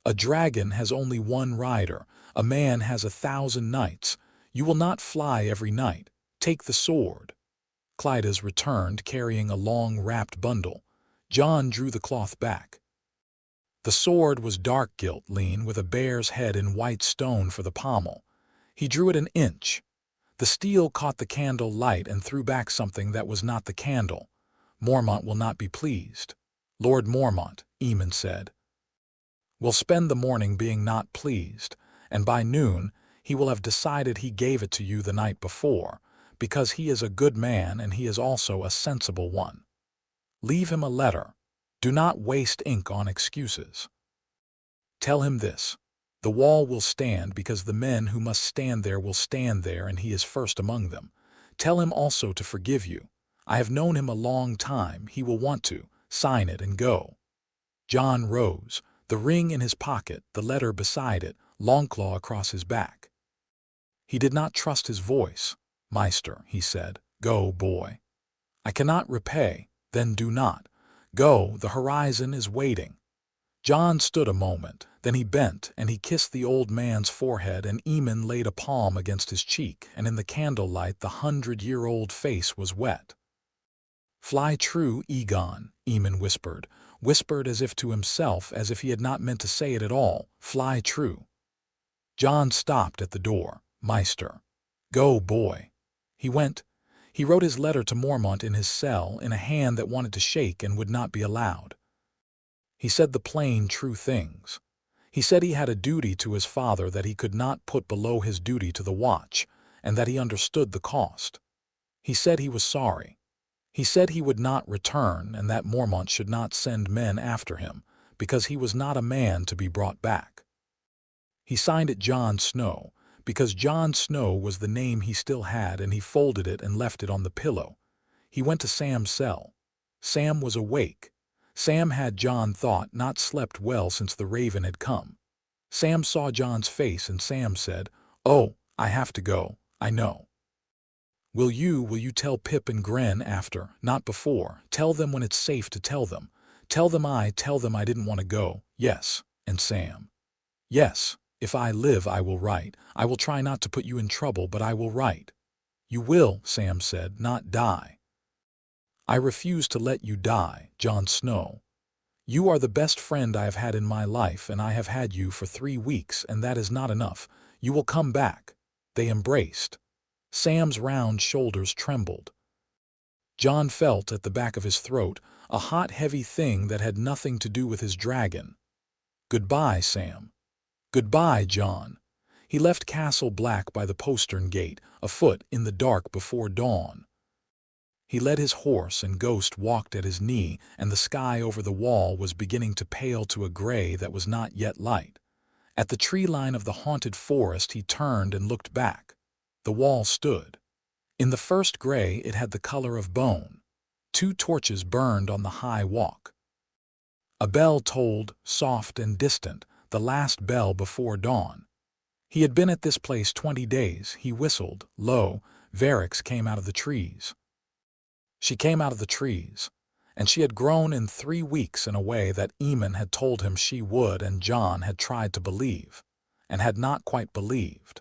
A dragon has only one rider. A man has 1,000 knights. You will not fly every night. Take the sword." Clydas returned, carrying a long wrapped bundle. Jon drew the cloth back. The sword was dark gilt lean, with a bear's head in white stone for the pommel. He drew it an inch. The steel caught the candle light and threw back something that was not the candle. "Mormont will not be pleased." "Lord Mormont," Eamon said, "will spend the morning being not pleased, and by noon he will have decided he gave it to you the night before, because he is a good man and he is also a sensible one. Leave him a letter. Do not waste ink on excuses. Tell him this. The wall will stand because the men who must stand there will stand there, and he is first among them. Tell him also to forgive you. I have known him a long time. He will want to. Sign it and go." Jon rose, the ring in his pocket, the letter beside it, Longclaw across his back. He did not trust his voice. "Meister," he said, "go, boy." "I cannot repay." "Then do not. Go, the horizon is waiting." Jon stood a moment, then he bent and he kissed the old man's forehead, and Eamon laid a palm against his cheek, and in the candlelight the 100-year-old face was wet. "Fly true, Egon," Eamon whispered as if to himself, as if he had not meant to say it at all. "Fly true." Jon stopped at the door. "Meister." "Go, boy." He went. He wrote his letter to Mormont in his cell, in a hand that wanted to shake and would not be allowed. He said the plain, true things. He said he had a duty to his father that he could not put below his duty to the watch, and that he understood the cost. He said he was sorry. He said he would not return, and that Mormont should not send men after him, because he was not a man to be brought back. He signed it Jon Snow, because Jon Snow was the name he still had, and he folded it and left it on the pillow. He went to Sam's cell. Sam was awake. Sam had, Jon thought, not slept well since the raven had come. Sam saw Jon's face, and Sam said, "Oh, I have to go, I know." Will you tell Pip and Gren after, not before. Tell them when it's safe to tell them. Tell them I didn't want to go." "Yes." "And Sam?" "Yes." If I live, I will write. I will try not to put you in trouble, but I will write." "You will," Sam said, "not die." "I refuse to let you die, Jon Snow. You are the best friend I have had in my life, and I have had you for 3 weeks, and that is not enough. You will come back." They embraced. Sam's round shoulders trembled. Jon felt at the back of his throat a hot, heavy thing that had nothing to do with his dragon. "Goodbye, Sam." "Goodbye, Jon." He left Castle Black by the postern gate, afoot in the dark before dawn. He led his horse, and Ghost walked at his knee, and the sky over the wall was beginning to pale to a gray that was not yet light. At the tree line of the haunted forest he turned and looked back. The wall stood. In the first gray it had the color of bone. 2 torches burned on the high walk. A bell tolled, soft and distant, the last bell before dawn. He had been at this place 20 days. He whistled. Lo, Varix came out of the trees. She came out of the trees, and she had grown in 3 weeks in a way that Eamon had told him she would, and Jon had tried to believe, and had not quite believed.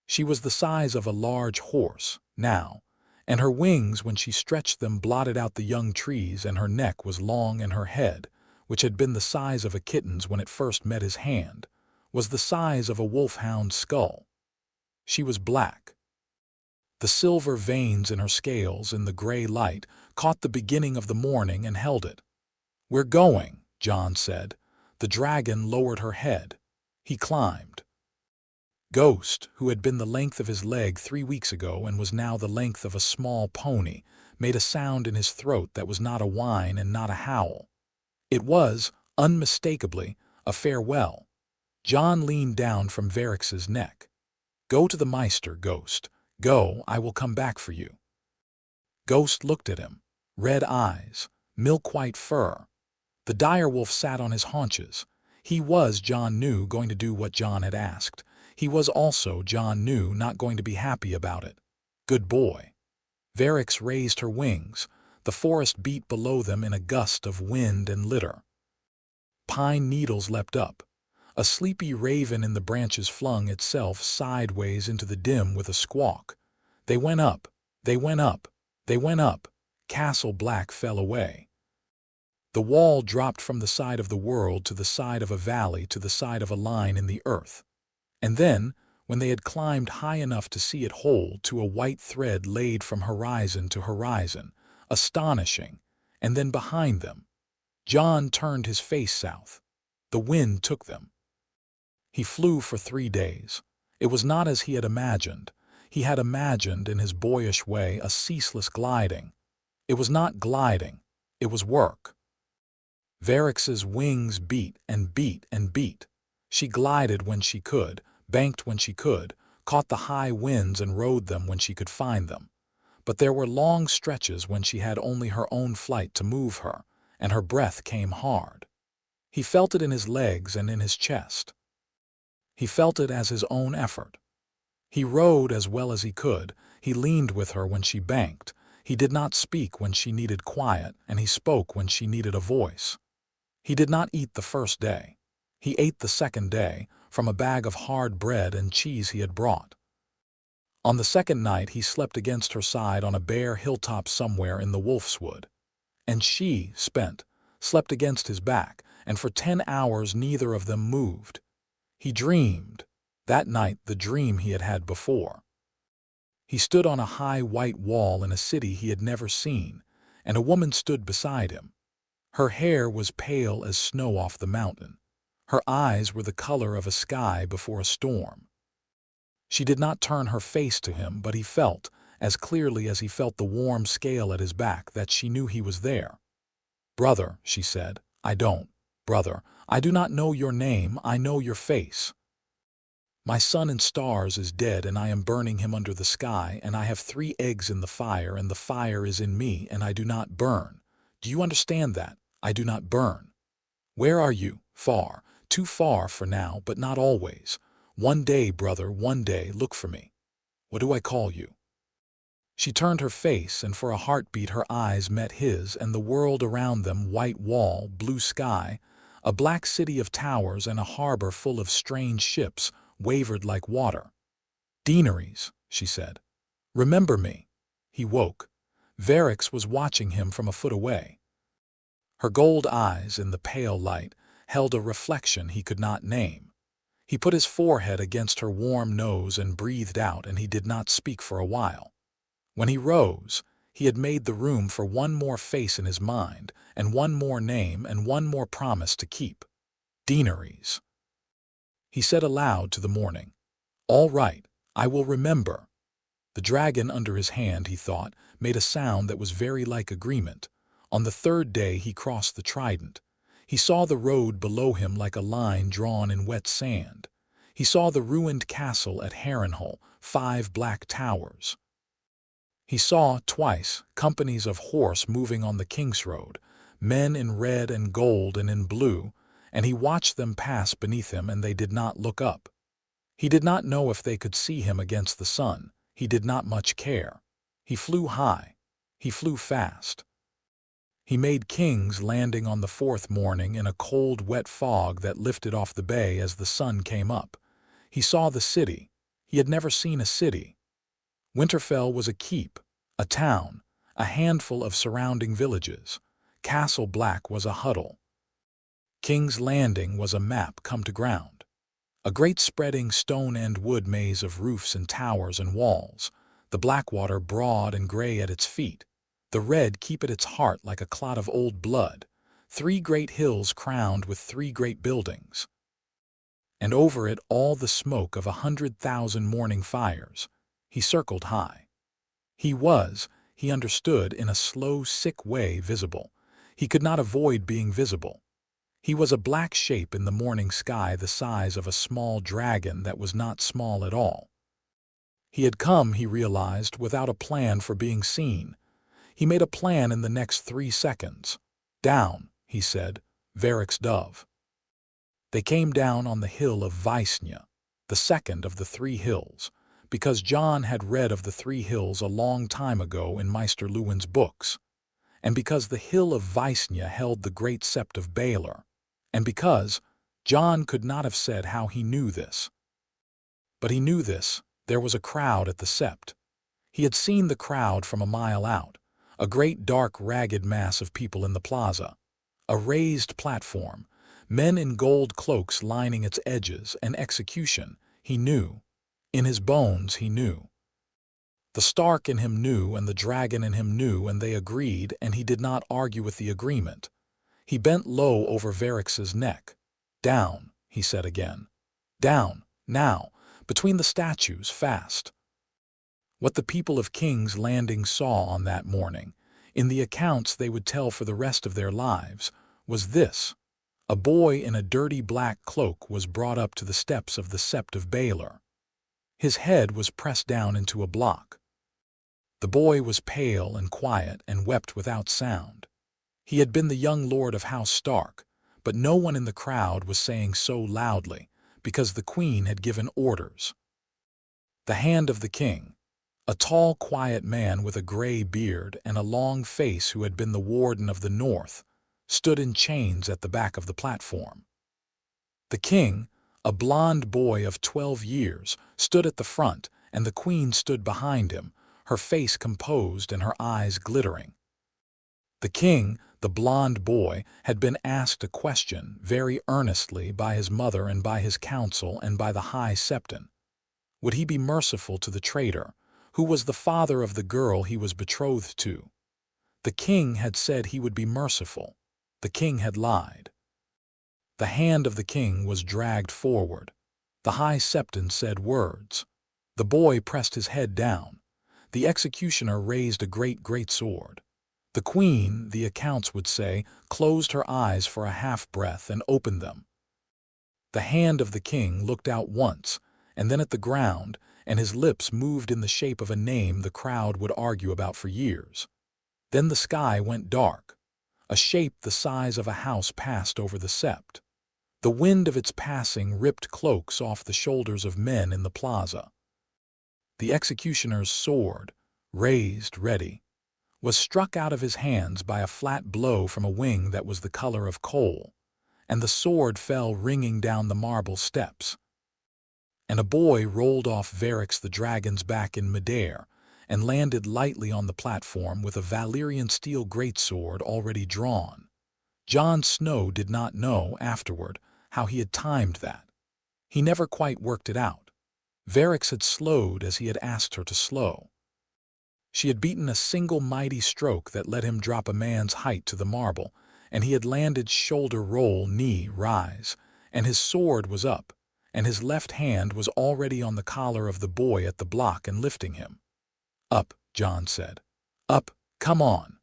She was the size of a large horse, now, and her wings, when she stretched them, blotted out the young trees, and her neck was long, and her head, which had been the size of a kitten's when it first met his hand, was the size of a wolfhound's skull. She was black. The silver veins in her scales in the gray light caught the beginning of the morning and held it. "We're going," Jon said. The dragon lowered her head. He climbed. Ghost, who had been the length of his leg 3 weeks ago and was now the length of a small pony, made a sound in his throat that was not a whine and not a howl. It was, unmistakably, a farewell. Jon leaned down from Varix's neck. "Go to the Maester, Ghost. Go, I will come back for you." Ghost looked at him. Red eyes, milk-white fur. The direwolf sat on his haunches. He was, Jon knew, going to do what Jon had asked. He was also, Jon knew, not going to be happy about it. Good boy. Varix raised her wings. The forest beat below them in a gust of wind and litter. Pine needles leapt up. A sleepy raven in the branches flung itself sideways into the dim with a squawk. They went up, they went up, they went up. Castle Black fell away. The wall dropped from the side of the world to the side of a valley to the side of a line in the earth. And then, when they had climbed high enough to see it whole, to a white thread laid from horizon to horizon, astonishing, and then behind them, Jon turned his face south. The wind took them. He flew for 3 days. It was not as he had imagined. He had imagined, in his boyish way, a ceaseless gliding. It was not gliding. It was work. Varix's wings beat and beat and beat. She glided when she could, banked when she could, caught the high winds and rode them when she could find them. But there were long stretches when she had only her own flight to move her, and her breath came hard. He felt it in his legs and in his chest. He felt it as his own effort. He rode as well as he could. He leaned with her when she banked. He did not speak when she needed quiet, and he spoke when she needed a voice. He did not eat the first day. He ate the second day, from a bag of hard bread and cheese he had brought. On the second night he slept against her side on a bare hilltop somewhere in the Wolfswood. And she, spent, slept against his back, and for 10 hours neither of them moved. He dreamed, that night, the dream he had had before. He stood on a high white wall in a city he had never seen, and a woman stood beside him. Her hair was pale as snow off the mountain. Her eyes were the color of a sky before a storm. She did not turn her face to him, but he felt, as clearly as he felt the warm scale at his back, that she knew he was there. "Brother," she said, brother, I do not know your name, I know your face. My son in stars is dead, and I am burning him under the sky, and I have 3 eggs in the fire, and the fire is in me, and I do not burn. Do you understand that? I do not burn. Where are you? Far, too far for now, but not always. One day, brother, one day, look for me. What do I call you?" She turned her face, and for a heartbeat her eyes met his, and the world around them, white wall, blue sky, A black city of towers and a harbor full of strange ships wavered like water. "Daenerys," she said. "Remember me." He woke. Varys was watching him from a foot away. Her gold eyes, in the pale light, held a reflection he could not name. He put his forehead against her warm nose and breathed out, and he did not speak for a while. When he rose, he had made the room for one more face in his mind, and one more name, and one more promise to keep. "Daenerys," he said aloud to the morning. "All right, I will remember." The dragon under his hand, he thought, made a sound that was very like agreement. On the third day he crossed the Trident. He saw the road below him like a line drawn in wet sand. He saw the ruined castle at Harrenhal, 5 black towers. He saw, twice, companies of horse moving on the King's Road, men in red and gold and in blue, and he watched them pass beneath him, and they did not look up. He did not know if they could see him against the sun. He did not much care. He flew high. He flew fast. He made King's Landing on the 4th morning in a cold, wet fog that lifted off the bay as the sun came up. He saw the city. He had never seen a city. Winterfell was a keep, a town, a handful of surrounding villages. Castle Black was a huddle. King's Landing was a map come to ground. A great spreading stone and wood maze of roofs and towers and walls, the Blackwater broad and gray at its feet, the red keep at its heart like a clot of old blood, 3 great hills crowned with 3 great buildings, and over it all the smoke of 100,000 morning fires. He circled high. He understood in a slow, sick way visible. He could not avoid being visible. He was a black shape in the morning sky the size of a small dragon that was not small at all. He had come, he realized, without a plan for being seen. He made a plan in the next 3 seconds. "Down," he said, "Varys Dove." They came down on the hill of Visenya, the second of the 3 hills, because Jon had read of the 3 hills a long time ago in Maester Luwin's books, and because the hill of Visenya held the great sept of Baelor, and because Jon could not have said how he knew this. But he knew this. There was a crowd at the sept. He had seen the crowd from a mile out, a great dark ragged mass of people in the plaza, a raised platform, men in gold cloaks lining its edges, and execution. He knew. In his bones he knew. The Stark in him knew, and the dragon in him knew, and they agreed, and he did not argue with the agreement. He bent low over Varys's neck. "Down," he said again. "Down, now, between the statues, fast." What the people of King's Landing saw on that morning, in the accounts they would tell for the rest of their lives, was this. A boy in a dirty black cloak was brought up to the steps of the sept of Baelor. His head was pressed down into a block. The boy was pale and quiet and wept without sound. He had been the young lord of House Stark, but no one in the crowd was saying so loudly, because the queen had given orders. The hand of the king, a tall, quiet man with a gray beard and a long face who had been the warden of the north, stood in chains at the back of the platform. The king, a blond boy of 12 years, stood at the front, and the queen stood behind him, her face composed and her eyes glittering. The king, the blond boy, had been asked a question very earnestly by his mother and by his council and by the High Septon. Would he be merciful to the traitor, who was the father of the girl he was betrothed to? The king had said he would be merciful. The king had lied. The hand of the king was dragged forward. The High Septon said words. The boy pressed his head down. The executioner raised a great sword. The queen, the accounts would say, closed her eyes for a half-breath and opened them. The hand of the king looked out once, and then at the ground, and his lips moved in the shape of a name the crowd would argue about for years. Then the sky went dark. A shape the size of a house passed over the sept. The wind of its passing ripped cloaks off the shoulders of men in the plaza. The executioner's sword, raised, ready, was struck out of his hands by a flat blow from a wing that was the color of coal, and the sword fell ringing down the marble steps. And a boy rolled off Varix the dragon's back in midair and landed lightly on the platform with a Valyrian steel greatsword already drawn. Jon Snow did not know, afterward, how he had timed that. He never quite worked it out. Varix had slowed as he had asked her to slow. She had beaten a single mighty stroke that let him drop a man's height to the marble, and he had landed shoulder roll, knee rise, and his sword was up, and his left hand was already on the collar of the boy at the block and lifting him. "Up," Jon said. "Up, come on."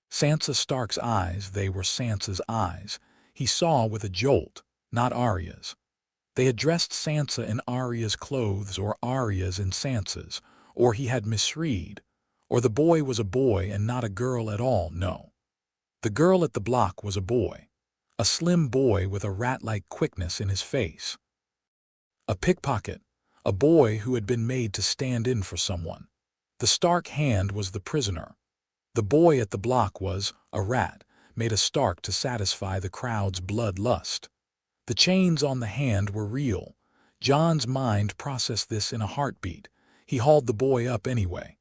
Sansa Stark's eyes, they were Sansa's eyes. He saw with a jolt, not Arya's. They had dressed Sansa in Arya's clothes or Arya's in Sansa's, or he had misread, or the boy was a boy and not a girl at all, no. The girl at the block was a boy, a slim boy with a rat-like quickness in his face. A pickpocket, a boy who had been made to stand in for someone. The Stark hand was the prisoner. The boy at the block was a rat, made a Stark to satisfy the crowd's bloodlust. The chains on the hand were real. Jon's mind processed this in a heartbeat. He hauled the boy up anyway.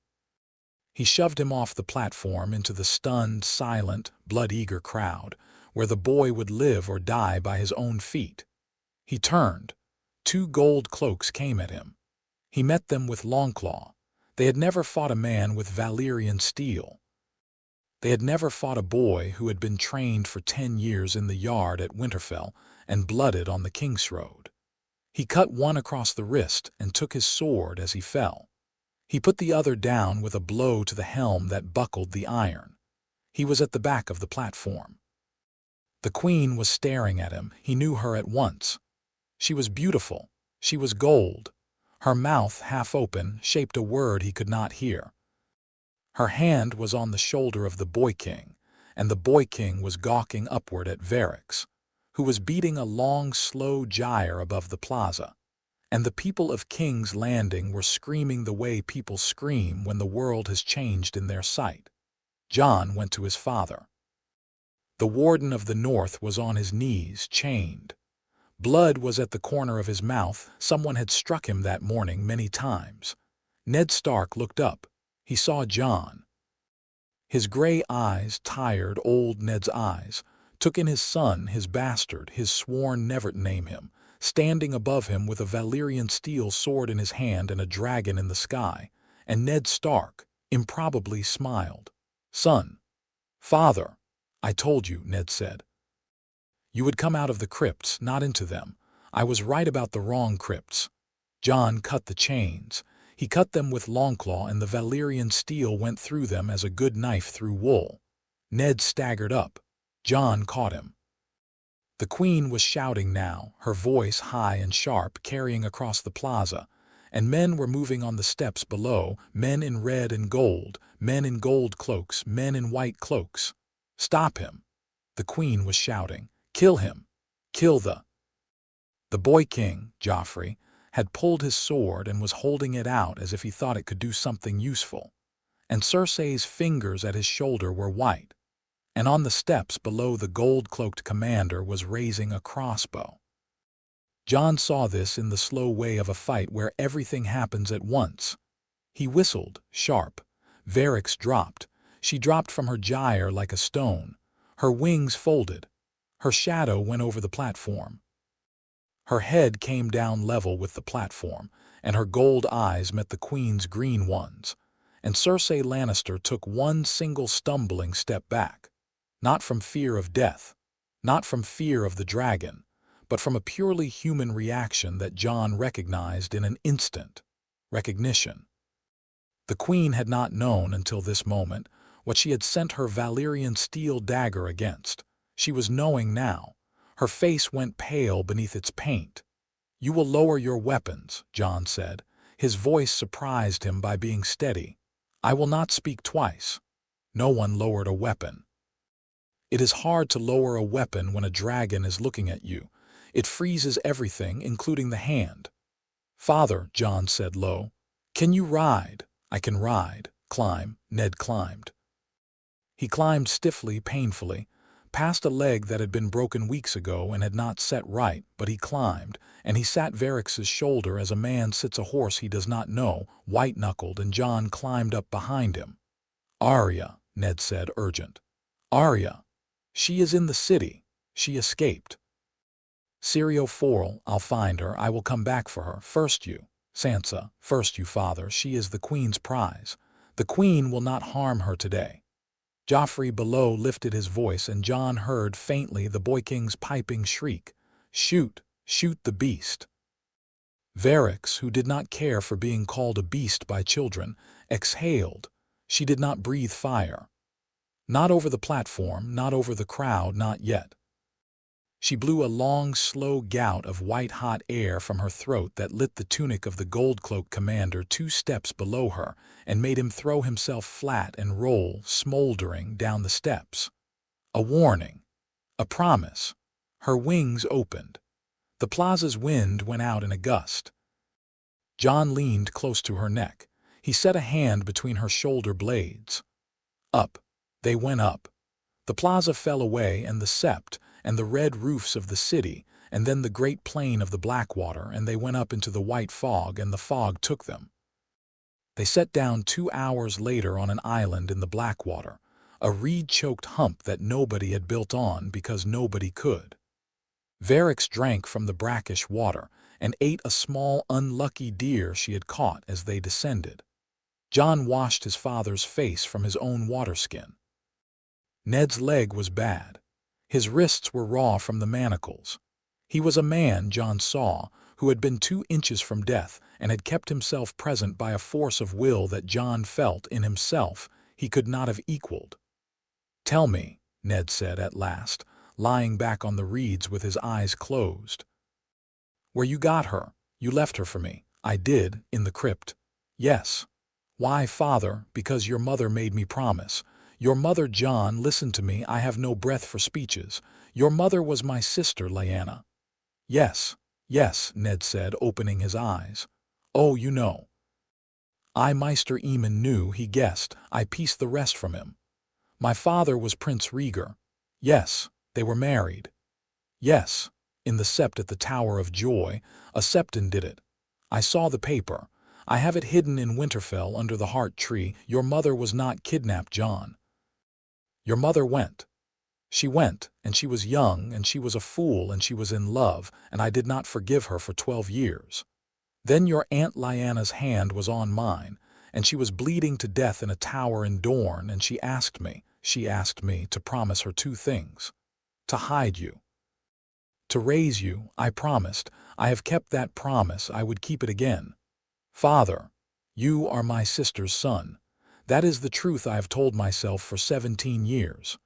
He shoved him off the platform into the stunned, silent, blood-eager crowd, where the boy would live or die by his own feet. He turned. 2 gold cloaks came at him. He met them with Longclaw. They had never fought a man with Valyrian steel. They had never fought a boy who had been trained for 10 years in the yard at Winterfell and blooded on the King's Road. He cut one across the wrist and took his sword as he fell. He put the other down with a blow to the helm that buckled the iron. He was at the back of the platform. The Queen was staring at him. He knew her at once. She was beautiful. She was gold. Her mouth, half open, shaped a word he could not hear. Her hand was on the shoulder of the Boy King, and the Boy King was gawking upward at Varix, who was beating a long, slow gyre above the plaza. And the people of King's Landing were screaming the way people scream when the world has changed in their sight. Jon went to his father. The Warden of the North was on his knees, chained. Blood was at the corner of his mouth. Someone had struck him that morning many times. Ned Stark looked up. He saw Jon. His gray eyes, tired old Ned's eyes, took in his son, his bastard, his sworn never to name him, standing above him with a Valyrian steel sword in his hand and a dragon in the sky, and Ned Stark, improbably, smiled. "Son." "Father." "I told you," Ned said. "You would come out of the crypts, not into them. I was right about the wrong crypts." Jon cut the chains. He cut them with Longclaw, and the Valyrian steel went through them as a good knife through wool. Ned staggered up. Jon caught him. The Queen was shouting now, her voice high and sharp, carrying across the plaza, and men were moving on the steps below, men in red and gold, men in gold cloaks, men in white cloaks. "Stop him!" The Queen was shouting. "Kill him! Kill the—" The Boy King, Joffrey, had pulled his sword and was holding it out as if he thought it could do something useful. And Cersei's fingers at his shoulder were white. And on the steps below the gold-cloaked commander was raising a crossbow. Jon saw this in the slow way of a fight where everything happens at once. He whistled, sharp. Varix dropped. She dropped from her gyre like a stone. Her wings folded. Her shadow went over the platform. Her head came down level with the platform, and her gold eyes met the Queen's green ones. And Cersei Lannister took one single stumbling step back. Not from fear of death, not from fear of the dragon, but from a purely human reaction that Jon recognized in an instant. Recognition. The Queen had not known until this moment what she had sent her Valyrian steel dagger against. She was knowing now. Her face went pale beneath its paint. "You will lower your weapons," Jon said. His voice surprised him by being steady. "I will not speak twice." No one lowered a weapon. It is hard to lower a weapon when a dragon is looking at you. It freezes everything, including the hand. "Father," Jon said low, "can you ride?" "I can ride." "Climb." Ned climbed. He climbed stiffly, painfully, past a leg that had been broken weeks ago and had not set right, but he climbed, and he sat Varrix's shoulder as a man sits a horse he does not know, white-knuckled, and Jon climbed up behind him. "Arya," Ned said, urgent. "Arya. She is in the city. She escaped." "Syrio Forel, I'll find her. I will come back for her. First you, Sansa. First you, father. She is the queen's prize. The queen will not harm her today." Joffrey below lifted his voice, and Jon heard faintly the Boy King's piping shriek, "Shoot! Shoot the beast!" Varrix, who did not care for being called a beast by children, exhaled. She did not breathe fire. Not over the platform, not over the crowd, not yet. She blew a long, slow gout of white-hot air from her throat that lit the tunic of the gold-cloaked commander 2 steps below her and made him throw himself flat and roll, smoldering, down the steps. A warning. A promise. Her wings opened. The plaza's wind went out in a gust. Jon leaned close to her neck. He set a hand between her shoulder blades. Up. They went up. The plaza fell away, and the sept, and the red roofs of the city, and then the great plain of the Blackwater, and they went up into the white fog, and the fog took them. They set down 2 hours later on an island in the Blackwater, a reed-choked hump that nobody had built on because nobody could. Varrix drank from the brackish water and ate a small unlucky deer she had caught as they descended. Jon washed his father's face from his own waterskin. Ned's leg was bad. His wrists were raw from the manacles. He was a man, Jon saw, who had been 2 inches from death and had kept himself present by a force of will that Jon felt in himself he could not have equaled. "Tell me," Ned said at last, lying back on the reeds with his eyes closed. "Where you got her. You left her for me." "I did, in the crypt." "Yes." "Why, father? Because your mother made me promise. Your mother, Jon, listen to me, I have no breath for speeches. Your mother was my sister, Lyanna." "Yes, yes," Ned said, opening his eyes. "Oh, you know." "I, Meister Aemon, knew, he guessed, I pieced the rest from him." "My father was Prince Rhaegar." "Yes." "They were married." "Yes." "In the sept at the Tower of Joy. A septon did it. I saw the paper. I have it hidden in Winterfell under the heart tree. Your mother was not kidnapped, Jon. Your mother went. She went, and she was young, and she was a fool, and she was in love, and I did not forgive her for 12 years. Then your Aunt Lyanna's hand was on mine, and she was bleeding to death in a tower in Dorne, and she asked me to promise her 2 things. To hide you. To raise you, I promised. I have kept that promise. I would keep it again. Father, you are my sister's son. That is the truth I have told myself for 17 years.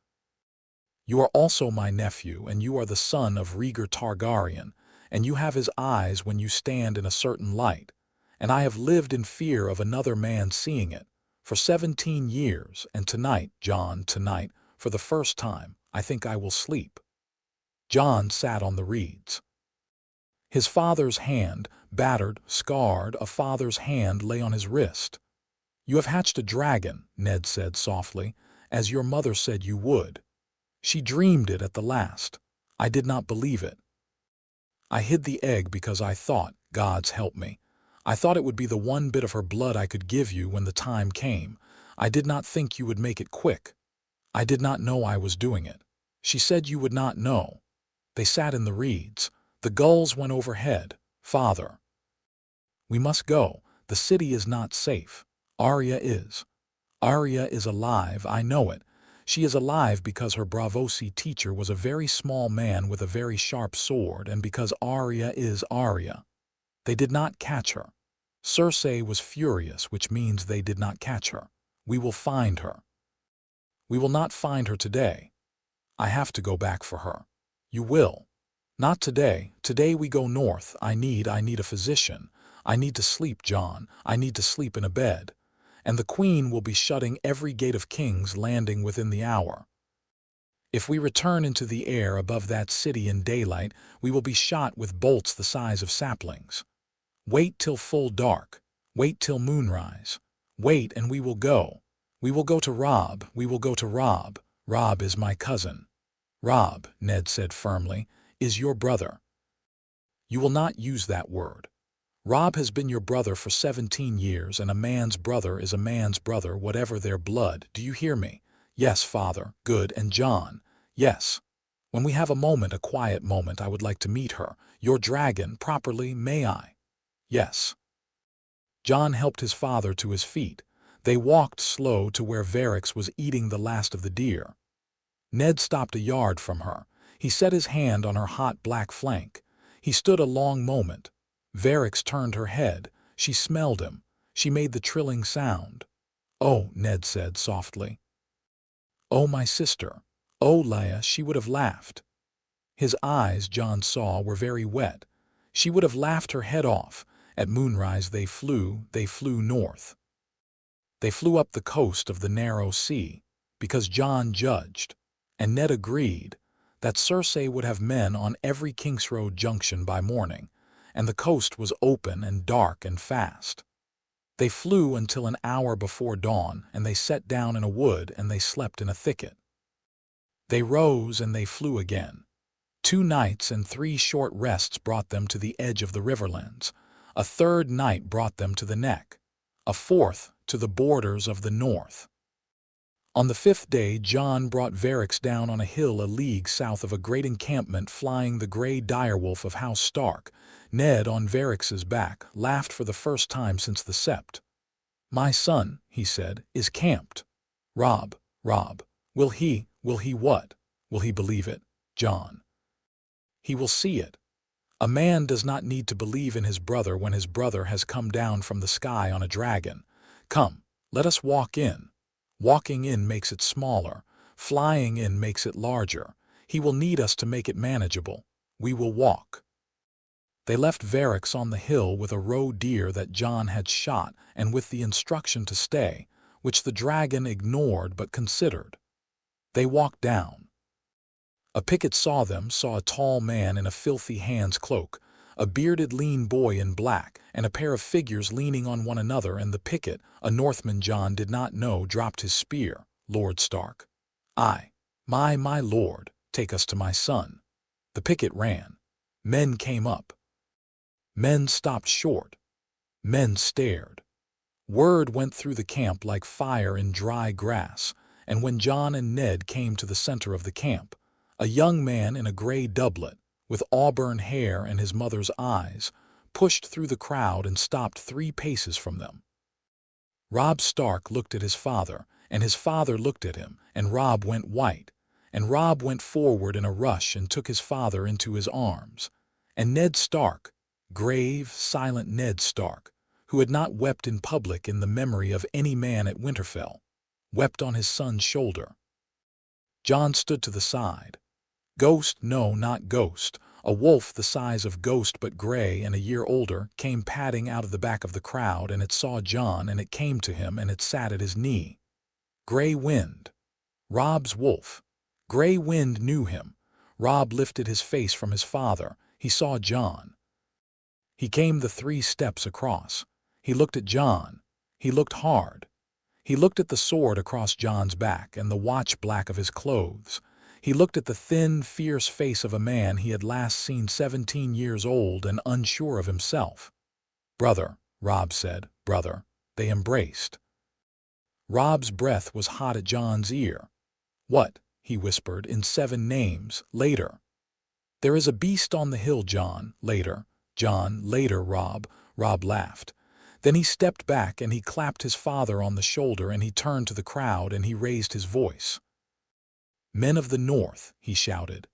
You are also my nephew, and you are the son of Rhaegar Targaryen, and you have his eyes when you stand in a certain light, and I have lived in fear of another man seeing it for 17 years, and tonight, Jon, tonight, for the first time, I think I will sleep." Jon sat on the reeds. His father's hand, battered, scarred, a father's hand lay on his wrist. "You have hatched a dragon," Ned said softly, "as your mother said you would. She dreamed it at the last. I did not believe it. I hid the egg because I thought, gods help me, I thought it would be the one bit of her blood I could give you when the time came. I did not think you would make it quick. I did not know I was doing it. She said you would not know." They sat in the reeds. The gulls went overhead. "Father, we must go. The city is not safe. Arya is. Arya is alive, I know it. She is alive because her Bravosi teacher was a very small man with a very sharp sword, and because Arya is Arya. They did not catch her. Cersei was furious, which means they did not catch her. We will find her. We will not find her today. I have to go back for her. You will. Not today. Today we go north. I need a physician. I need to sleep, Jon. I need to sleep in a bed. And the Queen will be shutting every gate of King's Landing within the hour. If we return into the air above that city in daylight, we will be shot with bolts the size of saplings. Wait till full dark. Wait till moonrise. Wait, and we will go. We will go to Robb. We will go to Robb. Robb is my cousin. Robb, Ned said firmly, is your brother. You will not use that word. Robb has been your brother for 17 years, and a man's brother is a man's brother, whatever their blood. Do you hear me? Yes, father. Good. And Jon? Yes. When we have a moment, a quiet moment, I would like to meet her. Your dragon, properly, may I? Yes. Jon helped his father to his feet. They walked slow to where Varys was eating the last of the deer. Ned stopped a yard from her. He set his hand on her hot black flank. He stood a long moment. Varys turned her head. She smelled him. She made the trilling sound. "Oh," Ned said softly. "Oh, my sister. Oh, Leia," she would have laughed. His eyes, Jon saw, were very wet. She would have laughed her head off. At moonrise they flew north. They flew up the coast of the narrow sea, because Jon judged, and Ned agreed, that Cersei would have men on every Kingsroad junction by morning, and the coast was open and dark and fast. They flew until an hour before dawn, and they set down in a wood and they slept in a thicket. They rose and they flew again. 2 nights and 3 short rests brought them to the edge of the riverlands. A 3rd night brought them to the neck. A 4th to the borders of the north. On the 5th day, Jon brought Varys down on a hill a league south of a great encampment, flying the grey direwolf of House Stark. Ned, on Varys's back, laughed for the first time since the Sept. "My son," he said, "is camped." Robb, will he what? Will he believe it, Jon? He will see it. A man does not need to believe in his brother when his brother has come down from the sky on a dragon. Come, let us walk in. Walking in makes it smaller. Flying in makes it larger. He will need us to make it manageable. We will walk. They left Varys on the hill with a roe deer that Jon had shot and with the instruction to stay, which the dragon ignored but considered. They walked down. A picket saw a tall man in a filthy Hand's cloak, a bearded lean boy in black, and a pair of figures leaning on one another, and the picket, a Northman Jon did not know, dropped his spear. "Lord Stark." "Aye. My lord, take us to my son." The picket ran. Men came up. Men stopped short. Men stared. Word went through the camp like fire in dry grass, and when Jon and Ned came to the center of the camp, a young man in a gray doublet, with auburn hair and his mother's eyes, pushed through the crowd and stopped 3 paces from them. Robb Stark looked at his father, and his father looked at him, and Robb went white, and Robb went forward in a rush and took his father into his arms. And Ned Stark, grave, silent Ned Stark, who had not wept in public in the memory of any man at Winterfell, wept on his son's shoulder. Jon stood to the side. Ghost, no, not Ghost, a wolf the size of Ghost but gray and a year older, came padding out of the back of the crowd, and it saw Jon, and it came to him, and it sat at his knee. Grey Wind. Robb's wolf. Grey Wind knew him. Robb lifted his face from his father. He saw Jon. He came the 3 steps across. He looked at Jon. He looked hard. He looked at the sword across Jon's back and the watch black of his clothes. He looked at the thin, fierce face of a man he had last seen 17 years old and unsure of himself. "Brother," Robb said, "brother." They embraced. Robb's breath was hot at Jon's ear. "What?" he whispered, in 7 names, later. "There is a beast on the hill, Jon, later." "Jon, later, Robb." Robb laughed. Then he stepped back and he clapped his father on the shoulder, and he turned to the crowd and he raised his voice. "Men of the North," he shouted.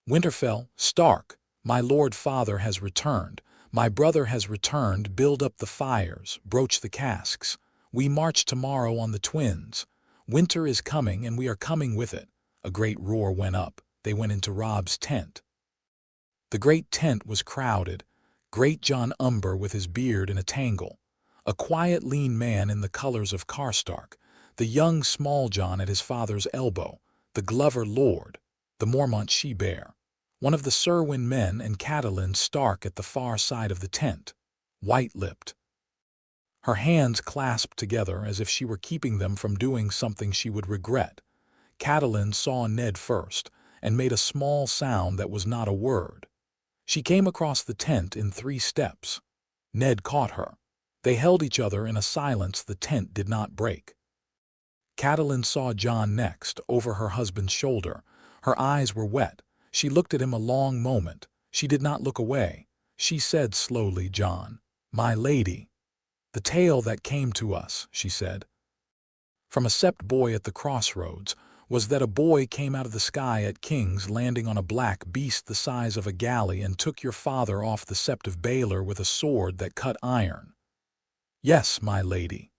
"Winterfell, Stark, my lord father has returned. My brother has returned. Build up the fires, broach the casks. We march tomorrow on the twins. Winter is coming, and we are coming with it." A great roar went up. They went into Robb's tent. The great tent was crowded. Great Jon Umber with his beard in a tangle. A quiet, lean man in the colors of Karstark. The young small Jon at his father's elbow. The Glover Lord. The Mormont she-bear. One of the Cerwyn men, and Catelyn Stark at the far side of the tent, white-lipped. Her hands clasped together as if she were keeping them from doing something she would regret. Catelyn saw Ned first, and made a small sound that was not a word. She came across the tent in 3 steps. Ned caught her. They held each other in a silence the tent did not break. Catelyn saw Jon next, over her husband's shoulder. Her eyes were wet. She looked at him a long moment. She did not look away. She said slowly, "Jon, my lady." "The tale that came to us," she said, "from a sept boy at the crossroads, was that a boy came out of the sky at King's Landing on a black beast the size of a galley and took your father off the sept of Baelor with a sword that cut iron." "Yes, my lady."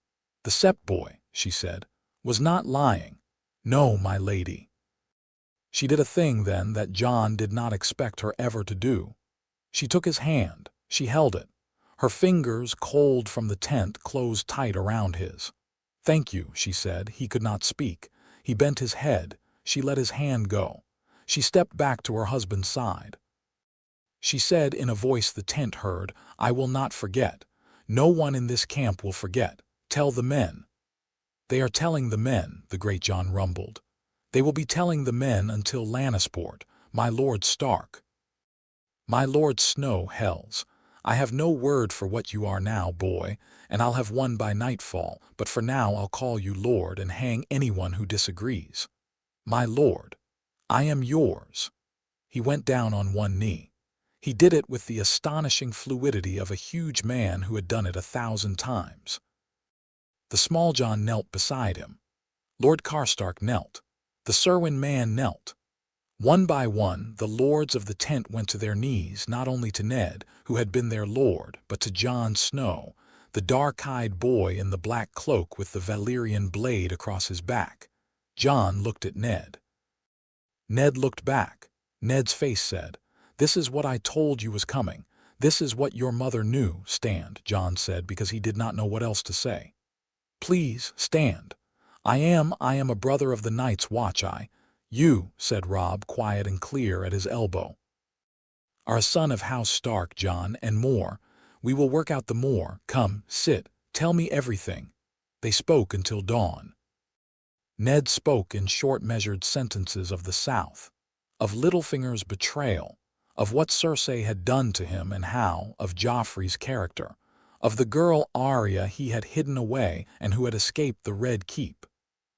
"The sept boy," she said, "was not lying. No, my lady." She did a thing then that Jon did not expect her ever to do. She took his hand. She held it. Her fingers, cold from the tent, closed tight around his. "Thank you," she said. He could not speak. He bent his head. She let his hand go. She stepped back to her husband's side. She said in a voice the tent heard, "I will not forget. No one in this camp will forget. Tell the men." "They are telling the men," the great Jon rumbled. "They will be telling the men until Lannisport, my Lord Stark." "My Lord Snow, hells. I have no word for what you are now, boy, and I'll have one by nightfall, but for now I'll call you Lord and hang anyone who disagrees. My Lord, I am yours." He went down on one knee. He did it with the astonishing fluidity of a huge man who had done it 1,000 times. The small Jon knelt beside him. Lord Karstark knelt. The Cerwyn man knelt. One by one, the lords of the tent went to their knees, not only to Ned, who had been their lord, but to Jon Snow, the dark-eyed boy in the black cloak with the Valyrian blade across his back. Jon looked at Ned. Ned looked back. Ned's face said, "This is what I told you was coming. This is what your mother knew." "Stand," Jon said, because he did not know what else to say. "Please, stand. I am a brother of the Night's Watch. You," said Robb, quiet and clear at his elbow, "are a son of House Stark, Jon, and more. We will work out the more. Come, sit. Tell me everything." They spoke until dawn. Ned spoke in short measured sentences of the South, of Littlefinger's betrayal, of what Cersei had done to him and how, of Joffrey's character, of the girl Arya he had hidden away and who had escaped the Red Keep,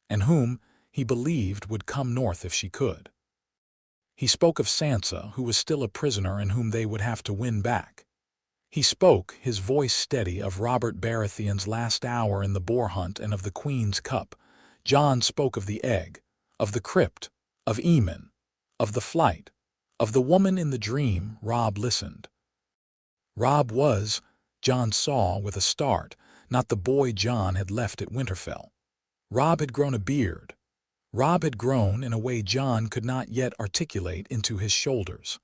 and whom he believed would come north if she could. He spoke of Sansa, who was still a prisoner and whom they would have to win back. He spoke, his voice steady, of Robert Baratheon's last hour in the boar hunt and of the Queen's cup. Jon spoke of the egg, of the crypt, of Aemon, of the flight, of the woman in the dream. Robb listened. Robb was, Jon saw with a start, not the boy Jon had left at Winterfell. Robb had grown a beard. Robb had grown in a way Jon could not yet articulate into his shoulders.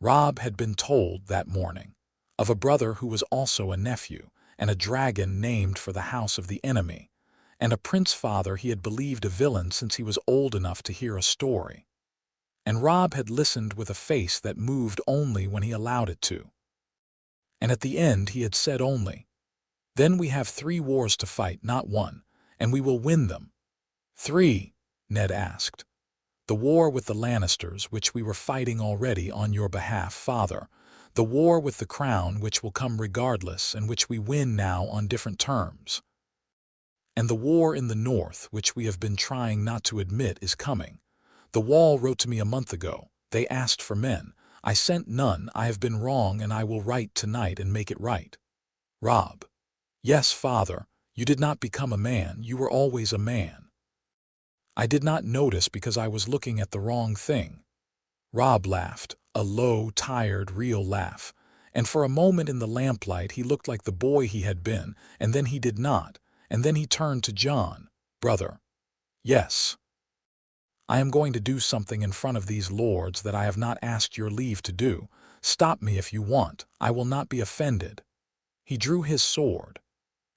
Robb had been told that morning of a brother who was also a nephew, and a dragon named for the house of the enemy, and a prince father he had believed a villain since he was old enough to hear a story. And Robb had listened with a face that moved only when he allowed it to. And at the end he had said only, "Then we have 3 wars to fight, not 1, and we will win them." "3?" Ned asked. "The war with the Lannisters, which we were fighting already on your behalf, father. The war with the crown, which will come regardless and which we win now on different terms. And the war in the north, which we have been trying not to admit is coming. The Wall wrote to me a month ago. They asked for men. I sent none. I have been wrong, and I will write tonight and make it right." Robb: "Yes, father, you did not become a man. You were always a man. I did not notice because I was looking at the wrong thing." Robb laughed, a low, tired, real laugh, and for a moment in the lamplight he looked like the boy he had been, and then he did not, and then he turned to Jon. "Brother." "Yes. I am going to do something in front of these lords that I have not asked your leave to do. Stop me if you want. I will not be offended." He drew his sword.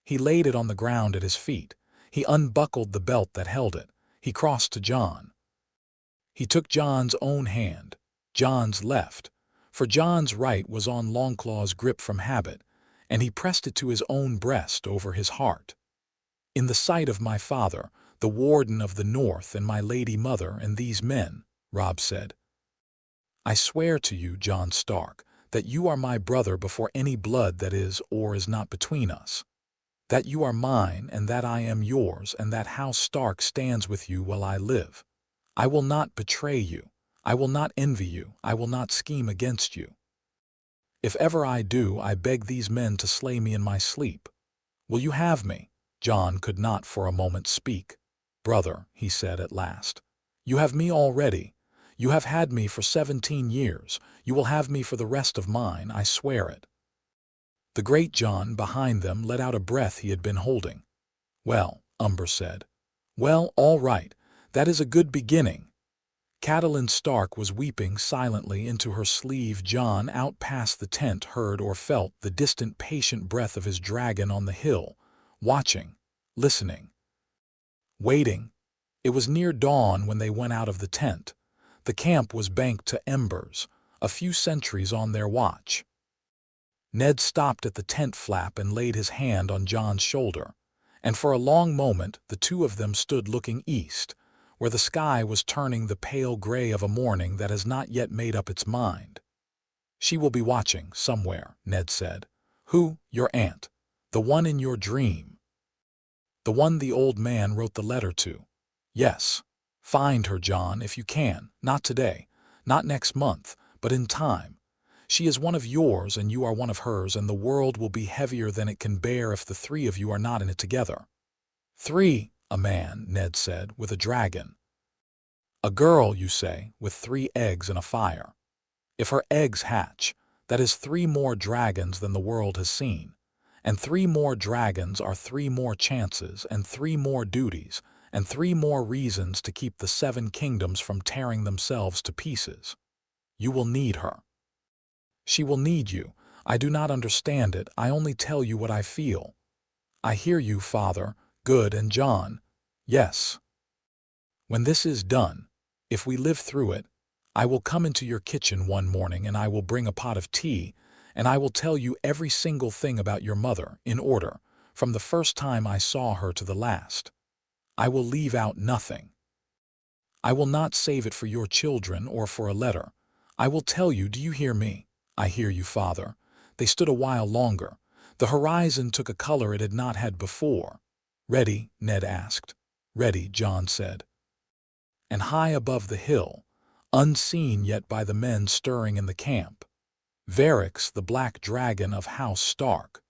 He laid it on the ground at his feet. He unbuckled the belt that held it. He crossed to Jon. He took Jon's own hand, Jon's left, for Jon's right was on Longclaw's grip from habit, and he pressed it to his own breast over his heart. "In the sight of my father, the warden of the north, and my lady mother, and these men," Robb said. "I swear to you, Jon Stark, that you are my brother before any blood that is or is not between us. That you are mine and that I am yours and that House Stark stands with you while I live. I will not betray you. I will not envy you. I will not scheme against you. If ever I do, I beg these men to slay me in my sleep. Will you have me?" Jon could not for a moment speak. "Brother," he said at last, "you have me already. You have had me for 17 years. You will have me for the rest of mine, I swear it." The great Jon behind them let out a breath he had been holding. "Well," Umber said. "Well, all right. That is a good beginning." Catelyn Stark was weeping silently into her sleeve. Jon, out past the tent, heard or felt the distant patient breath of his dragon on the hill, watching, listening, waiting. It was near dawn when they went out of the tent. The camp was banked to embers, a few sentries on their watch. Ned stopped at the tent flap and laid his hand on Jon's shoulder, and for a long moment the two of them stood looking east, where the sky was turning the pale gray of a morning that has not yet made up its mind. "She will be watching, somewhere," Ned said. "Who? Your aunt? The one in your dream? The one the old man wrote the letter to?" "Yes. Find her, Jon, if you can. Not today, not next month, but in time. She is one of yours and you are one of hers, and the world will be heavier than it can bear if the three of you are not in it together." "Three, a man," Ned said, "with a dragon. A girl, you say, with 3 eggs and a fire. If her eggs hatch, that is 3 more dragons than the world has seen. And 3 more dragons are 3 more chances and 3 more duties and 3 more reasons to keep the 7 kingdoms from tearing themselves to pieces. You will need her. She will need you. I do not understand it. I only tell you what I feel." "I hear you, Father, Good, and Jon. Yes. When this is done, if we live through it, I will come into your kitchen one morning and I will bring a pot of tea, and I will tell you every single thing about your mother, in order, from the first time I saw her to the last. I will leave out nothing. I will not save it for your children or for a letter. I will tell you, do you hear me?" "I hear you, Father." They stood a while longer. The horizon took a color it had not had before. "Ready?" Ned asked. "Ready," Jon said. And high above the hill, unseen yet by the men stirring in the camp, Varix, the black dragon of House Stark,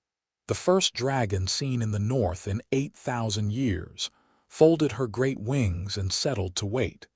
the first dragon seen in the north in 8,000 years, folded her great wings and settled to wait.